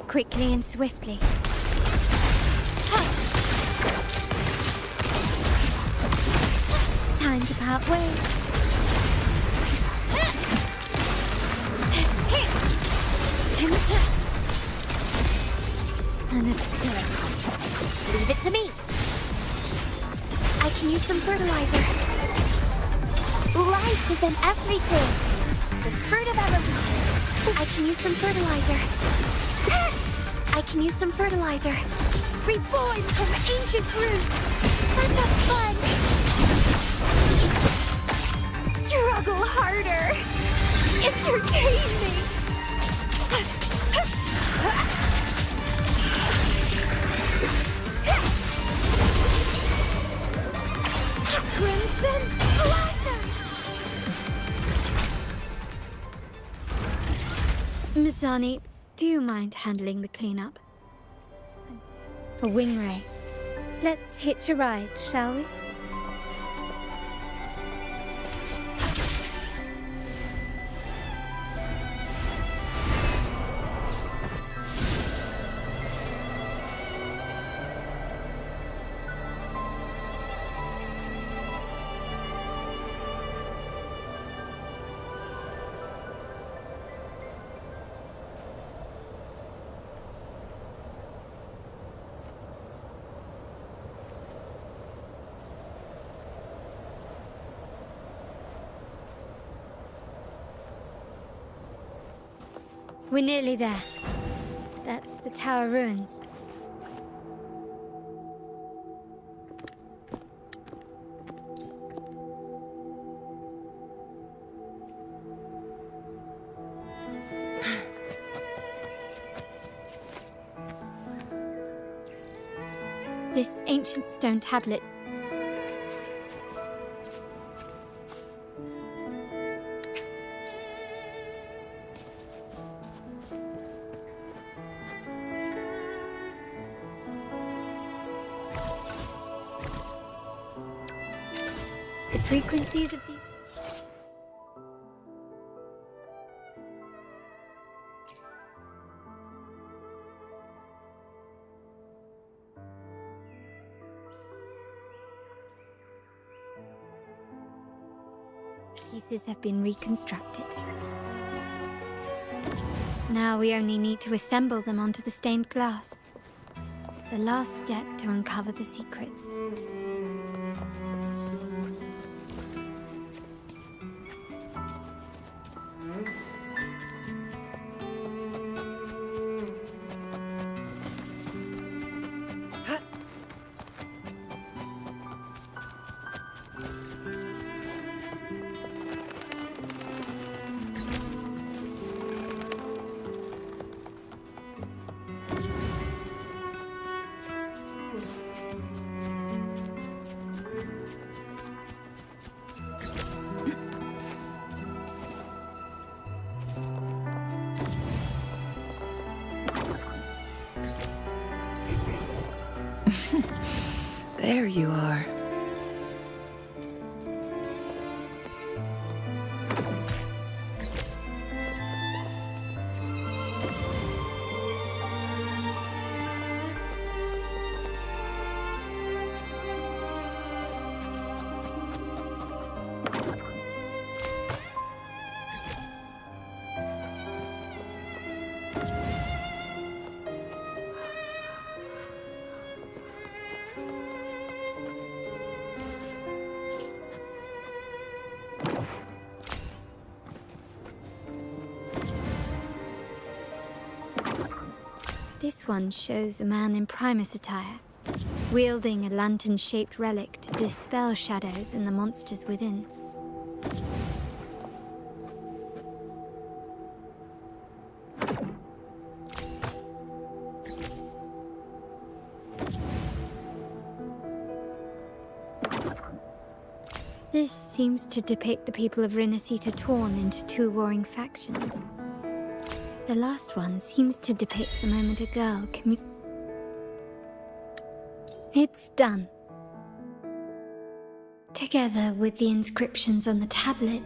Quickly and swiftly. Time to part ways. An absurd. Leave it to me. I can use some fertilizer. Life is in everything. The fruit of evolution. I can use some fertilizer. I can use some fertilizer. Reborn from ancient roots. Let's have fun. Struggle harder. Entertain me. Crimson Blossom. Mizani, do you mind handling the cleanup? A wing ray. Let's hitch a ride, shall we? We're nearly there. That's the tower ruins. This ancient stone tablet. The frequencies of these... pieces have been reconstructed. Now we only need to assemble them onto the stained glass. The last step to uncover the secrets. There you are. This one shows a man in Primus attire, wielding a lantern-shaped relic to dispel shadows and the monsters within. This seems to depict the people of Rinascita torn into two warring factions. The last one seems to depict the moment a girl It's done. Together with the inscriptions on the tablet,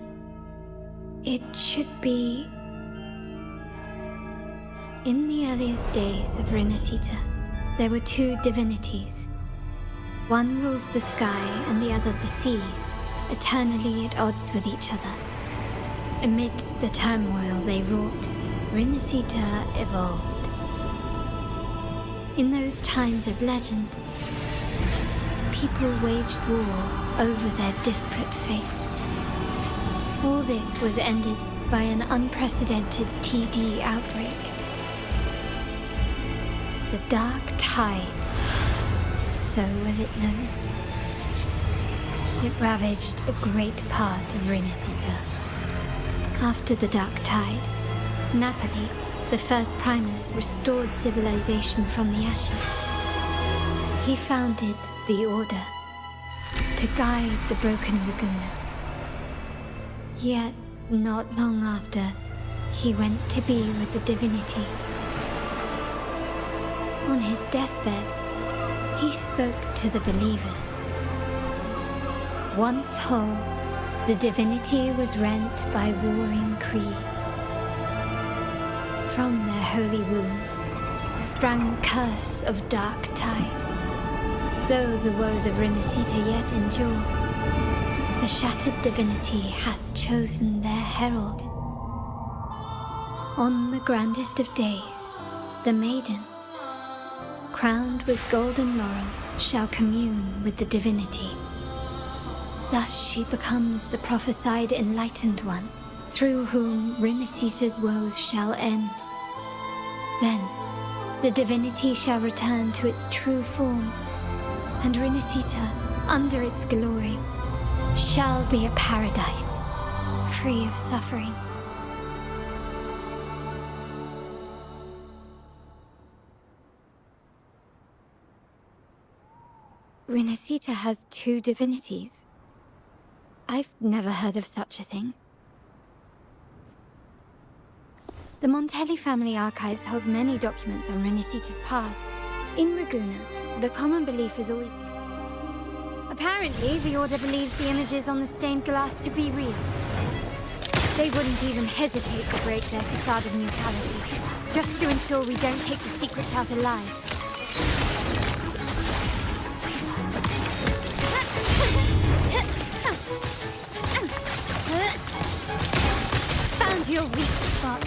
it should be... In the earliest days of Rinascita, there were two divinities. One rules the sky and the other the seas, eternally at odds with each other. Amidst the turmoil they wrought, Rinascita evolved. In those times of legend, people waged war over their disparate fates. All this was ended by an unprecedented TD outbreak. The Dark Tide, so was it known. It ravaged a great part of Rinascita. After the Dark Tide, Napoli, the first Primus, restored civilization from the ashes. He founded the Order to guide the broken Laguna. Yet, not long after, he went to be with the divinity. On his deathbed, he spoke to the believers. Once whole, the divinity was rent by warring creeds. From their holy wounds sprang the curse of Dark Tide. Though the woes of Rinascita yet endure, the shattered divinity hath chosen their herald. On the grandest of days, the maiden, crowned with golden laurel, shall commune with the divinity. Thus she becomes the prophesied enlightened one, through whom Rinascita's woes shall end. Then, the divinity shall return to its true form, and Rinascita, under its glory, shall be a paradise, free of suffering. Rinascita has two divinities. I've never heard of such a thing. The Montelli family archives hold many documents on Rinascita's past. In Raguena, the common belief is always... Apparently, the Order believes the images on the stained glass to be real. They wouldn't even hesitate to break their facade of neutrality, just to ensure we don't take the secrets out alive. Found your weak spot.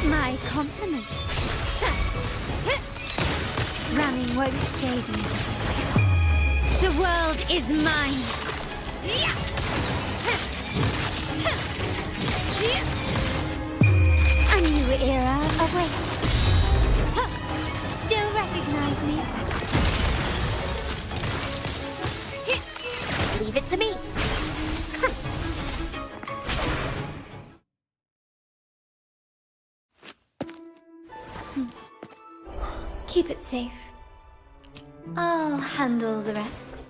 My compliments. Running won't save me. The world is mine. A new era awaits. Still recognize me? Leave it to me. Keep it safe. I'll handle the rest.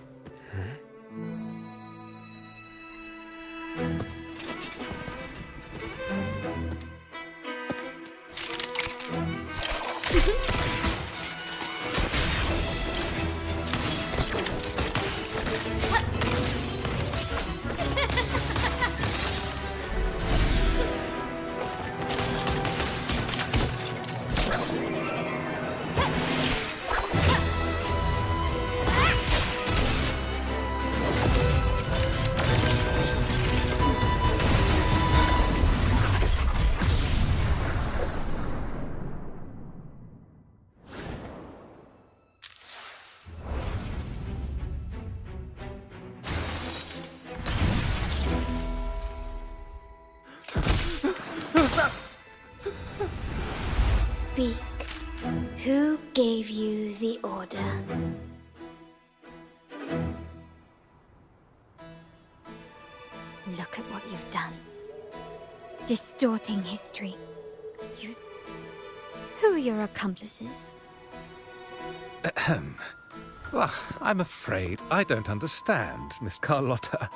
Speak. Who gave you the order? Look at what you've done. Distorting history. Who are your accomplices? Ahem. Well, I'm afraid I don't understand, Miss Charlotta.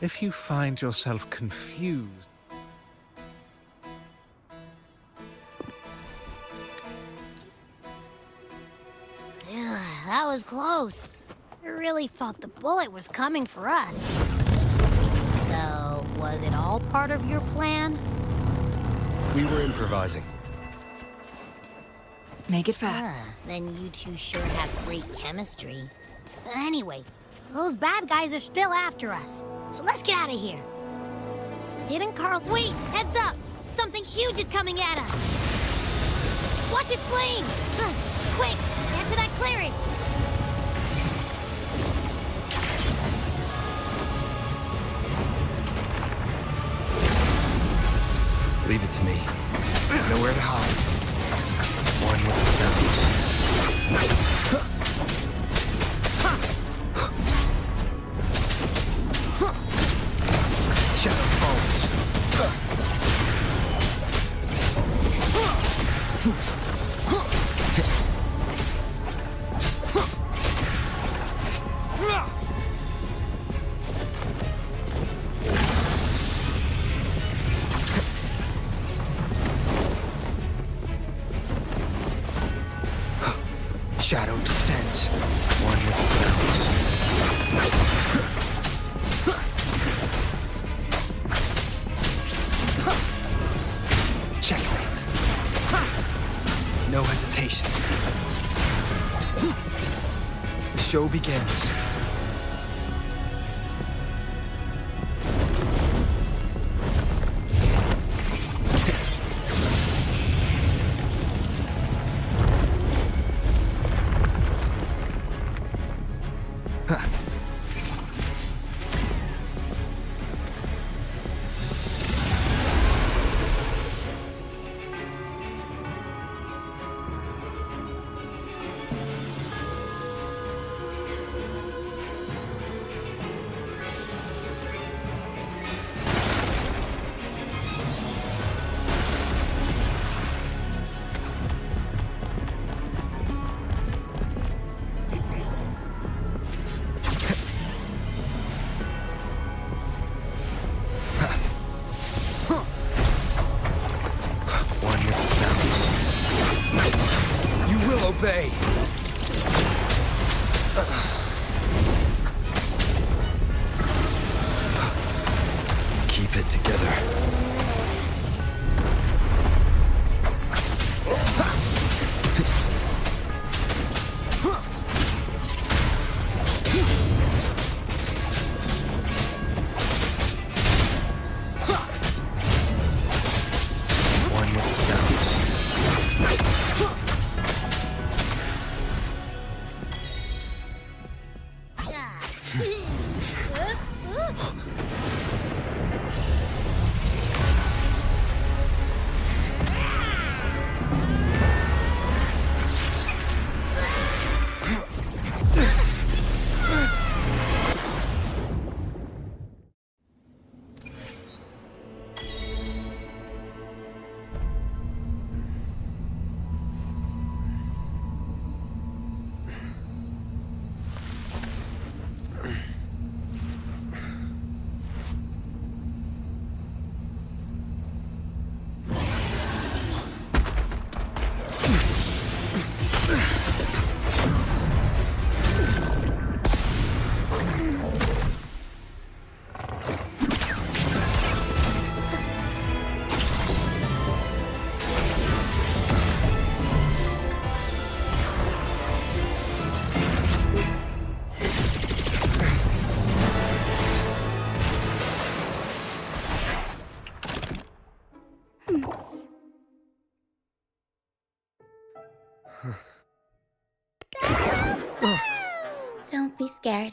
If you find yourself confused... That was close. I really thought the bullet was coming for us. So, was it all part of your plan? We were improvising. Make it fast. Then you two sure have great chemistry. Anyway, those bad guys are still after us. So let's get out of here. Didn't Carl... Wait! Heads up! Something huge is coming at us! Watch its flames! Quick! Get to that clearing! Leave it to me. Nowhere to hide. One with the sounds. Shadow falls. Shadow descent. One with the sounds. Checkmate. No hesitation. The show begins. keep it together. One with the sounds. Don't be scared.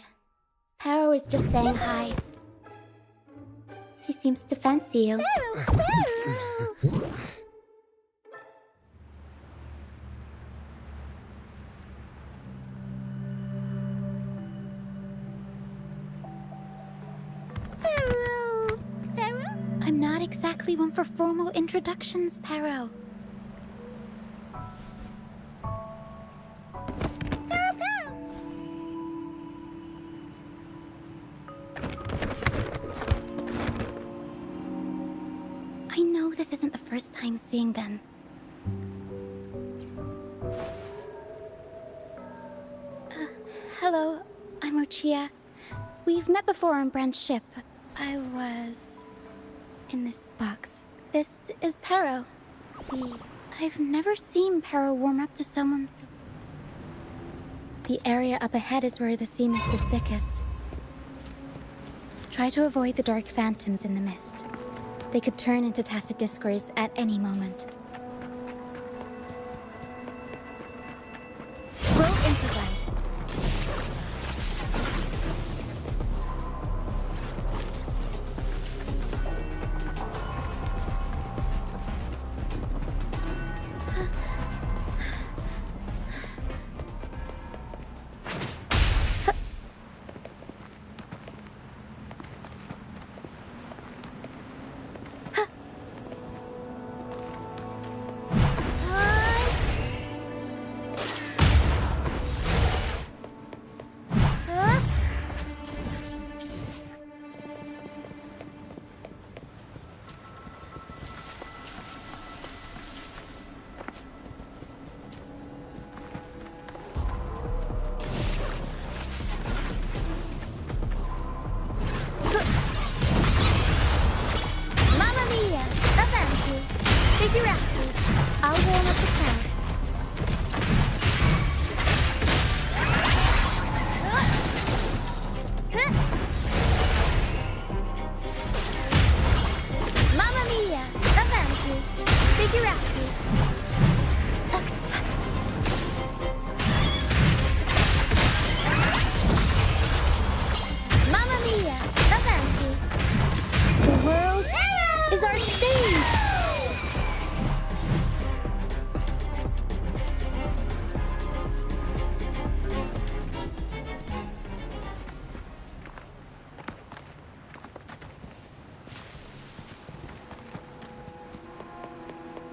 Paro is just saying hi. She seems to fancy you. I'm not exactly one for formal introductions, Paro. I know this isn't the first time seeing them. Hello, I'm Ochia. We've met before on Brand's ship. I was in this box. This is Paro. I've never seen Paro warm up to someone so... The area up ahead is where the sea mist is thickest. Try to avoid the dark phantoms in the mist. They could turn into tacit discords at any moment. We'll improvise.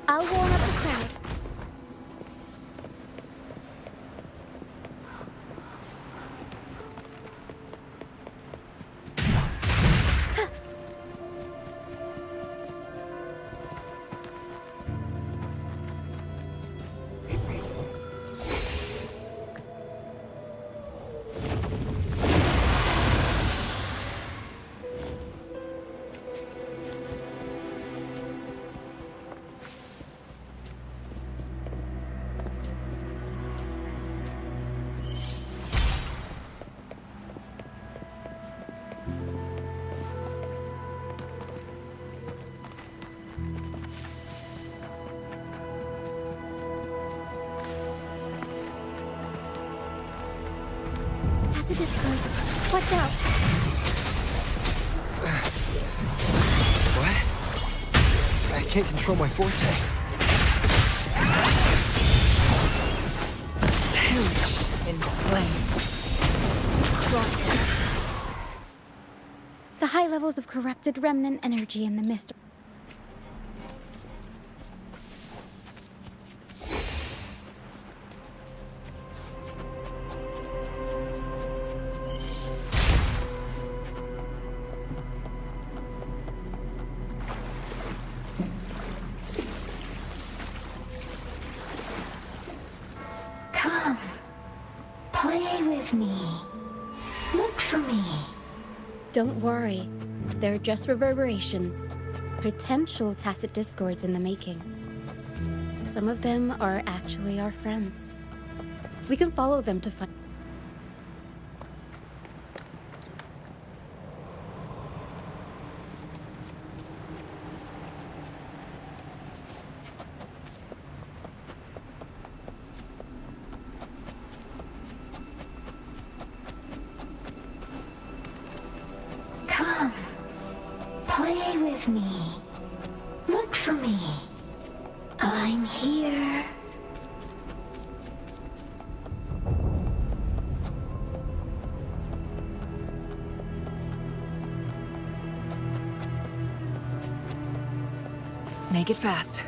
I'll warm up the crowd. Tacit discards. Watch out. What? I can't control my forte. Perish in flames. Crossing. The high levels of corrupted remnant energy in the mist. Come, play with me. Look for me. Don't worry. They're just reverberations. Potential tacit discords in the making. Some of them are actually our friends. We can follow them to find... Come, play with me. Look for me. I'm here. Make it fast.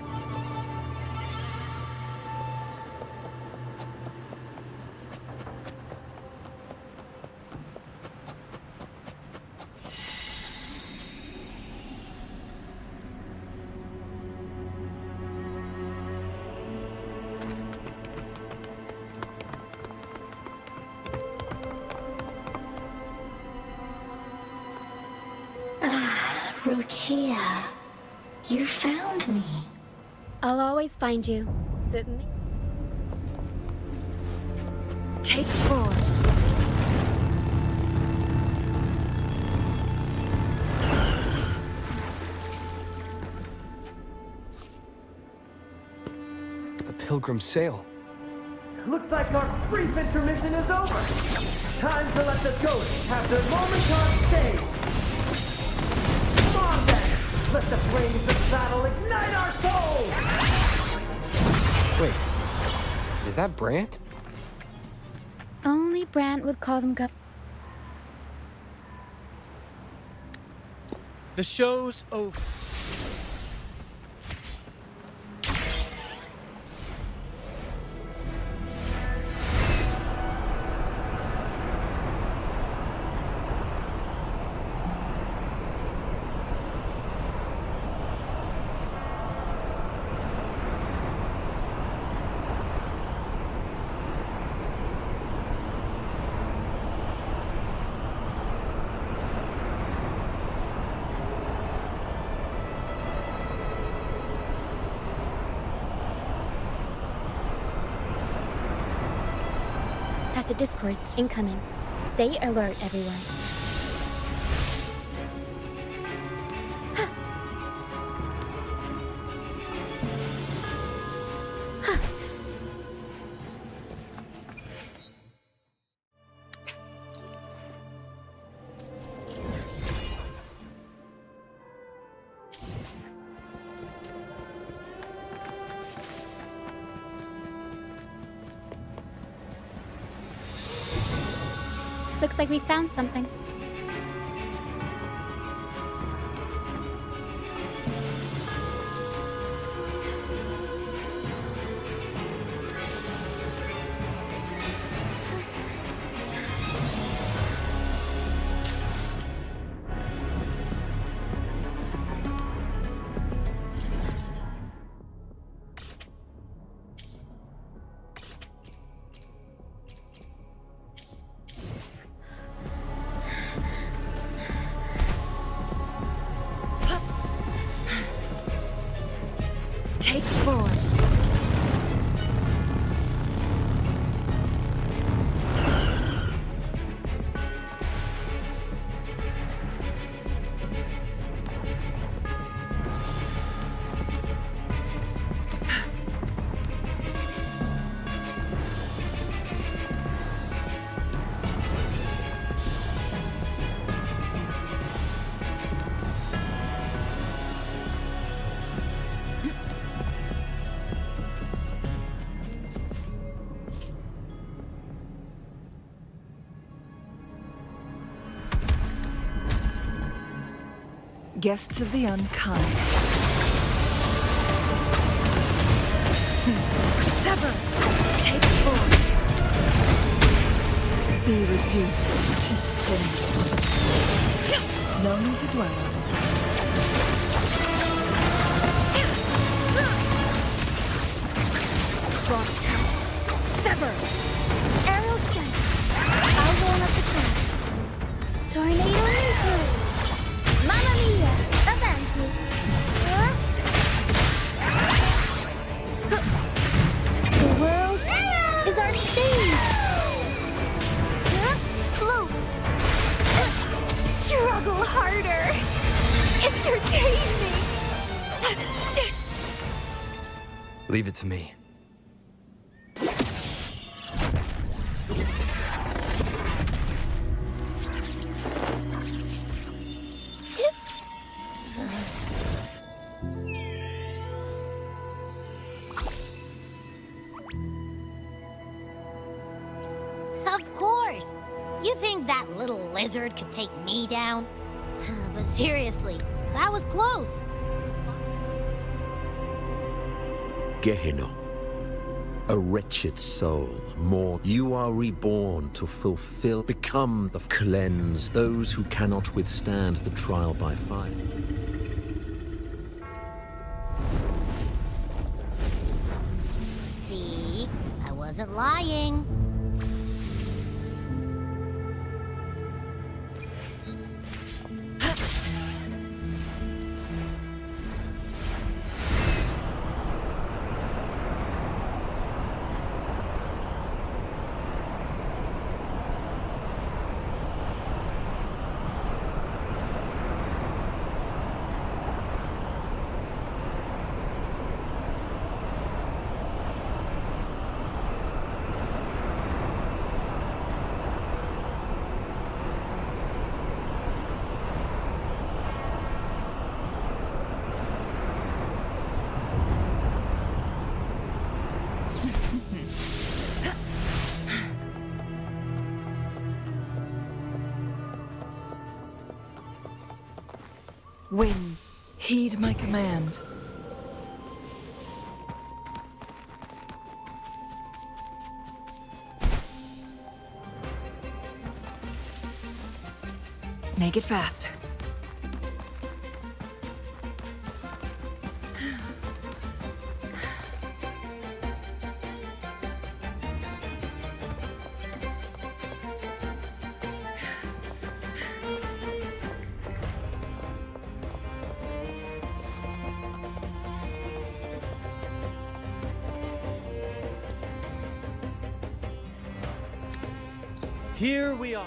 Rukia, you found me. I'll always find you, but... Take 4. A pilgrim's sail. Looks like our brief intermission is over. Time to let the ghosts have their moment on stage. Come on then! Let the flames of battle ignite our souls! Wait, is that Brant? Only Brant would call them The show's over. Tacit discords incoming. Stay alert, everyone. Looks like we found something. Take 4. Guests of the unkind. Sever! Take form! Be reduced to cinders. No need to dwell on it. Crosscut. Sever! Aerial strike. I'll warm up the crowd. Tornado nuclear. Mamma mia! Avanti. The world is our stage. Blue. Struggle harder. Entertain me. Leave it to me. Of course! You think that little lizard could take me down? But seriously, that was close. Gehenna. A wretched soul, more. You are reborn to fulfill, become the cleanse those who cannot withstand the trial by fire. See? I wasn't lying. Winds, heed my command. Make it fast. Here we are.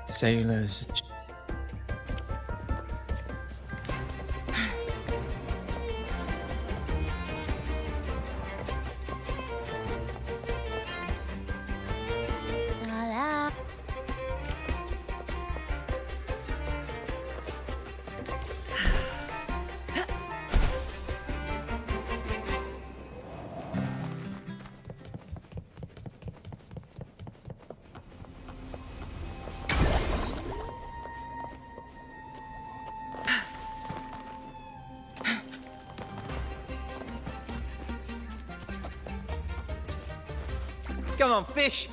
Sailors. Come on, fish!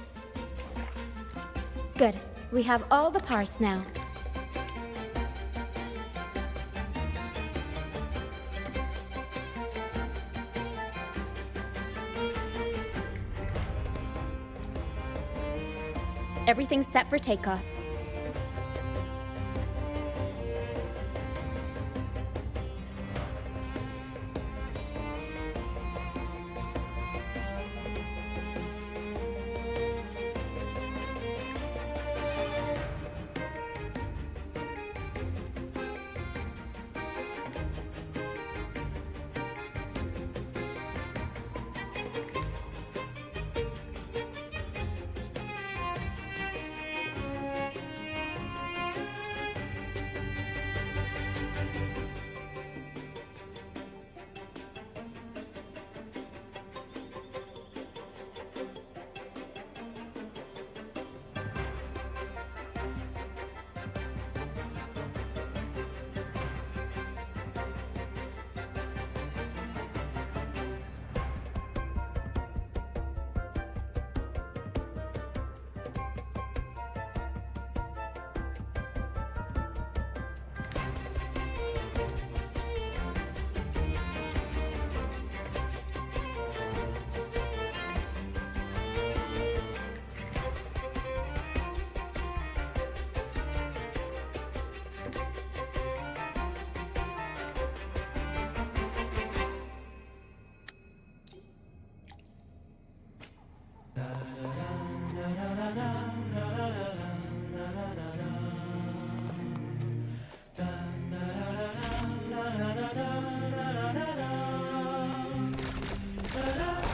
Good. We have all the parts now. Everything's set for takeoff.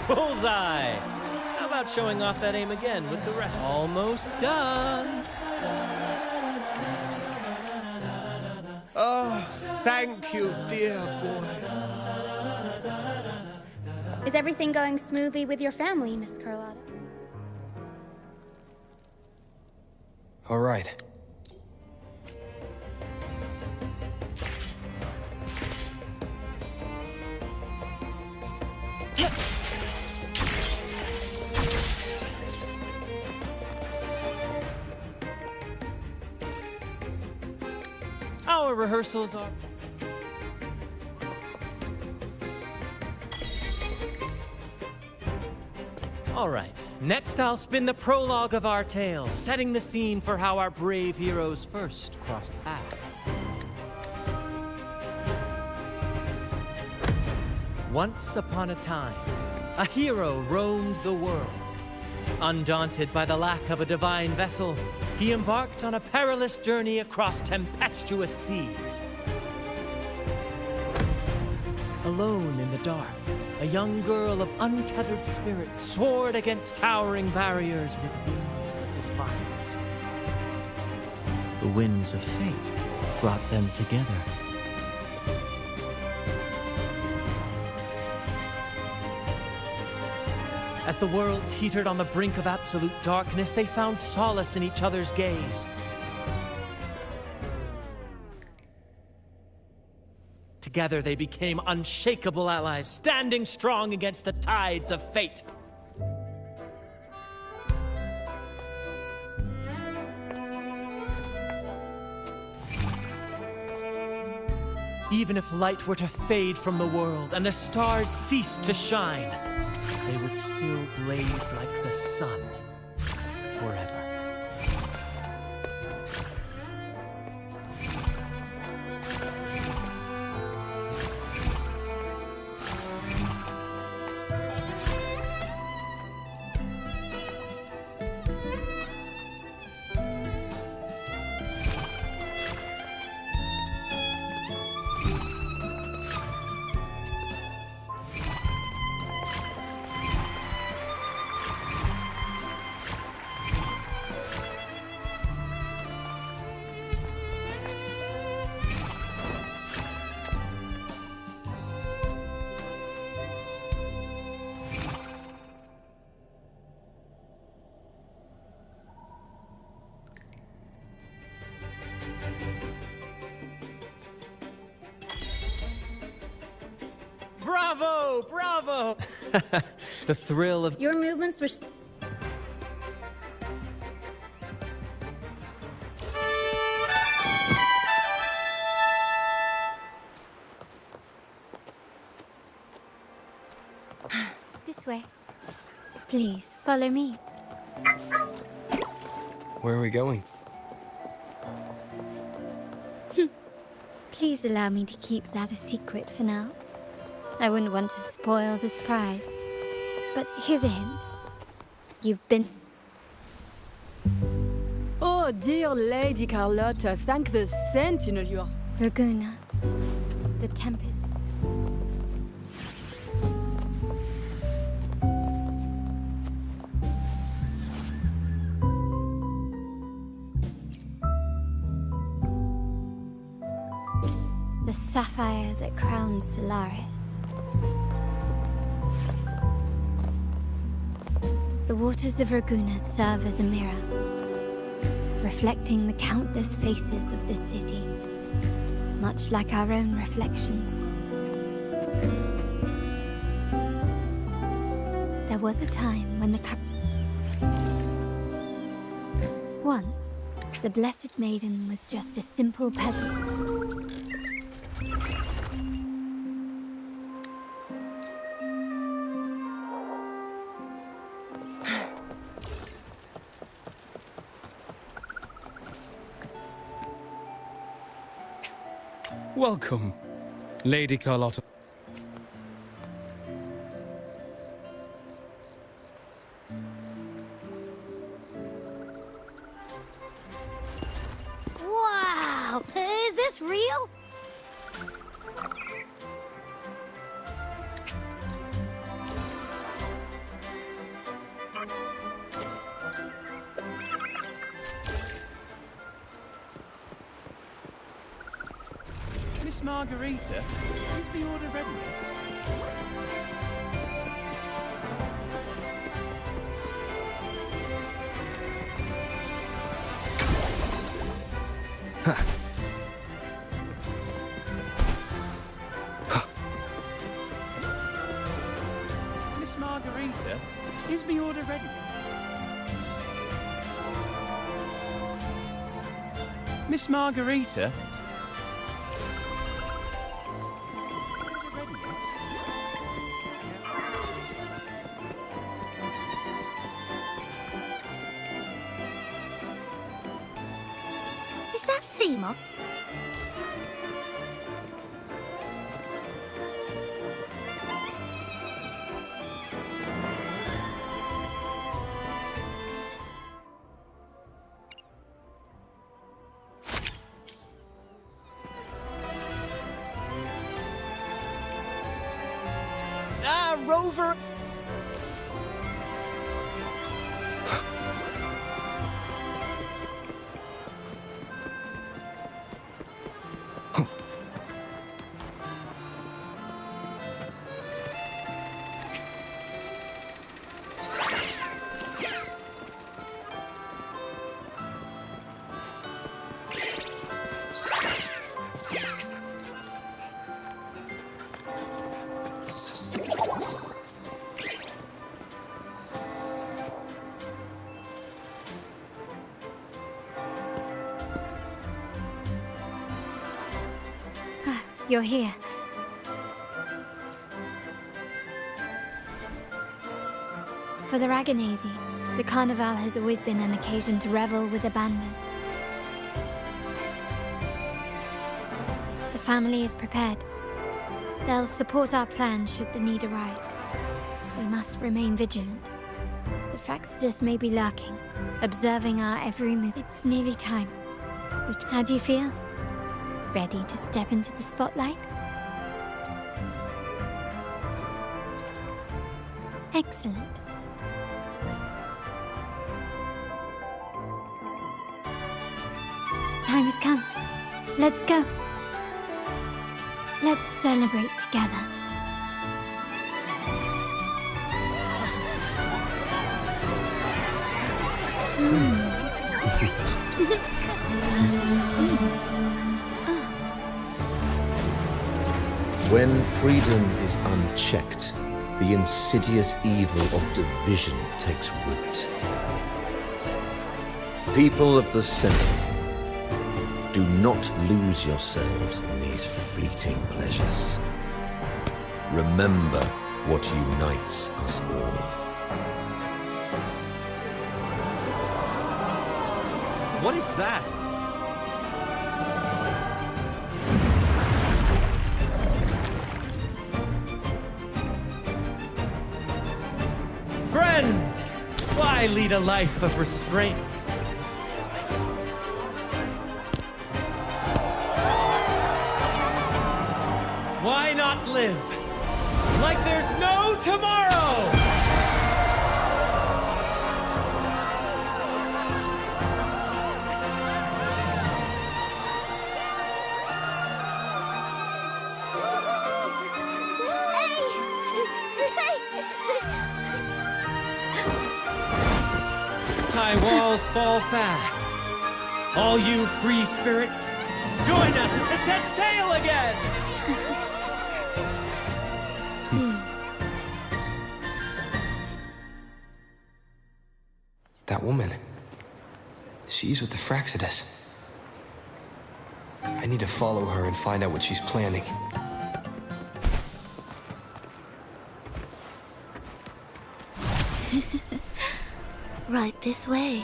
Bullseye! How about showing off that aim again with the rest? Almost done! Oh, thank you, dear boy. Is everything going smoothly with your family, Miss Charlotta? All right. Our rehearsals are... All right, next I'll spin the prologue of our tale, setting the scene for how our brave heroes first crossed paths. Once upon a time, a hero roamed the world. Undaunted by the lack of a divine vessel, he embarked on a perilous journey across tempestuous seas. Alone in the dark, a young girl of untethered spirit soared against towering barriers with wings of defiance. The winds of fate brought them together. As the world teetered on the brink of absolute darkness, they found solace in each other's gaze. Together they became unshakable allies, standing strong against the tides of fate. Even if light were to fade from the world and the stars cease to shine, they would still blaze like the sun forever. Bravo! Bravo! The thrill of... Your movements were... This way. Please, follow me. Where are we going? Please allow me to keep that a secret for now. I wouldn't want to spoil the surprise. But here's a hint. You've been... Oh, dear Lady Charlotta, thank the Sentinel you are... Raguna. The Tempest. The sapphire that crowns Solaris. The waters of Raguna serve as a mirror, reflecting the countless faces of this city, much like our own reflections. There was a time when Once, the Blessed Maiden was just a simple peasant. Welcome, Lady Charlotta. Wow! Is this real? Miss Margarita, please be order ready. Miss Margarita, is the order ready? Miss Margarita? Is that Selamat? Ah, Rover! You're here. For the Raganese, the Carnival has always been an occasion to revel with abandon. The family is prepared. They'll support our plan should the need arise. We must remain vigilant. The Fraxidus may be lurking, observing our every move. It's nearly time. How do you feel? Ready to step into the spotlight? Excellent. The time has come. Let's go. Let's celebrate together. When freedom is unchecked, the insidious evil of division takes root. People of the Sentinel, do not lose yourselves in these fleeting pleasures. Remember what unites us all. What is that? Friends! Why lead a life of restraints? Why not live like there's no tomorrow? High walls fall fast. All you free spirits, join us to set sail again! That woman. She's with the Fraxidus. I need to follow her and find out what she's planning. Right this way.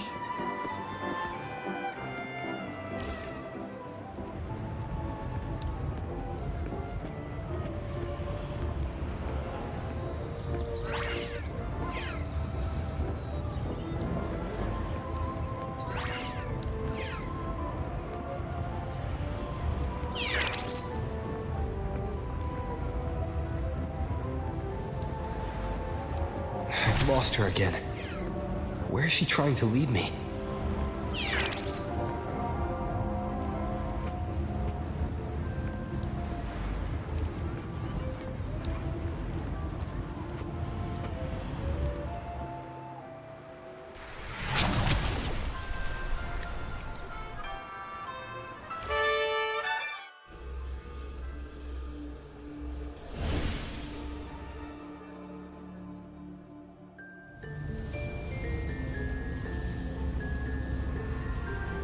I've lost her again. Where is she trying to lead me?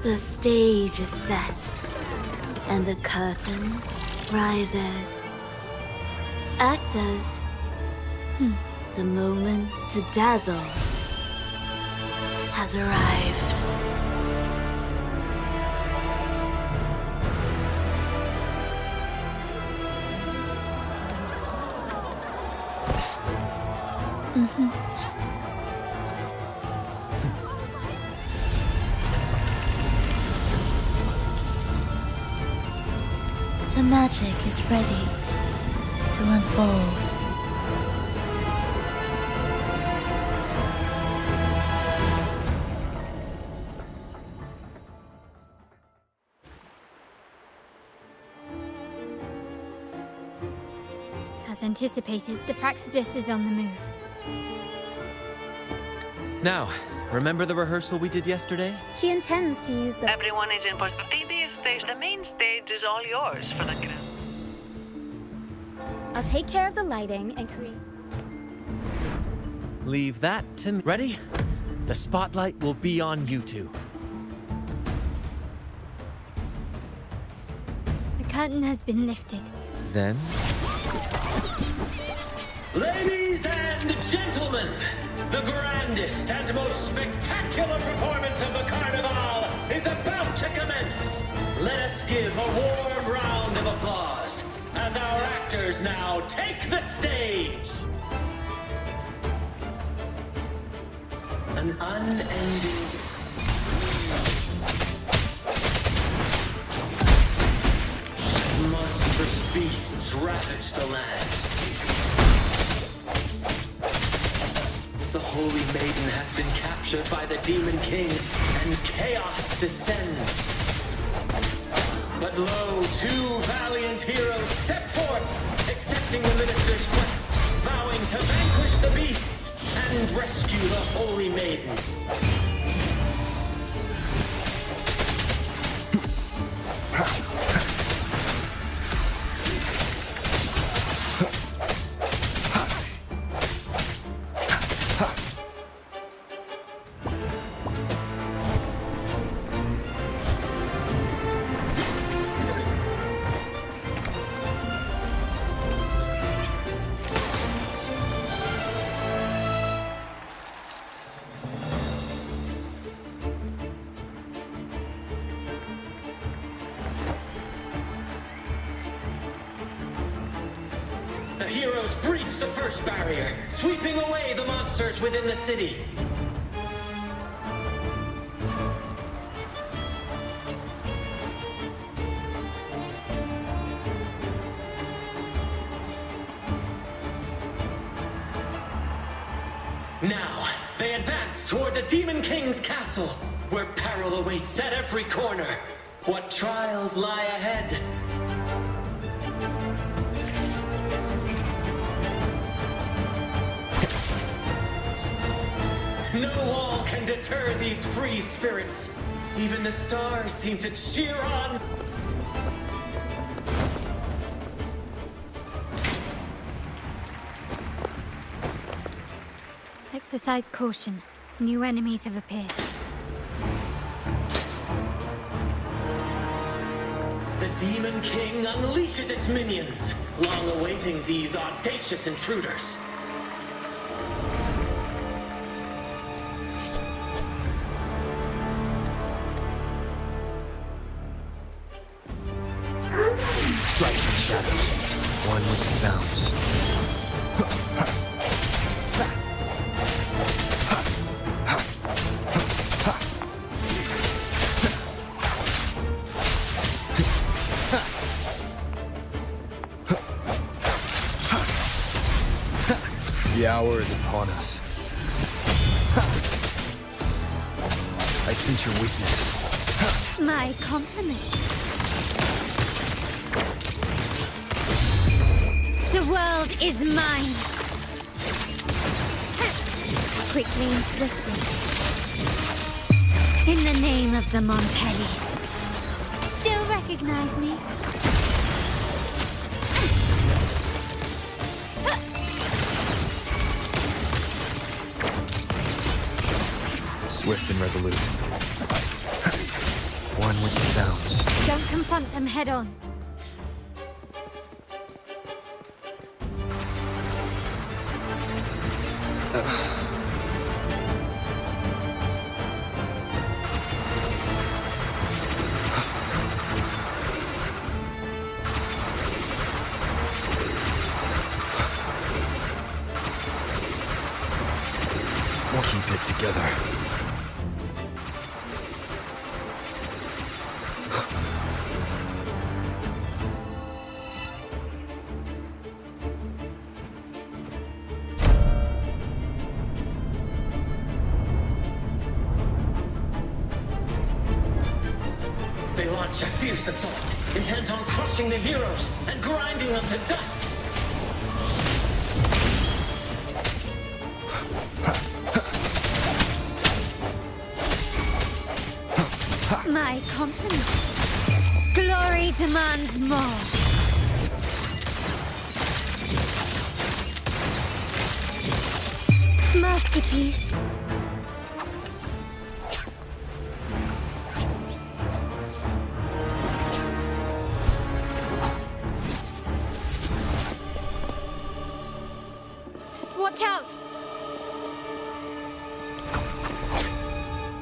The stage is set, and the curtain rises. Actors, the moment to dazzle has arrived. The magic is ready to unfold. As anticipated, the Fraxidus is on the move. Now, remember the rehearsal we did yesterday? She intends to use the... Everyone is in post. The main stage is all yours for the group. I'll take care of the lighting and create... Leave that to me. Ready? The spotlight will be on you two. The curtain has been lifted. Then... Ladies and gentlemen, the grandest and most spectacular performance of the Carnival is about to commence. Let us give a warm round of applause as our actors now take the stage. An unending... as monstrous beasts ravage the land. The Holy Maiden has been captured by the Demon King, and chaos descends. But lo, two valiant heroes step forth, accepting the minister's quest, vowing to vanquish the beasts and rescue the Holy Maiden. advance the first barrier, sweeping away the monsters within the city. Now, they advance toward the Demon King's castle, where peril awaits at every corner. What trials lie ahead? No wall can deter these free spirits. Even the stars seem to cheer on. Exercise caution. New enemies have appeared. The Demon King unleashes its minions, long awaiting these audacious intruders. Strike the shadows. One with the sounds. The hour is upon us. I sense your weakness. My compliments. The world is mine. Quickly and swiftly. In the name of the Montellis. Still recognize me? Swift and resolute. One with the sounds. Don't confront them head on. We'll keep it together. They launch a fierce assault, intent on crushing the heroes and grinding them to dust. My compliments. Glory demands more. Masterpiece. Watch out!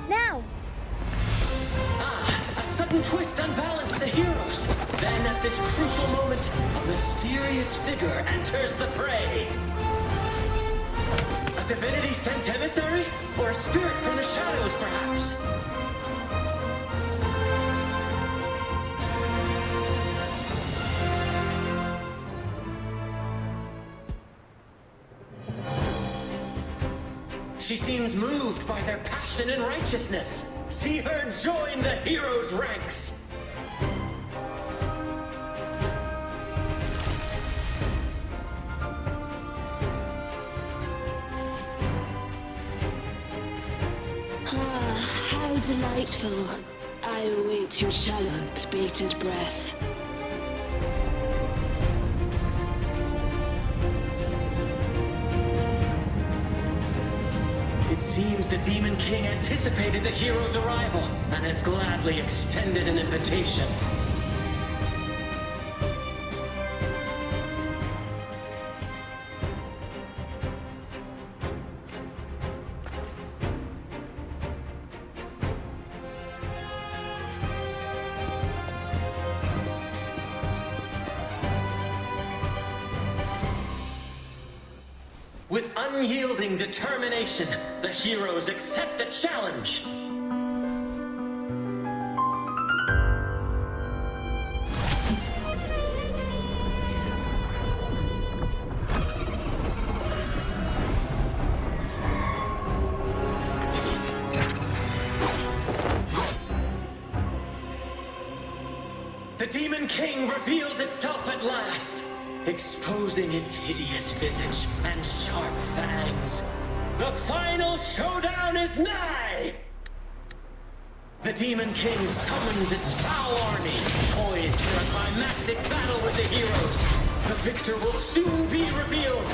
Now! A sudden twist unbalanced the heroes. Then at this crucial moment, a mysterious figure enters the fray. A divinity sent emissary? Or a spirit from the shadows, perhaps? She seems moved by their passion and righteousness. See her join the heroes' ranks. Ah, how delightful. I await your shallow, bated breath. It seems the Demon King anticipated the hero's arrival and has gladly extended an invitation. With unyielding determination, the heroes accept the challenge. The Demon King reveals itself at last, exposing its hideous visage and sharp fangs. The final showdown is nigh! The Demon King summons its foul army, poised for a climactic battle with the heroes. The victor will soon be revealed.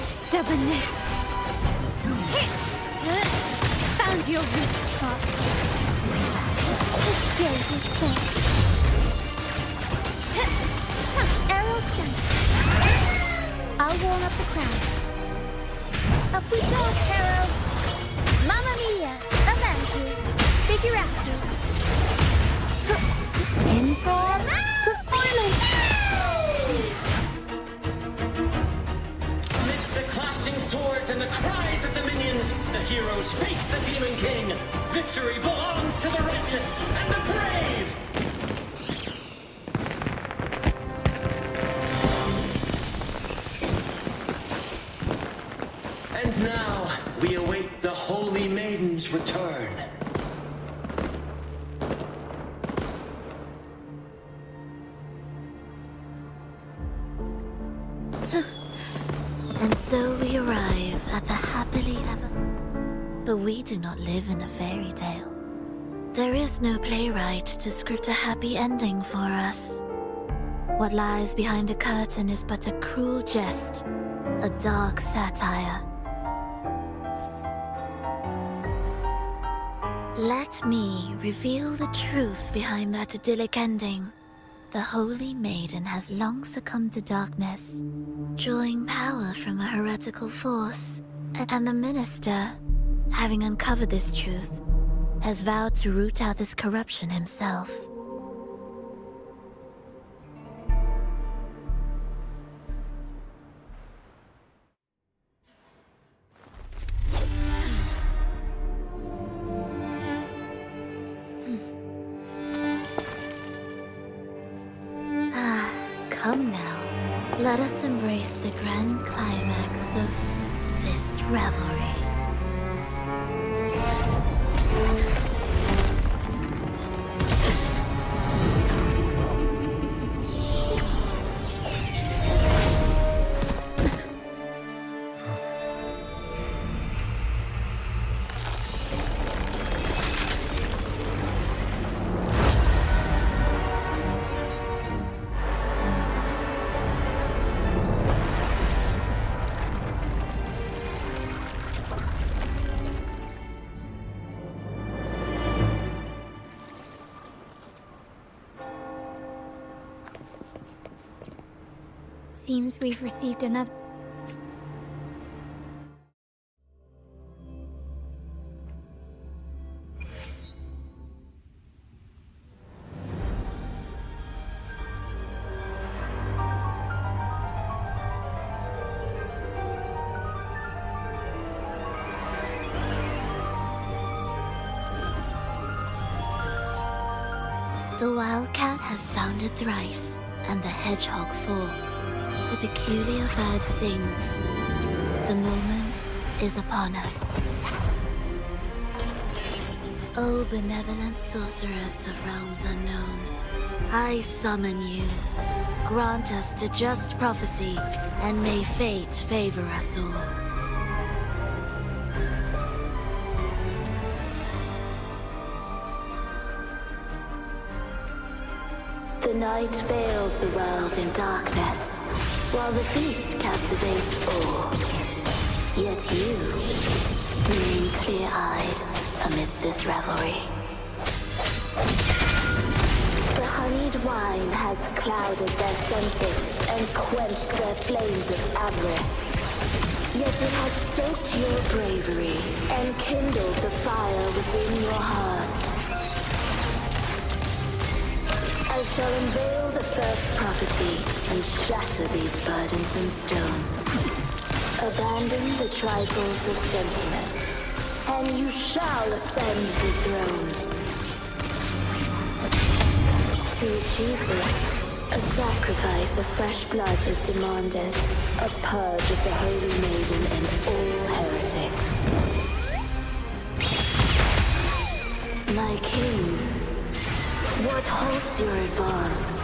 Stubbornness. Found your weak spot. The stage is set. Arrow stunt. I'll warm up the crowd. Up we go, Arrow. Mamma mia, avanti, figurati. Improv performance. Clashing swords and the cries of the minions, the heroes face the Demon King. Victory belongs to the righteous and the brave! And now, we await the Holy Maiden's return. And so we arrive at the happily ever... But we do not live in a fairy tale. There is no playwright to script a happy ending for us. What lies behind the curtain is but a cruel jest, a dark satire. Let me reveal the truth behind that idyllic ending. The Holy Maiden has long succumbed to darkness, drawing power from a heretical force. And the minister, having uncovered this truth, has vowed to root out this corruption himself. Come now, let us embrace the grand climax of this revelry. Seems we've received another... The wildcat has sounded thrice, and the hedgehog four. The peculiar bird sings. The moment is upon us. O benevolent sorceress of realms unknown, I summon you. Grant us the just prophecy, and may fate favor us all. The night veils the world in darkness, while the feast captivates all. Yet you remain clear-eyed amidst this revelry. The honeyed wine has clouded their senses and quenched their flames of avarice. Yet it has stoked your bravery and kindled the fire within your heart. I shall unveil the first prophecy and shatter these burdensome stones. Abandon the trifles of sentiment, and you shall ascend the throne. To achieve this, a sacrifice of fresh blood was demanded, a purge of the Holy Maiden and all heretics. My king, what halts your advance?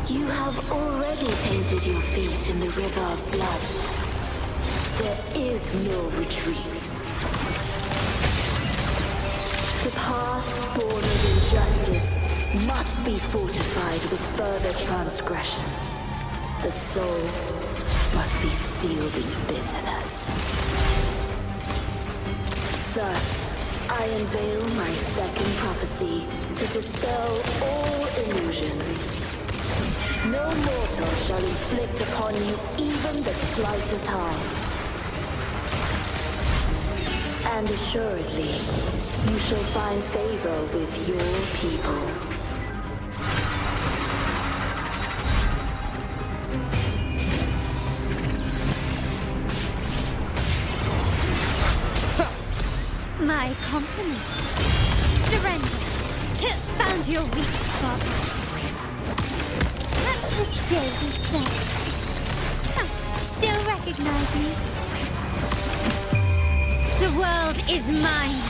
You have already tainted your feet in the river of blood. There is no retreat. The path born of injustice must be fortified with further transgressions. The soul must be steeled in bitterness. Thus, I unveil my second prophecy to dispel all illusions. No mortal shall inflict upon you even the slightest harm. And assuredly, you shall find favor with your people. My compliments. Surrender. Found your weak spot. The stage is set. Still recognize me? The world is mine.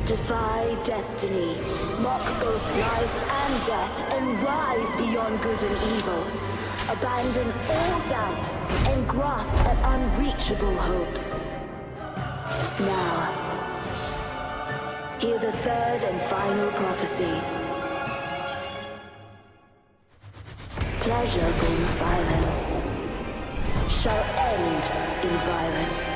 Defy destiny, mock both life and death, and rise beyond good and evil. Abandon all doubt and grasp at unreachable hopes. Now, hear the third and final prophecy. Pleasure born violence shall end in violence.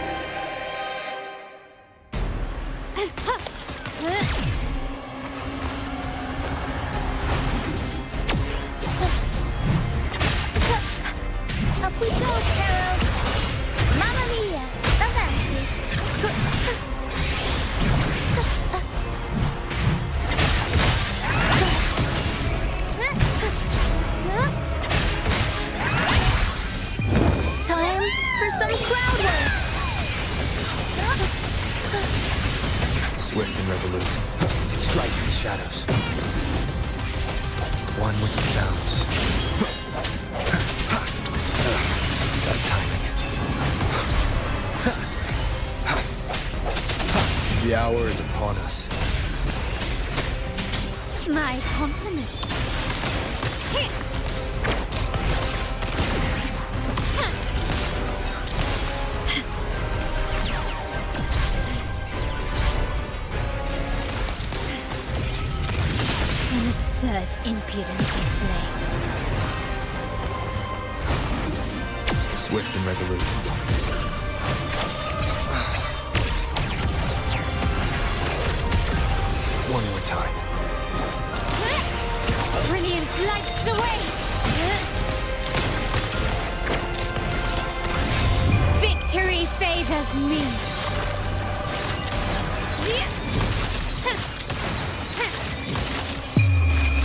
Up we go, Carol! Mamma mia! Avanti! Time for some crowd work! Swift and resolute. Strike through the shadows. One with the sounds. That timing. The hour is upon us. My compliments. An absurd, impudent display. Swift and resolute. One more time. Brilliance lights the way! Victory favors me!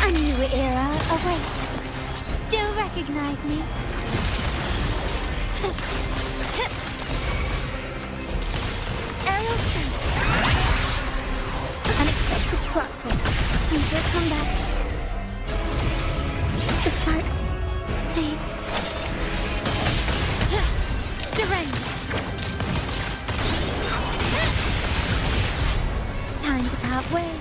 A new era awaits. Still recognize me? Aerial strength. Unexpected plot twist. And your comeback. The spark fades. Surrender! Time to part ways.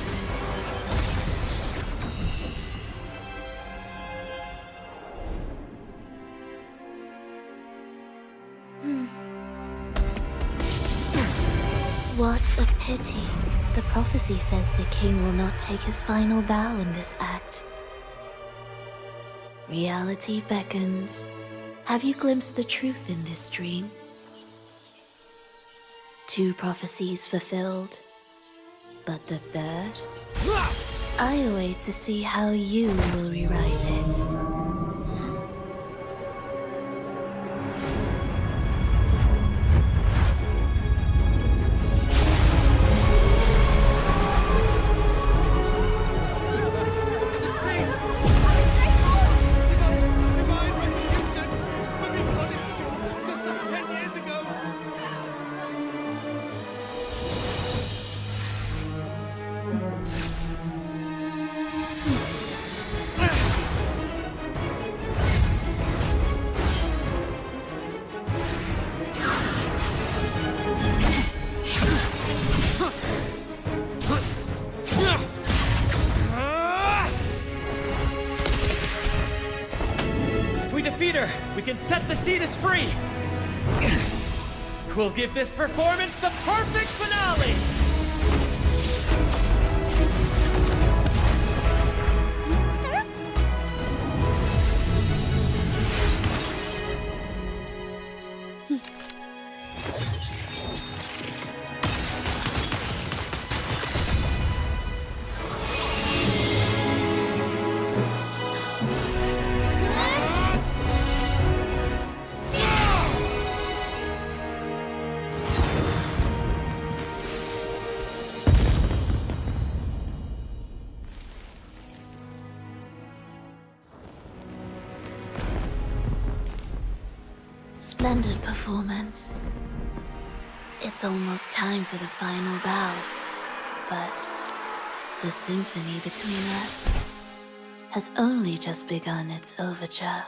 What a pity. The prophecy says the king will not take his final bow in this act. Reality beckons. Have you glimpsed the truth in this dream? 2 prophecies fulfilled, but the third? I await to see how you will rewrite it. We can set the Cetus free! We'll give this performance the perfect finale! Splendid performance. It's almost time for the final bow, but the symphony between us has only just begun its overture.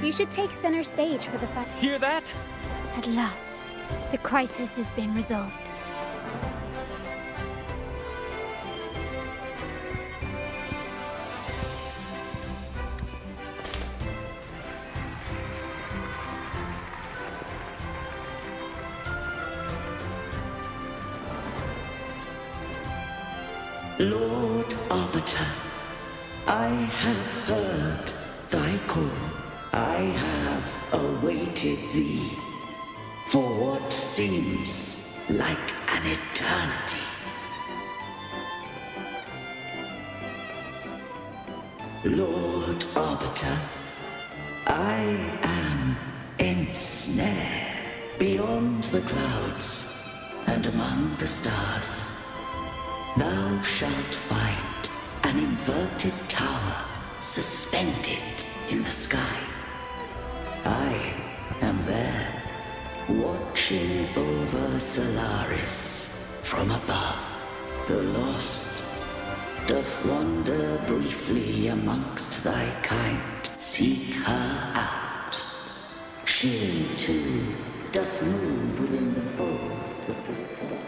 You should take center stage for the fight. Hear that? At last, the crisis has been resolved. Lord Arbiter, I have heard thy call. I have awaited thee for what seems like an eternity. Lord Arbiter, I am ensnared beyond the clouds and among the stars. Thou shalt find an inverted tower suspended in the sky. I am there, watching over Solaris from above. The lost doth wander briefly amongst thy kind. Seek her out. She, too, doth move within the fold of the forest.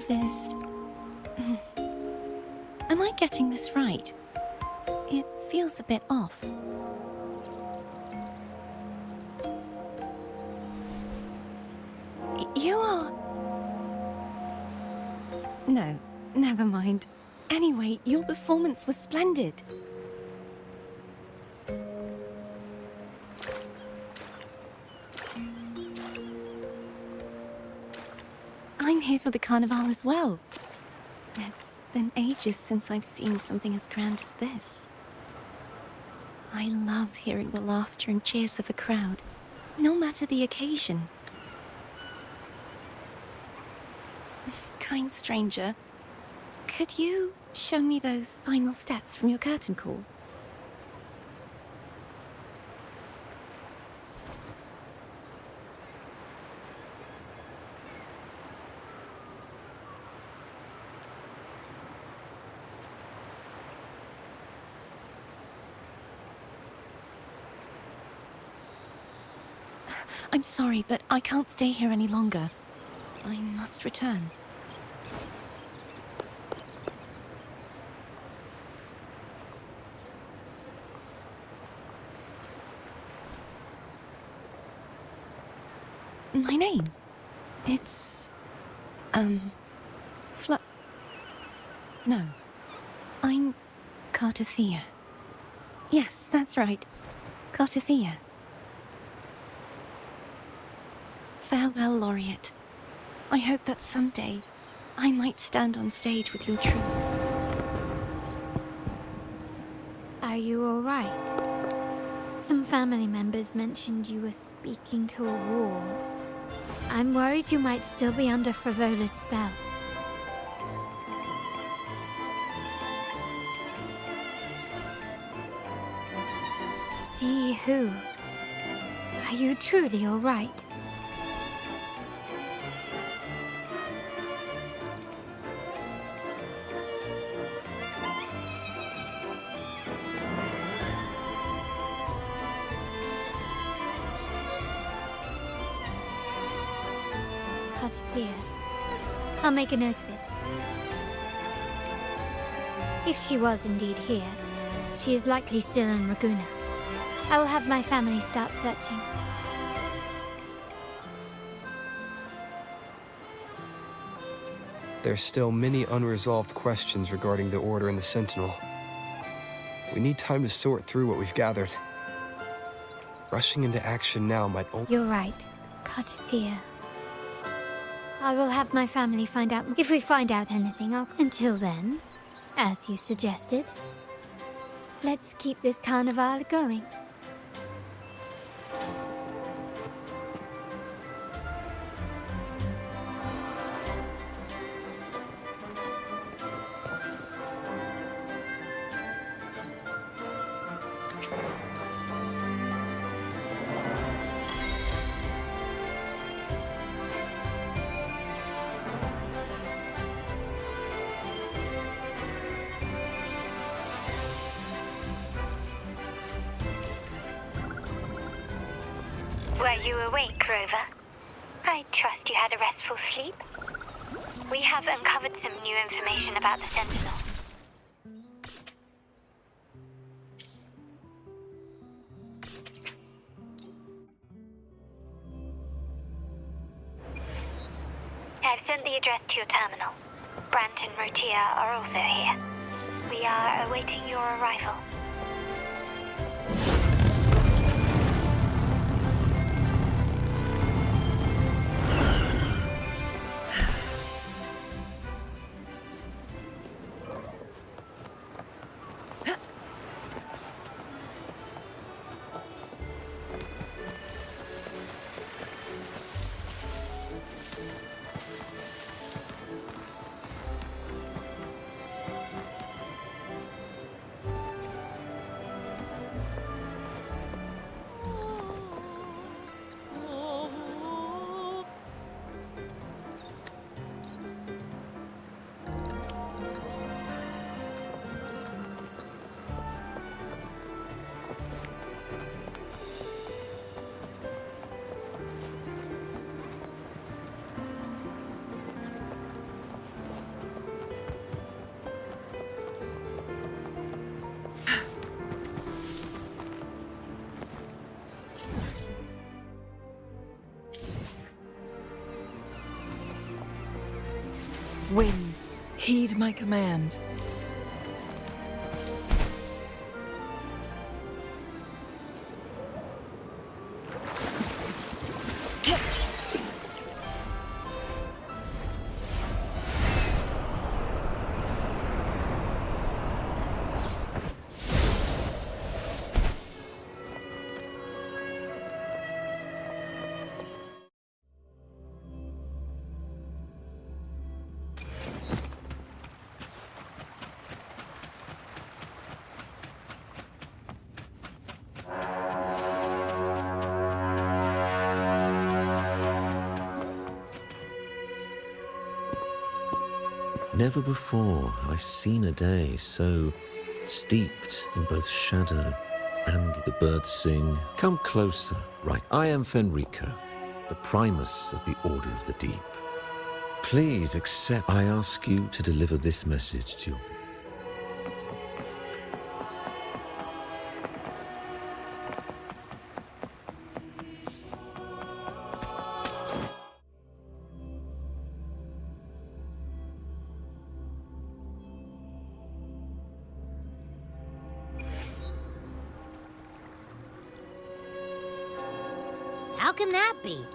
is... Am I getting this right? It feels a bit off. You are... No, never mind. Anyway, your performance was splendid. I'm here for the carnival as well. It's been ages since I've seen something as grand as this. I love hearing the laughter and cheers of a crowd, no matter the occasion. Kind stranger, could you show me those final steps from your curtain call? I'm sorry, but I can't stay here any longer. I must return. My name? It's... No. I'm Cartothea. Yes, that's right. Cartothea. Farewell, Laureate. I hope that someday I might stand on stage with your troupe. Are you all right? Some family members mentioned you were speaking to a wall. I'm worried you might still be under Frivola's spell. See who? Are you truly all right? Cartothea. I'll make a note of it. If she was indeed here, she is likely still in Raguna. I will have my family start searching. There's still many unresolved questions regarding the Order and the Sentinel. We need time to sort through what we've gathered. Rushing into action now might only... You're right, Cartothea. I will have my family find out. If we find out anything, Until then, as you suggested, let's keep this carnival going. Were you awake, Rover? I trust you had a restful sleep. We have uncovered some new information about the Sentinel. I've sent the address to your terminal. Brant and Rotia are also here. We are awaiting your arrival. Winds, heed my command. Never before have I seen a day so steeped in both shadow and the birds sing. Come closer, right? I am Fenrico, the primus of the Order of the Deep. Please accept. I ask you to deliver this message to your... How can that be?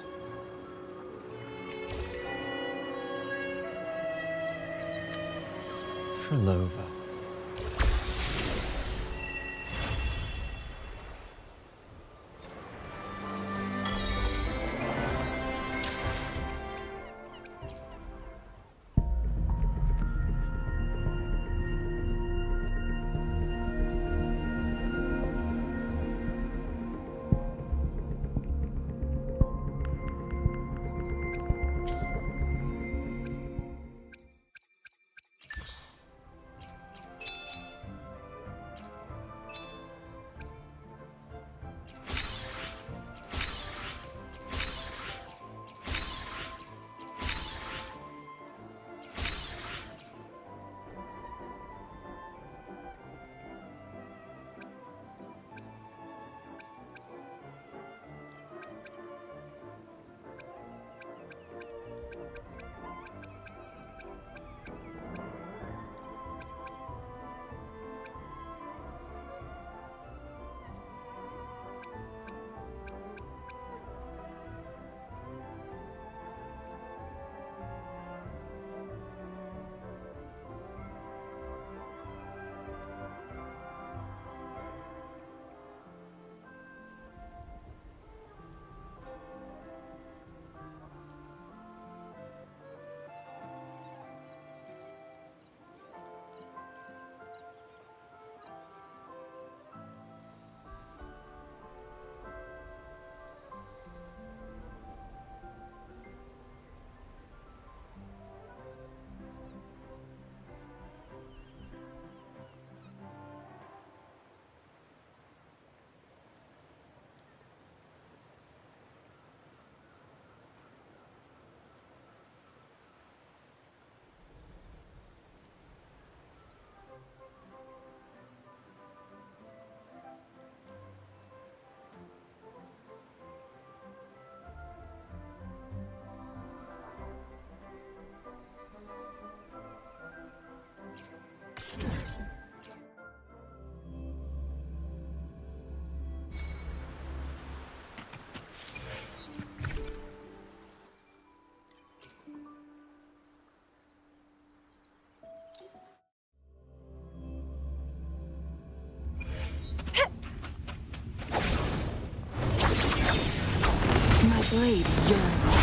Charlotta. Blade yearns.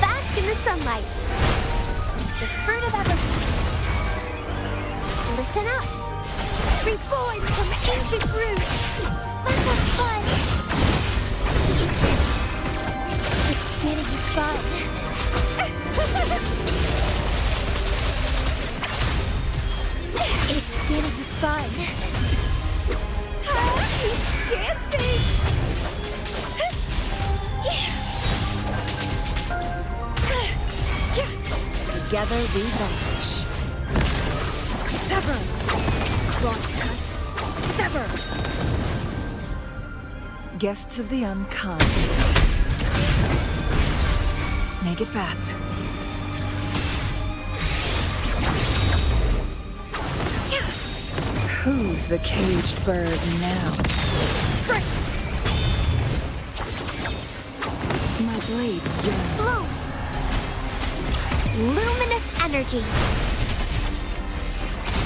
Bask in the sunlight. The fruit of evolution. Listen up. Reborn from ancient roots. Let's have fun. It's getting fun. It's getting fun. Dancing. Together we vanquish. Sever! Crosscut. Sever! Guests of the unkind. Make it fast. Who's the caged bird now? My blade yearns. Bloom! Luminous energy.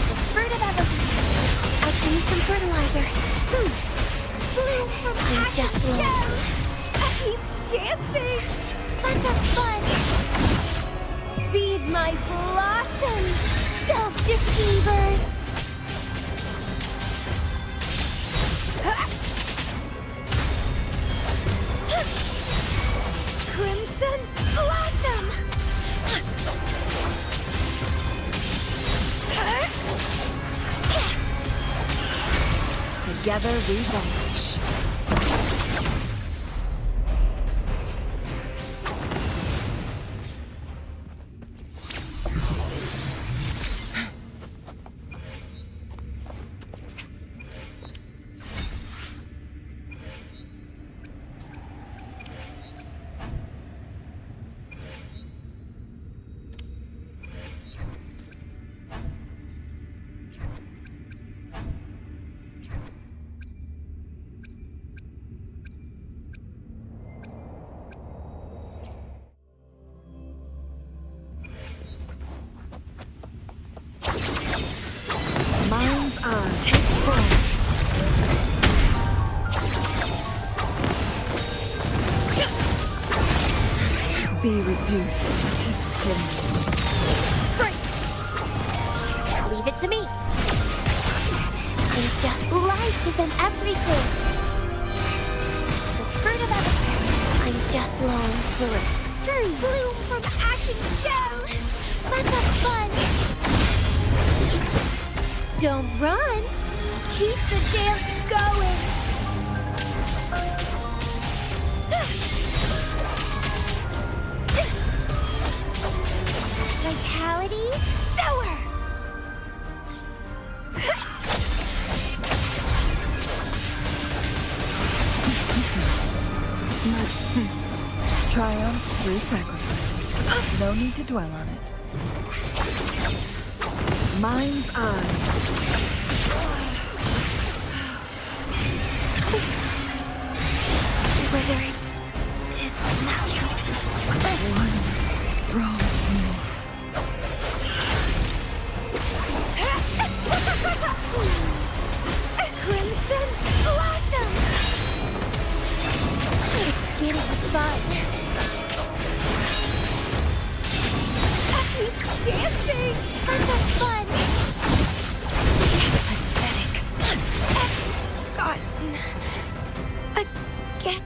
The fruit of evolution. I can use some fertilizer. Bloom from ashes shell. I keep dancing. Let's have fun. Feed my blossoms, self-deceivers. Crimson blossom. Together we vanish. Mind's eye, take form. Be reduced to cinders. Leave it to me. It's just life isn't everything. The fruit of everything. I'm just long for a bloom from ashen shell. Let's have fun. Don't run. Keep the dance going. Vitality sower. Triumph through sacrifice. No need to dwell on it. Mind's eye. Withering is natural. One wrong move. Crimson blossom. It's getting fun. Keep dancing. Let's have fun. Pathetic. Forgotten. Again.